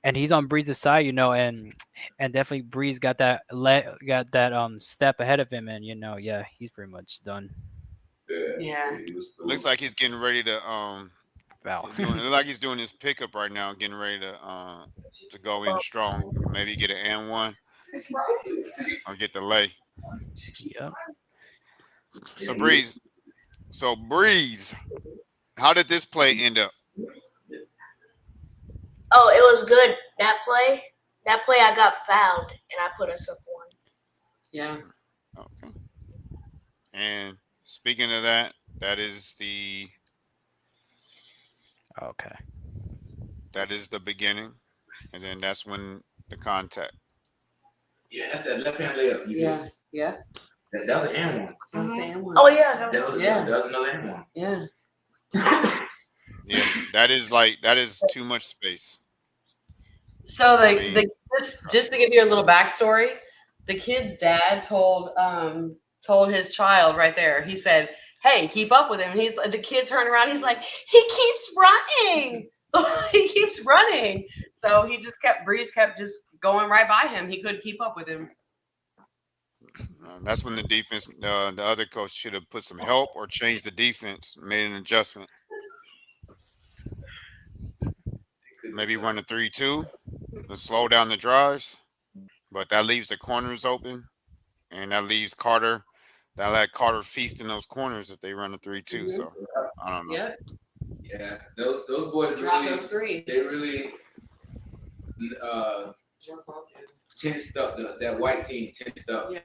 and he's on Breeze's side, and definitely Breeze got that step ahead of him, and he's pretty much done.
Yeah.
Looks like he's getting ready to
Wow.
looks like he's doing his pickup right now, getting ready to go in strong. Maybe get an and 1 or get the lay.
Yeah.
So Breeze, how did this play end up?
Oh, it was good. That play I got fouled and I put us up 1.
Yeah.
Okay. And speaking of that, that is the beginning, and then that's when the contact.
Yeah, that's that left hand layup.
Yeah. Yeah.
That was an and 1.
I'm saying one.
Oh yeah.
That was another and 1.
Yeah.
Yeah, that is too much space.
So just to give you a little backstory, the kid's dad told his child right there. He said, "Hey, keep up with him." And the kid turned around. He's like, "He keeps running. He keeps running." So Breeze kept just going right by him. He couldn't keep up with him.
That's when the defense, the other coach should have put some help or changed the defense, made an adjustment. Maybe run a 3-2 to slow down the drives, but that leaves the corners open, and that leaves Carter. That let Carter feast in those corners if they run a 3-2. So I don't know.
Yep.
Yeah, those boys
Drop
really,
those threes.
they really tensed up. That white team tensed up.
Yeah.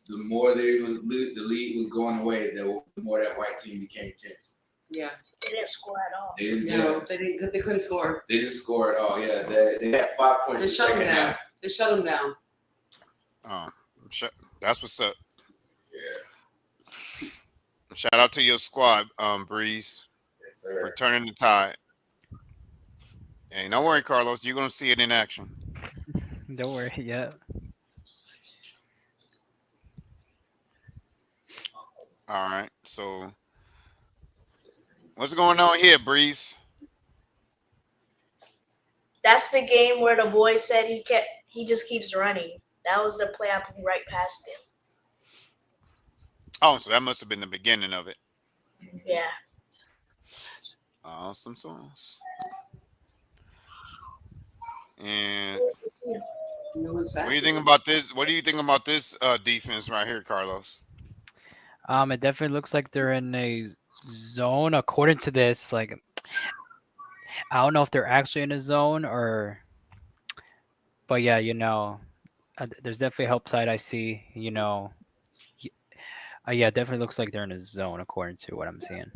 The more the lead was going away, the more that white team became tense.
Yeah.
They didn't score at all.
They didn't.
No, they didn't. They couldn't score.
They didn't score at all. Yeah, they had 5 points
They
in the
shut them
second
down.
half.
They shut them down.
That's what's up.
Yeah.
Shout out to your squad, Breeze,
Yes, sir.
for turning the tide. Hey, don't worry, Carlos. You're gonna see it in action.
Don't worry. Yeah.
All right. So, what's going on here, Breeze?
That's the game where the boy said he just keeps running. That was the play I put right past him.
Oh, so that must have been the beginning of it.
Yeah.
Awesome sauce. And
No one's
What do you
faster
think
than
about this? What do you think about this defense right here, Carlos?
It definitely looks like they're in a zone according to this. Like, I don't know if they're actually in a zone or, but yeah, there's definitely a help side I see. Y- yeah, definitely looks like they're in a zone according to what I'm seeing.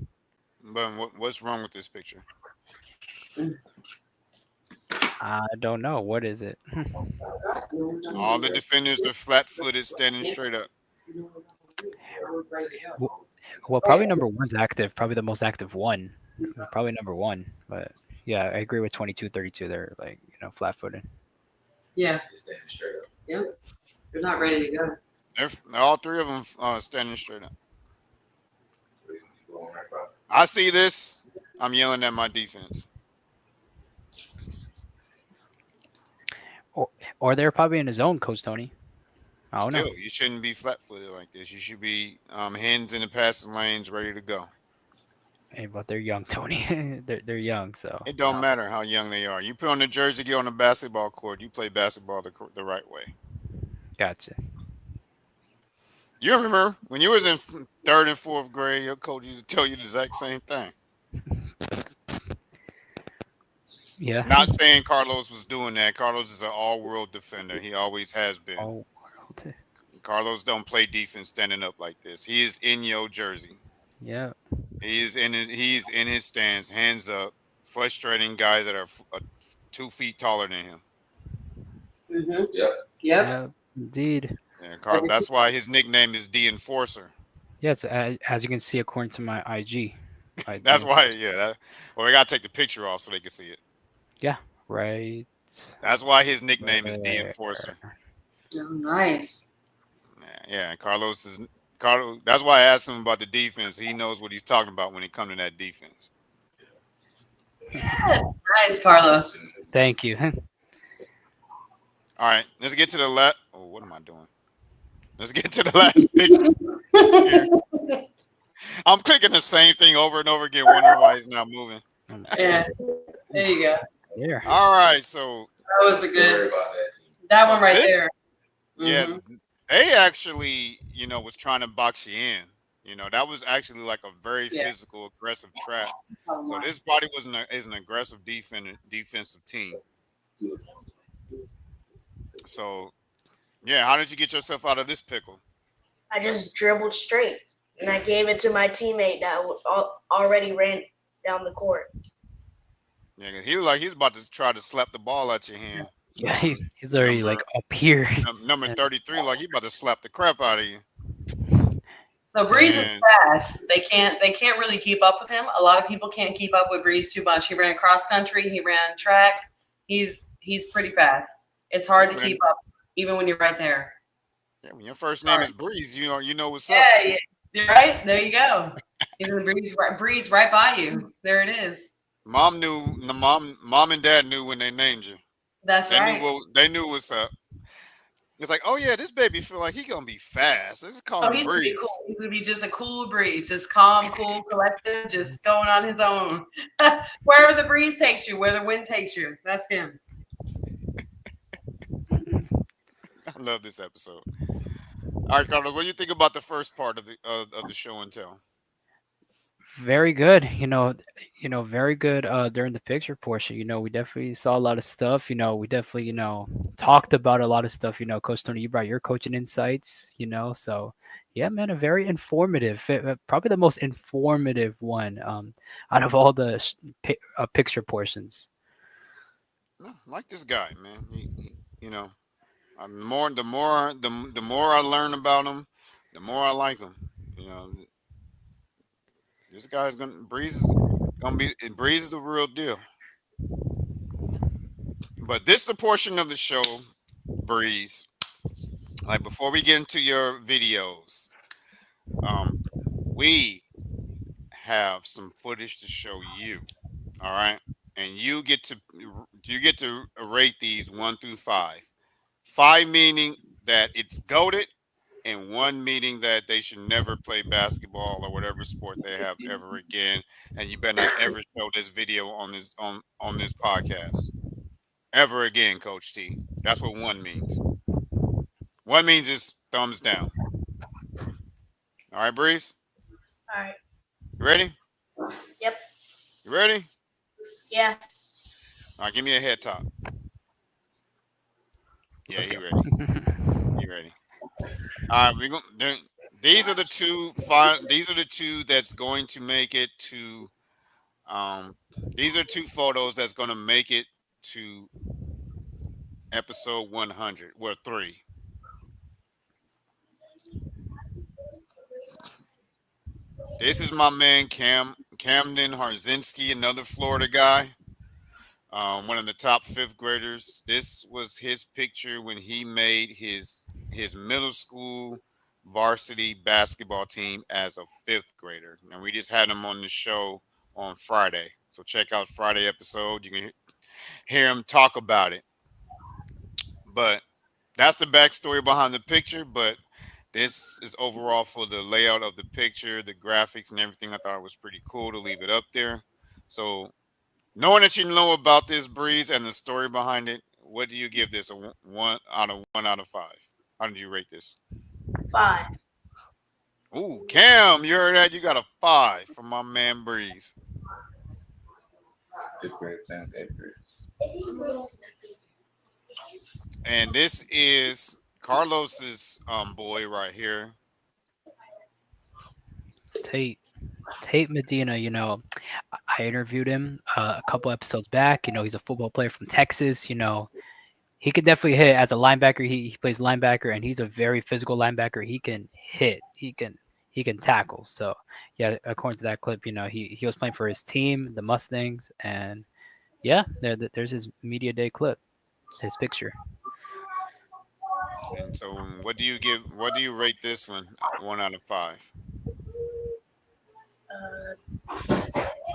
But what's wrong with this picture?
I don't know. What is it?
All the defenders are flat-footed, standing straight up.
W- Well, probably number one's active. Probably the most active one. Probably number one. But yeah, I agree with 22, 32. They're like, flat-footed.
Yeah,
Just standing straight up.
yep. They're not ready to go.
They're all three of them standing straight up.
So you going right, bro?
I see this. I'm yelling at my defense.
Or they're probably in a zone, Coach Tony. I don't know.
Still, you shouldn't be flat-footed like this. You should be hands in the passing lanes, ready to go.
Hey, but they're young, Tony. they're young, so
It don't matter how young they are. You put on the jersey, get on the basketball court. You play basketball the right way.
gotcha.
You remember when you was in third and fourth grade, your coach used to tell you the exact same thing.
Yeah.
Not saying Carlos was doing that. Carlos is an all-world defender. He always has been.
Oh,
Carlos don't play defense standing up like this. He is in your jersey.
yeah.
He's in his stance, hands up, frustrating guys that are 2 feet taller than him.
Mm-hmm.
Yep.
Yep.
Yeah, indeed.
Yeah, that's why his nickname is the Enforcer.
Yes, as you can see, according to my IG.
That's why, yeah. Well, we gotta take the picture off so they can see it.
Yeah, right.
That's why his nickname is the Enforcer.
Oh, nice.
Yeah. Carlos. That's why I asked him about the defense. He knows what he's talking about when it comes to that defense.
Yes. Nice, Carlos.
Thank you.
All right, let's get to the last. Oh, what am I doing? Let's get to the last picture. I'm clicking the same thing over and over again, wondering why he's not moving.
Yeah. There you go.
There.
All right, so
That was a
Don't worry
good.
about that team.
That
So
one right
this-
there.
yeah,
Mhm.
they actually, was trying to box you in. That was actually like a very
Yeah.
physical, aggressive trap. So this body is an aggressive defensive team. So, yeah, how did you get yourself out of this pickle?
I just dribbled straight, and I gave it to my teammate that already ran down the court.
Yeah, 'cause he looked like he's about to try to slap the ball at your hand.
Yeah, he's already
Number-
like up here.
Number 33, like he about to slap the crap out of you.
So Breeze is
Man.
fast. They can't really keep up with him. A lot of people can't keep up with Breeze too much. He ran cross country. He ran track. He's pretty fast. It's hard to keep up, even when you're right there.
Yeah, when your first name is Breeze, you know what's up.
Yeah, you're right. There you go. He's in the breeze right by you. There it is.
Mom and dad knew when they named you.
That's
They
right.
they knew what's up. It's like, oh yeah, this baby feel like he gonna be fast. Let's call
Oh,
him
he's gonna be
Breeze.
cool. He's gonna be just a cool breeze, just calm, cool, collected, just going on his own. Wherever the breeze takes you, where the wind takes you, that's him.
I love this episode. All right, Carlos, what do you think about the first part of the show and tell?
Very good. Very good during the picture portion. We definitely saw a lot of stuff. We definitely, talked about a lot of stuff. Coach Tony, you brought your coaching insights, so yeah, man, a very informative, probably the most informative one out of all the picture portions.
No, I like this guy, man. The more I learn about him, the more I like him. This guy's Breeze is the real deal. But this is the portion of the show, Breeze. Like before we get into your videos, we have some footage to show you. All right, and you get to rate these 1 through 5. 5 meaning that it's goated, and 1 meaning that they should never play basketball or whatever sport they have ever again. And you better not ever show this video on this podcast ever again, Coach T. That's what one means. One means is thumbs down. All right, Breeze.
All right.
You ready?
Yep.
You ready?
Yeah.
All right, give me a head top. Yeah,
Let's
he
go.
ready. He ready. All right, these are the two fine. These are the two that's going to make it to. Um, these are two photos that's going to make it to episode 100. Well, three. This is my man Camden Harzinski, another Florida guy. One of the top fifth graders. This was his picture when he made his middle school varsity basketball team as a fifth grader. And we just had him on the show on Friday. So check out Friday episode. You can hear him talk about it. But that's the backstory behind the picture. But this is overall for the layout of the picture, the graphics, and everything. I thought it was pretty cool to leave it up there. So knowing that you know about this, Breeze, and the story behind it, what do you give this? A one out of five. How did you rate this?
5.
Ooh, Cam, you heard that? You got a 5 from my man Breeze.
Fifth grade playing with eighth grade.
And this is Carlos's boy right here.
Tate Medina, I interviewed him a couple episodes back. He's a football player from Texas. He could definitely hit as a linebacker. He plays linebacker, and he's a very physical linebacker. He can hit. He can tackle. So yeah, according to that clip, he was playing for his team, the Mustangs, and yeah, there's his media day clip, his picture.
And so, what do you give? What do you rate this one? 1 out of 5.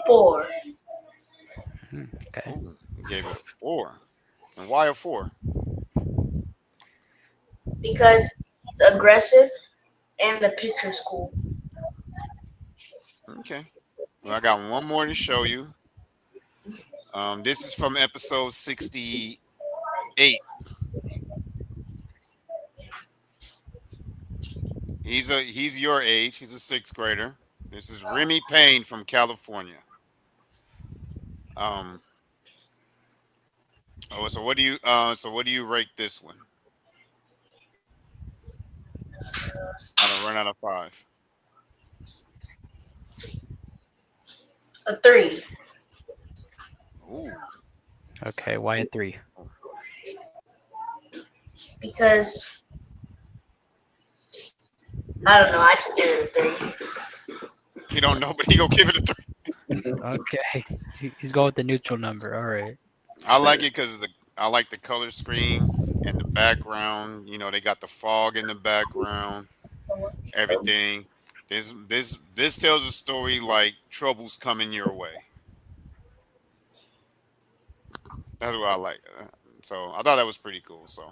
4.
Okay.
Ooh, you gave it a 4. And why a 4?
Because he's aggressive and the picture's cool.
Okay. Well, I got one more to show you. This is from episode 68. He's your age. He's a 6th grader. This is Remy Payne from California. So what do you rate this one? Out of 5.
A 3.
Ooh.
Okay. Why a 3?
Because I don't know. I just give it a 3.
He don't know, but he gonna give it a 3.
Okay. He's going with the neutral number. All right.
I like it because I like the color scheme and the background. They got the fog in the background. Everything. This tells a story like trouble's coming your way. That's what I like. So I thought that was pretty cool. So,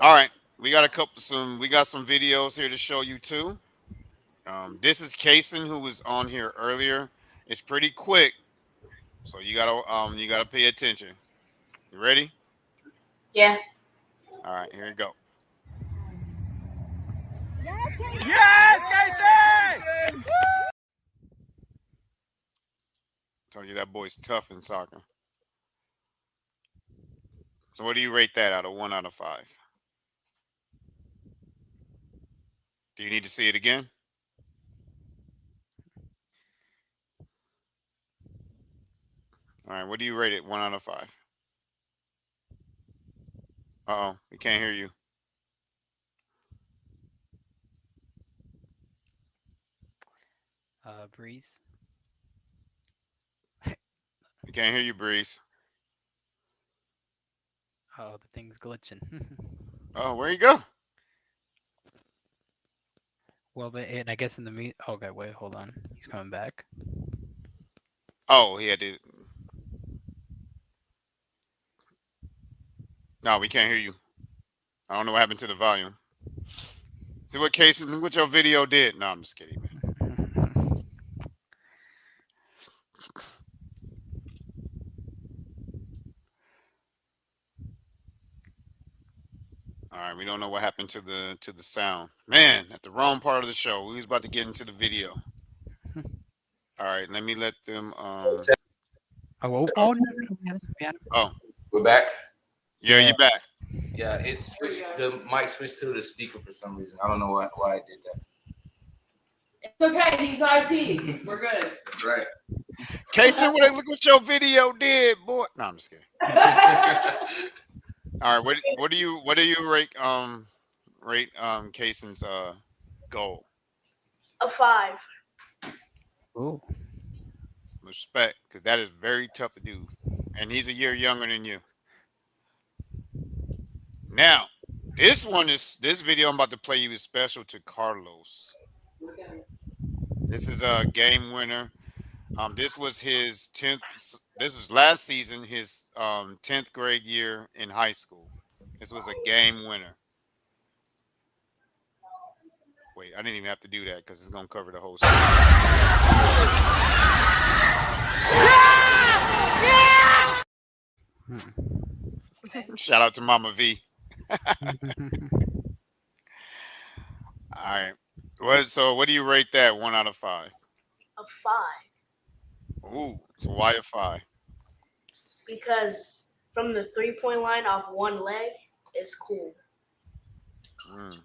all right, we got some videos here to show you too. This is Kason, who was on here earlier. It's pretty quick, so you gotta pay attention. You ready?
Yeah.
All right, here we go.
Yes, Casey!
Told you that boy's tough in soccer. So what do you rate that out of 1 out of 5? Do you need to see it again? All right, what do you rate it? 1 out of 5. Uh-oh, we can't hear you.
Breeze.
We can't hear you, Breeze.
Oh, the thing's glitching.
Oh, where you go?
Well, but and I guess in the okay, wait, hold on. He's coming back.
Oh, he had to. No, we can't hear you. I don't know what happened to the volume. See what your video did. No, I'm just kidding, man. All right, we don't know what happened to the sound. Man, at the wrong part of the show. We was about to get into the video. All right, let me let them.
Oh, no, we had him.
Oh,
We're back.
yeah,
Yeah.
you back.
Yeah, it switched. The mic switched to the speaker for some reason. I don't know why it did that.
It's okay. He's IT. We're good.
That's right.
Casey, look what your video did, boy. No, I'm just kidding. All right, what do you rate Cason's goal?
A 5.
Ooh.
Respect, because that is very tough to do, and he's a year younger than you. Now, this video I'm about to play you is special to Carlos. This is a game winner. This was his 10th. This was last season, his 10th grade year in high school. This was a game winner. Wait, I didn't even have to do that because it's gonna cover the whole season. Shout out to Mama V. All right. What do you rate that 1 out of 5?
A 5.
Ooh, so why a 5?
Because from the 3-point line off one leg is cool.
Mm,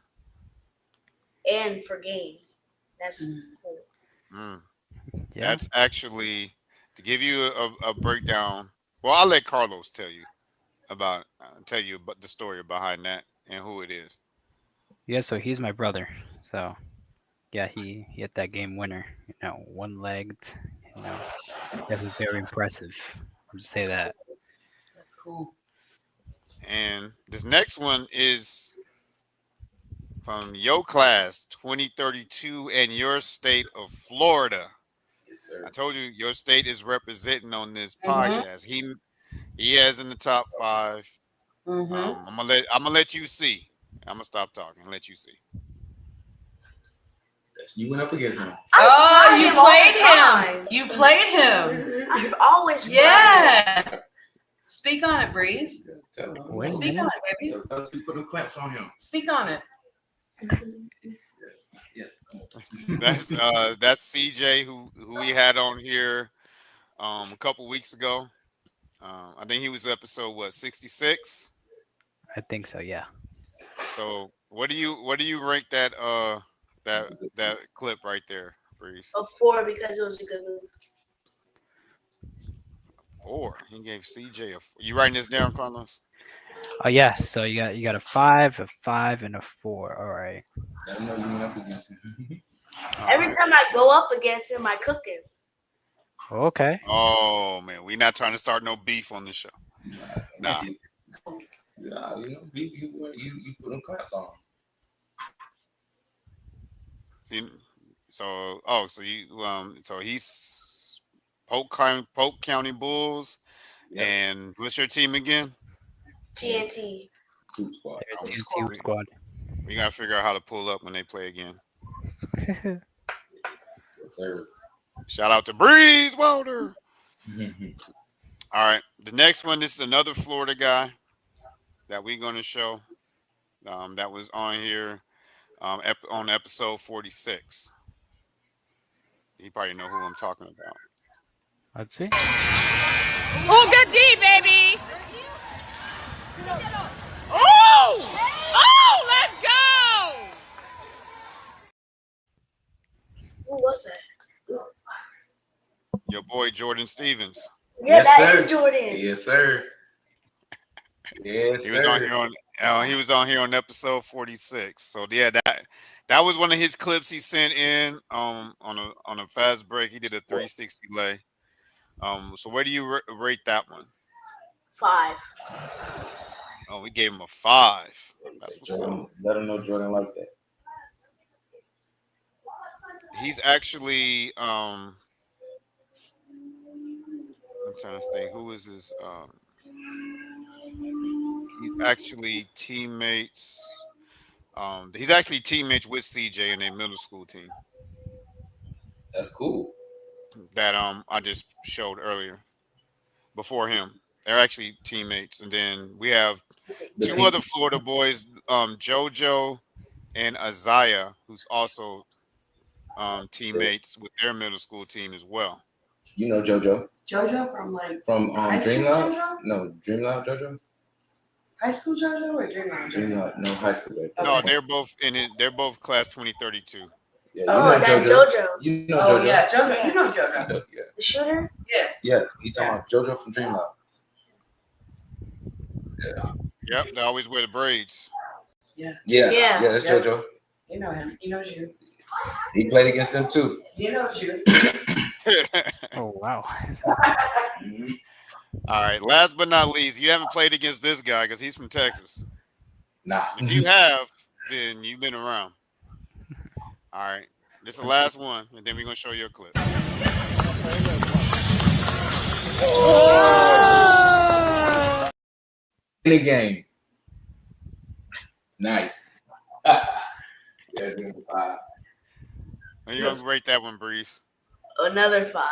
And for game, that's cool.
mm.
Yeah.
That's actually to give you a breakdown. Well, I'll let Carlos tell you about the story behind that and who it is.
Yeah, so he's my brother. So yeah, he hit that game winner. One-legged. That was very impressive. I'll just say that.
That's cool.
And this next one is from your class 2032 and your state of Florida.
Yes, sir.
I told you your state is representing on this
Mhm.
podcast. He has in the top 5.
Mm-hmm.
I'm gonna let you see. I'm gonna stop talking and let you see.
You went up against him.
Oh, you
him all
played
the
him.
time.
You played him.
I've always
Yeah. Speak on it, Breeze.
Tell him.
Wait a
Speak
minute.
on it, baby.
Tell him put them clamps on him.
Speak on it.
Yeah.
That's CJ who we had on here a couple weeks ago. I think he was episode 66.
I think so, yeah.
So what do you rank that that clip right there, Breeze?
A 4 because it was a good move.
4. He gave CJ a. You writing this down, Carlos?
Oh yeah, so you got a 5, a 5, and a 4. All right.
Let him know you went up against him.
Every time I go up against him, I cook him.
Okay.
Oh man, we not trying to start no beef on the show. Nah.
Yeah, you put them clamps on.
See, so he's Polk County Bulls,
Yep.
and what's your team again?
TNT.
Hoop squad.
There's
was
TNT
calling.
squad.
We gotta figure out how to pull up when they play again.
Yes, sir.
Shout out to Breeze Wilder. All right, the next one. This is another Florida guy that we're gonna show. That was on here on episode 46. You probably know who I'm talking about.
Let's see.
Oh, good D, baby. Oh! Oh, let's go!
Who was that?
Your boy Jordan Stevens.
Yeah,
Yes,
that
sir.
is Jordan.
Yes, sir. Yes,
He was on here on episode 46. So yeah, that was one of his clips he sent in on a fast break. He did a 360 lay. So where do you rate that one?
5.
Oh, we gave him a 5. That's what's up.
Let him know Jordan like that.
He's actually I'm trying to think who is his he's actually teammates with CJ in their middle school team
That's cool.
that I just showed earlier before him. They're actually teammates, and then we have two other Florida boys JoJo and Isaiah, who's also teammates with their middle school team as well.
You know JoJo
JoJo from like
from
high school
Dreamloud?
JoJo?
No, Dreamloud JoJo?
High school JoJo or Dreamland JoJo?
Dreamloud, no, high school JoJo.
No,
Okay.
they're both in it. They're both class 2032.
Yeah, you
Oh,
know
that
JoJo.
JoJo,
You know
Oh
JoJo.
yeah, JoJo.
Yeah.
You know JoJo.
Yeah.
the shooter.
Yeah.
Yeah, he talking about JoJo from Dreamloud.
Yep, they always wear the braids.
Yeah,
Yeah.
that's
Yeah.
JoJo.
You know him. He knows you.
He played against them too.
He knows you.
Oh wow.
Mhm.
All right. Last but not least, you haven't played against this guy because he's from Texas.
Nah.
If you have, then you've been around. All right. This is the last one, and then we're gonna show you a clip.
In the game. Nice. Yeah, good.
And you're gonna rate that one, Breeze.
Another 5.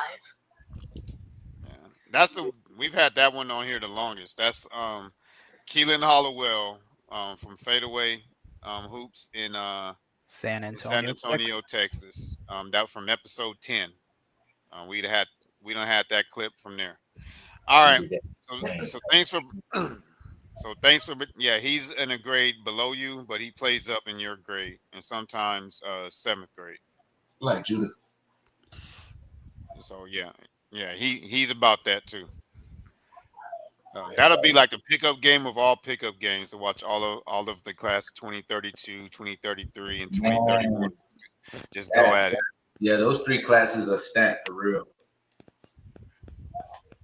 Yeah. That's the we've had that one on here the longest. That's Keelan Hollowell from Fadeaway Hoops in
San
San
Antonio.
Antonio, Texas. That from episode 10. We don't had that clip from there. All right. So thanks for yeah, he's in a grade below you, but he plays up in your grade and sometimes 7th grade.
Like Judah.
So yeah, he's about that too. That'll be like the pickup game of all pickup games to watch all of the class 2032, 2033, and 2031. Just go at it.
Yeah, those 3 classes are stacked for real.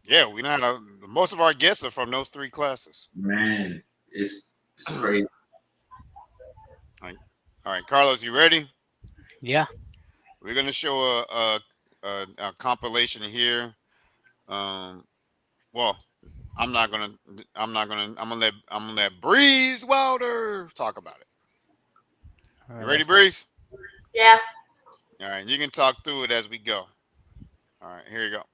Yeah, we know how most of our guests are from those 3 classes.
Man, it's crazy.
All right, Carlos, you ready?
Yeah.
We're gonna show a compilation here. Well, I'm gonna let Breeze Wilder talk about it.
All
You
right,
ready,
let's-
Breeze?
Yeah.
All right, you can talk through it as we go. All right, here you go.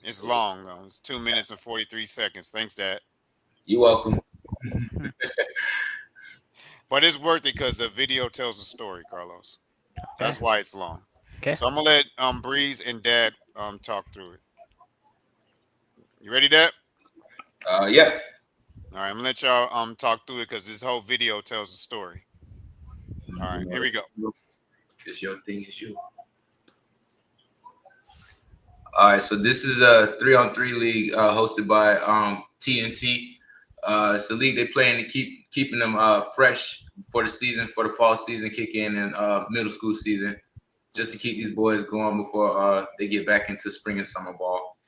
It's long though. It's 2 minutes and 43 seconds. Thanks, Dad.
You're welcome.
But it's worth it because the video tells a story, Carlos. That's why it's long.
Okay.
So I'm gonna let Breeze and Dad talk through it. You ready, Dad?
Yeah.
All right, I'm gonna let y'all talk through it because this whole video tells a story. All right, here we go.
It's your thing, it's you. All right, so this is a 3-on-3 league hosted by TNT. It's the league they play in to keeping them fresh for the season, for the fall season kick in and middle school season, just to keep these boys going before they get back into spring and summer ball.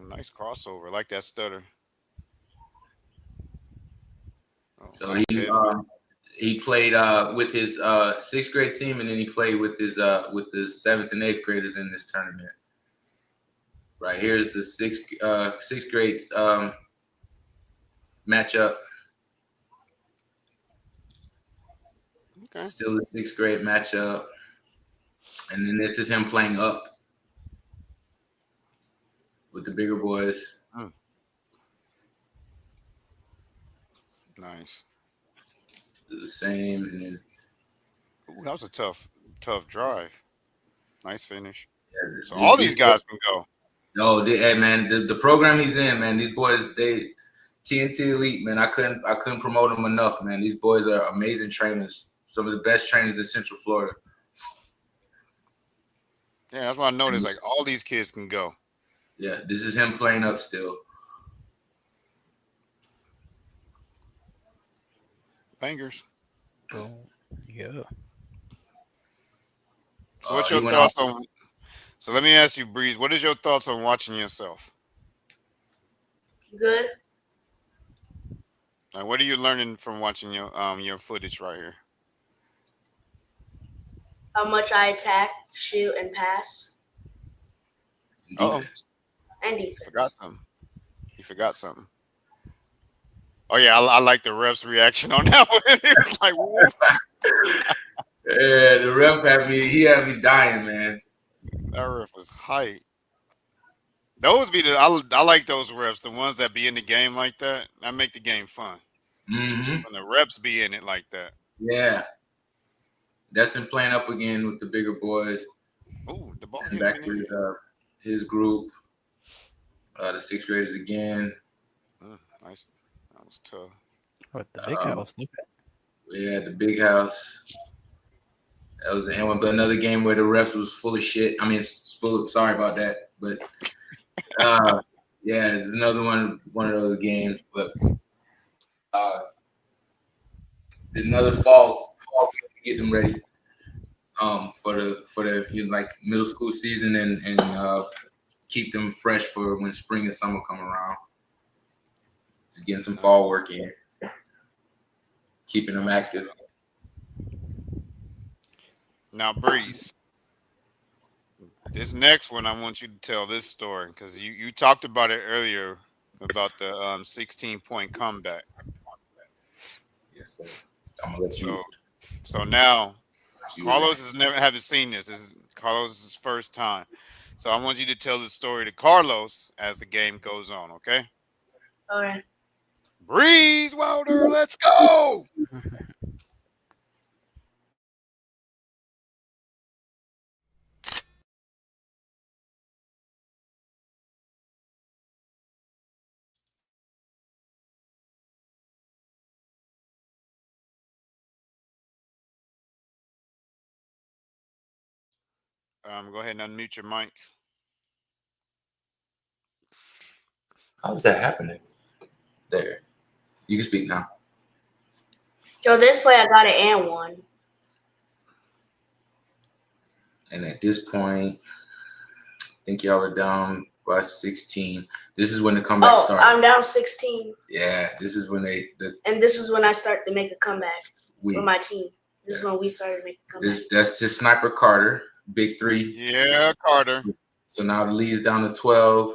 Nice crossover. I like that stutter. Oh,
So
nice
he
catch.
he played with his 6th grade team, and then he played with his 7th and 8th graders in this tournament. Right here's the 6th grade matchup.
Okay.
Still the 6th grade matchup, and then this is him playing up with the bigger boys.
Nice.
The same, and then
Ooh, that was a tough drive. Nice finish.
yeah,
So all these guys can go.
No, hey man, the program he's in, man, these boys, they TNT Elite, man. I couldn't promote them enough, man. These boys are amazing trainers, some of the best trainers in Central Florida.
Yeah, that's what I noticed. Like all these kids can go.
Yeah, this is him playing up still.
Bangers.
Boom. Yeah.
So what's
He
your
went
thoughts on? So let me ask you, Breeze. What is your thoughts on watching yourself?
Good.
Like, what are you learning from watching your footage right here?
How much I attack, shoot, and pass,
Oh,
and defense.
forgot something. You forgot something. Oh yeah, I like the ref's reaction on that one. He was like, "Whoa."
Yeah, the ref had me dying, man.
That ref was hype. Those be the I like those refs, the ones that be in the game like that. That make the game fun.
Mm-hmm.
When the refs be in it like that.
Yeah. That's him playing up again with the bigger boys.
Ooh, the ball
And
hit him
back
in the
with
head.
his group, the sixth graders again.
Nice. That was tough.
What the big house?
Yeah, the big house. That was another game where the refs was full of shit. I mean, sorry about that, but yeah, it's another one of those games. But there's another fall game to get them ready for the like middle school season and keep them fresh for when spring and summer come around. Just getting some fall work in, keeping them active.
Now, Breeze, this next one, I want you to tell this story because you talked about it earlier about the 16-point comeback.
Yes, sir. I'm gonna let you.
So now, Carlos has haven't seen this. This is Carlos's first time. So I want you to tell the story to Carlos as the game goes on. Okay.
All right.
Breeze Wilder, let's go. Go ahead and unmute your mic.
How's that happening? There. You can speak now.
So this play, I got it and one.
And at this point, I think y'all are down by 16. This is when the comeback started.
I'm down 16.
Yeah, this is when
and this is when I start to make a comeback with my team. This is when we started to make a comeback.
That's just Sniper Carter, big three.
Yeah, Carter.
So now the lead is down to 12.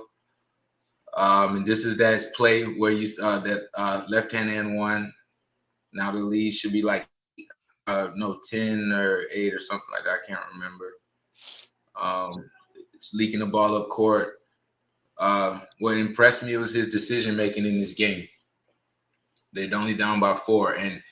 And this is that play where you that left hand and one. Now the lead should be like 10 or 8 or something like that. I can't remember. It's leaking the ball up court. What impressed me was his decision making in this game. They're only down by 4, and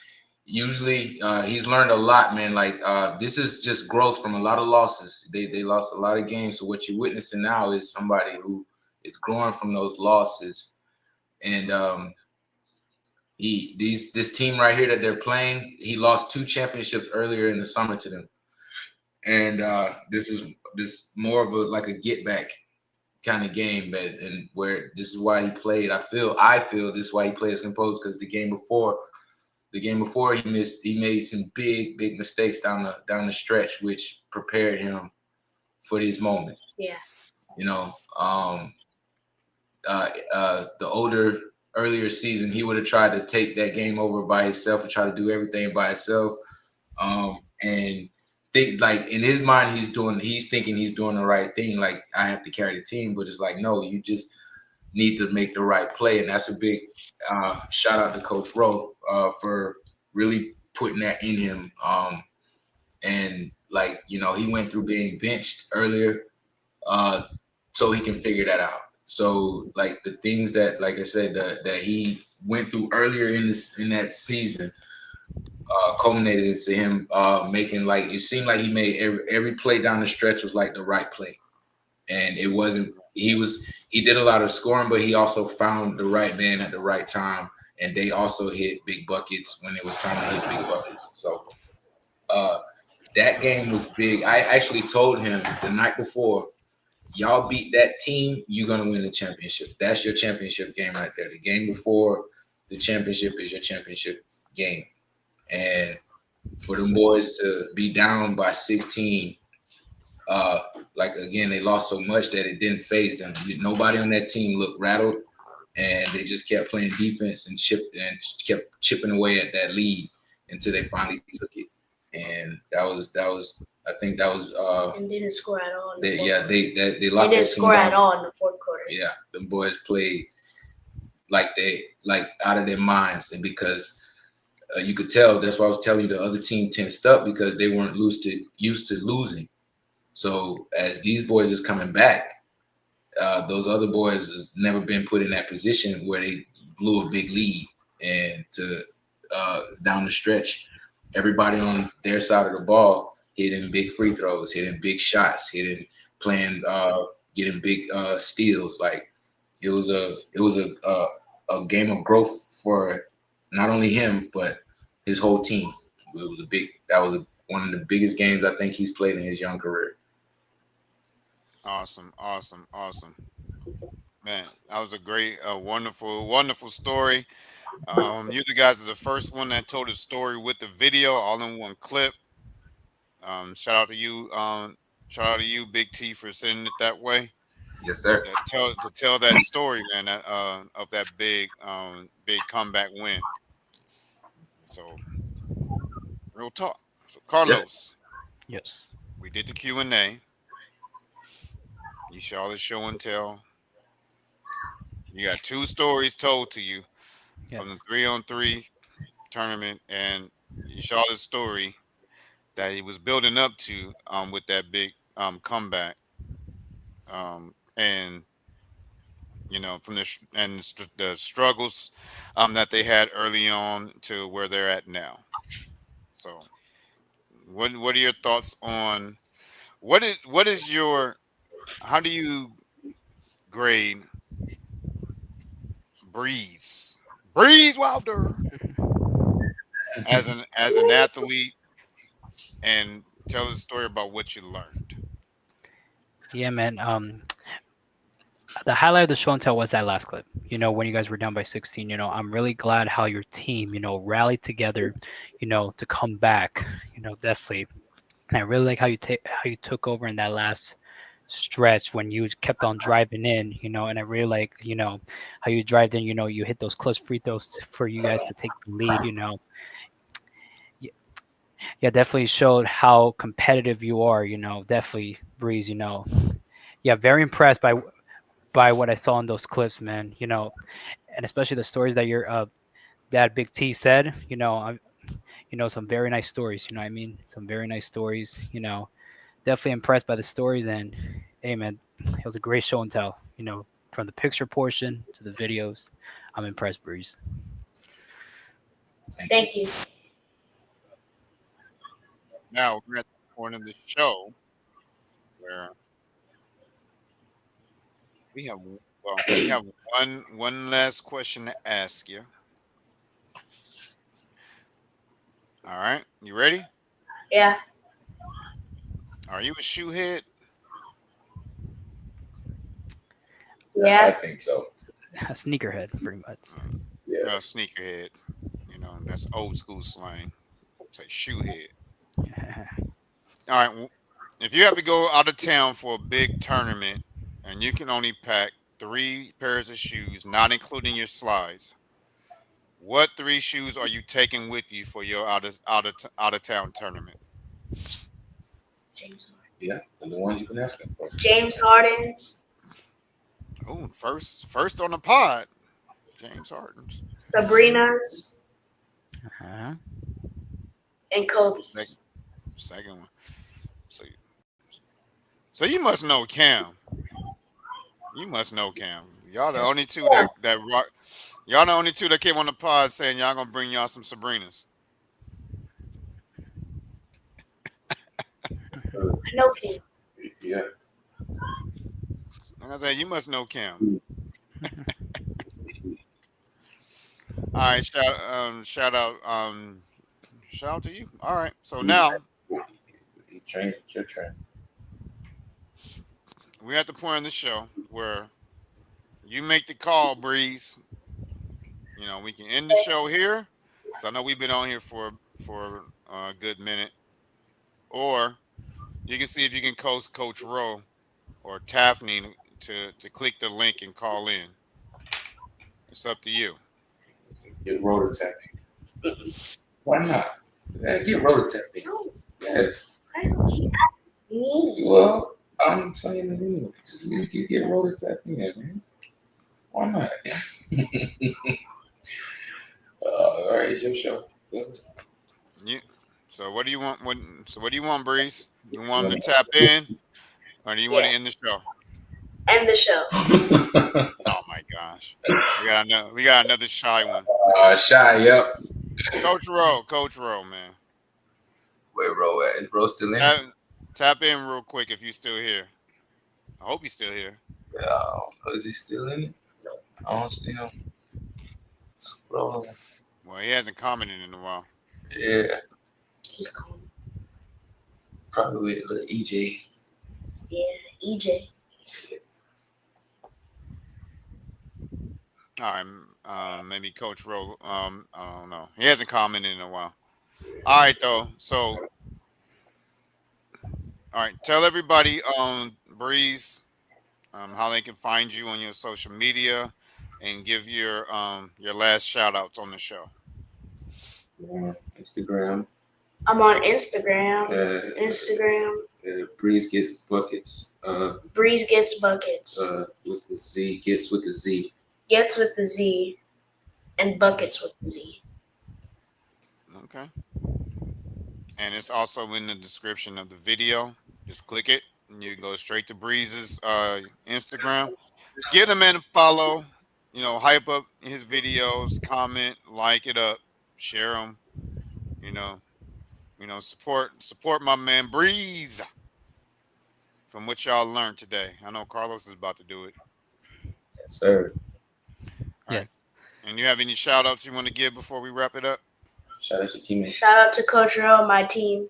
usually he's learned a lot, man. Like this is just growth from a lot of losses. They lost a lot of games. So what you're witnessing now is somebody who is growing from those losses. And this team right here that they're playing, he lost 2 championships earlier in the summer to them. And this is more of a get back kind of game, but and where this is why he played. I feel this is why he played as composed, because the game before he made some big mistakes down the stretch, which prepared him for these moments.
Yeah.
You know, the earlier season, he would have tried to take that game over by himself and try to do everything by himself. And think like in his mind, he's thinking he's doing the right thing. Like, I have to carry the team, but it's like, no, you just need to make the right play. And that's a big shout out to Coach Rowe for really putting that in him. And like, you know, he went through being benched earlier so he can figure that out. So like the things that, like I said, that he went through earlier in that season culminated into him making, like, it seemed like he made every play down the stretch was like the right play. And it wasn't, he did a lot of scoring, but he also found the right man at the right time. And they also hit big buckets when it was time to hit big buckets. So that game was big. I actually told him the night before, y'all beat that team, you're going to win the championship. That's your championship game right there. The game before the championship is your championship game. And for them boys to be down by 16, like, again, they lost so much that it didn't faze them. Nobody on that team looked rattled, and they just kept playing defense and kept chipping away at that lead until they finally took it. And that was I think that was
and didn't score at all.
They
They
locked
didn't
that team
score
down.
at all in the fourth quarter.
Yeah, them boys played like out of their minds, and because you could tell. That's why I was telling you the other team tensed up, because they weren't used to losing. So as these boys is coming back, those other boys has never been put in that position where they blew a big lead and to down the stretch, everybody on their side of the ball hitting big free throws, hitting big shots, hitting playing getting big steals. Like it was a game of growth for not only him but his whole team. It was a big that was one of the biggest games I think he's played in his young career.
Awesome, awesome, awesome. Man, that was a great, wonderful, wonderful story. You the guys are the first one that told the story with the video all in one clip. Shout out to you, shout out to you, Big T, for sending it that way.
Yes, sir.
To tell that story, man, that of that big comeback win. So real talk. So
Yeah.
Carlos,
Yes.
we did the Q&A. You saw the show and tell. You got two stories told to you from the
Yes.
3-on-3 tournament, and you saw the story that he was building up to with that big comeback, and from the struggles that they had early on to where they're at now. So, what are your thoughts on what is your how do you grade Breeze Wilder as an athlete, and tell us a story about what you learned.
Yeah, man. The highlight of the show and tell was that last clip. When you guys were down by 16. I'm really glad how your team, rallied together, to come back. Definitely. And I really like how you took over in that last stretch when you kept on driving in. And I really like, how you drive in. You hit those close free throws for you guys to take the lead. Y- Yeah, definitely showed how competitive you are. Definitely Breeze. Yeah, very impressed by what I saw in those clips, man. And especially the stories that your dad Big T said. Some very nice stories. What I mean, some very nice stories. Definitely impressed by the stories, and hey, man, it was a great show and tell. From the picture portion to the videos, I'm impressed, Breeze.
Thank you.
Now we're at the point of the show where we have one last question to ask you. All right, you ready?
Yeah.
Are you a shoe head?
I
Yeah.
think so.
A sneakerhead, pretty much.
Yeah.
Well, sneakerhead. That's old school slang. Say shoe head. All right. If you have to go out of town for a big tournament and you can only pack 3 pairs of shoes, not including your slides, what 3 shoes are you taking with you for your out of town tournament?
James.
Yeah. And the ones you've been asking for.
James Harden's,
Oh, first on the pod, James Harden's.
Sabrina's,
Uh-huh.
and
Second,
Kobe's.
second one. So, so you must know Cam. You must know Cam. Y'all the only two that rock. Y'all the only two that came on the pod saying y'all gonna bring y'all some Sabrinas.
I know him.
Yeah.
Like I said, you must know Cam. All right, shout out to you. All right, so now
You train your train.
we're at the point in the show where you make the call, Breeze. We can end the show here, because I know we've been on here for a good minute, or you can see if you can Coach Rowe or Taffney to click the link and call in. It's up to you.
Get rotor tapping. Why not? Yeah, get rotor tapping.
No,
Yes.
I know he asked me.
Well, I'm saying it anyway. Just you get rotor tapping, man. Why not? All right, it's your show.
You. So what do you want? What do you want, Breeze? You want him to tap in, or do you want to
Yeah.
end the show?
End the show.
Oh my gosh. We got another shy one.
Shy, yep.
Coach Rowe, man.
Where Ro at? Is Ro still in?
Tap in real quick if you still here. I hope he's still here.
Is he still in it? I don't see him. Ro.
Well, he hasn't commented in a while.
Yeah,
He's calling.
probably with little EJ.
Yeah, EJ.
All right, maybe Coach Rowe. I don't know. He hasn't commented in a while. All right, though. So, all right, tell everybody, Breeze, how they can find you on your social media, and give your last shout outs on the show.
Instagram.
I'm on Instagram.
Instagram. Breeze gets buckets.
Breeze gets buckets.
With the Z. Gets with the Z.
Gets with the Z. And buckets with the Z.
Okay. And it's also in the description of the video. Just click it, and you go straight to Breeze's Instagram. Give the man a follow. You know, hype up his videos, comment, like it up, share them. You know, support my man Breeze. From what y'all learned today, I know Carlos is about to do it.
Yes, sir.
All right. And you have any shout outs you want to give before we wrap it up?
Shout out to your teammates.
Shout out to Coach Rowe, my team.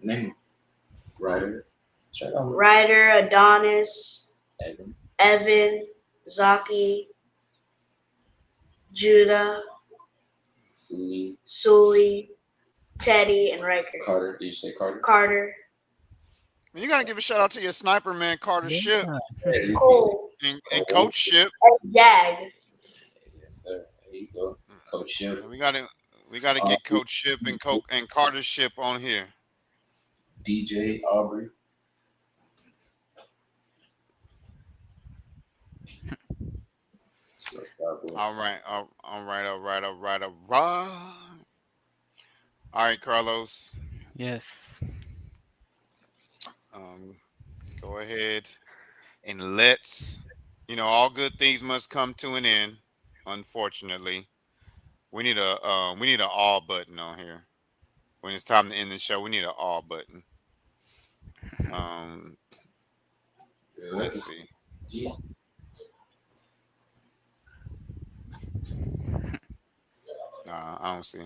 Name Ryder. Shout out
Ryder, Adonis,
Evan.
Zaki, Judah, Sully, Teddy, and Riker.
Carter. Did you say Carter?
Carter.
And you gotta give a shout out to your sniper man Carter Ship
Cole.
and Coach Ship.
And Jag.
Yes, sir. There you go. Coach Ship.
We gotta get Coach Ship and Carter Ship on here.
DJ Aubrey.
All right. All right, Carlos.
Yes.
Go ahead and let's, all good things must come to an end. Unfortunately, we need a all button on here. When it's time to end the show, we need an all button. Let's see. I don't see.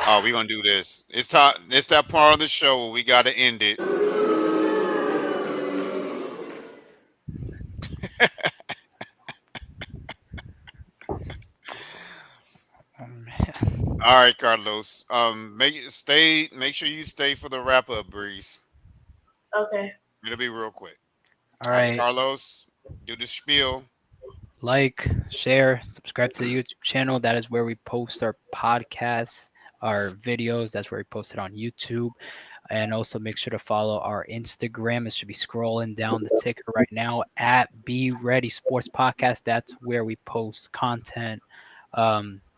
Oh, we're gonna do this. It's time. It's that part of the show where we gotta end it. All right, Carlos. Make sure you stay for the wrap up, Breeze.
Okay.
It'll be real quick.
All right,
Carlos, do the spiel.
Like, share, subscribe to the YouTube channel. That is where we post our podcasts, our videos. That's where we post it on YouTube. And also make sure to follow our Instagram. It should be scrolling down the ticker right now at Be Ready Sports Podcast. That's where we post content,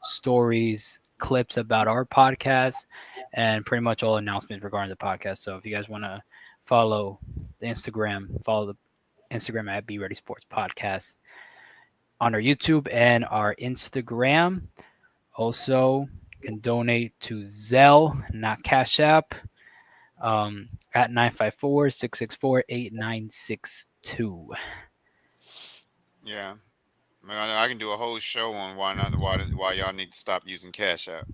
stories, clips about our podcast, and pretty much all announcements regarding the podcast. So if you guys want to follow the Instagram, follow the Instagram at Be Ready Sports Podcast on our YouTube and our Instagram. Also, you can donate to Zelle, not Cash App, at 954-664-8962.
Yeah, I can do a whole show on why y'all need to stop using Cash App.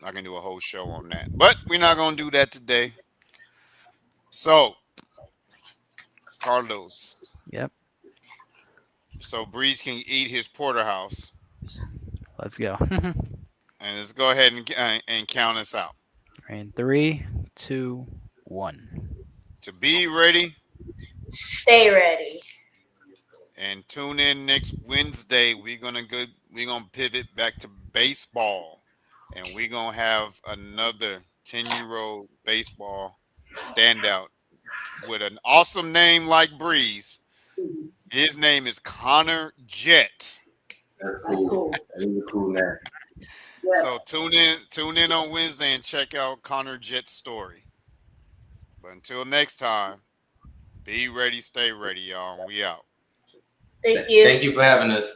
I can do a whole show on that, but we're not gonna do that today. So, Carlos.
Yep.
So Breeze can eat his porterhouse.
Let's go.
And let's go ahead and count us out.
In 3, 2, 1.
To be ready.
Stay ready.
And tune in next Wednesday. We're gonna pivot back to baseball, and we're gonna have another 10-year-old baseball standout with an awesome name like Breeze. His name is Connor Jett.
That's cool. That is a cool name.
So tune in on Wednesday and check out Connor Jett's story. But until next time, be ready, stay ready, y'all. We out.
Thank you.
Thank you for having us.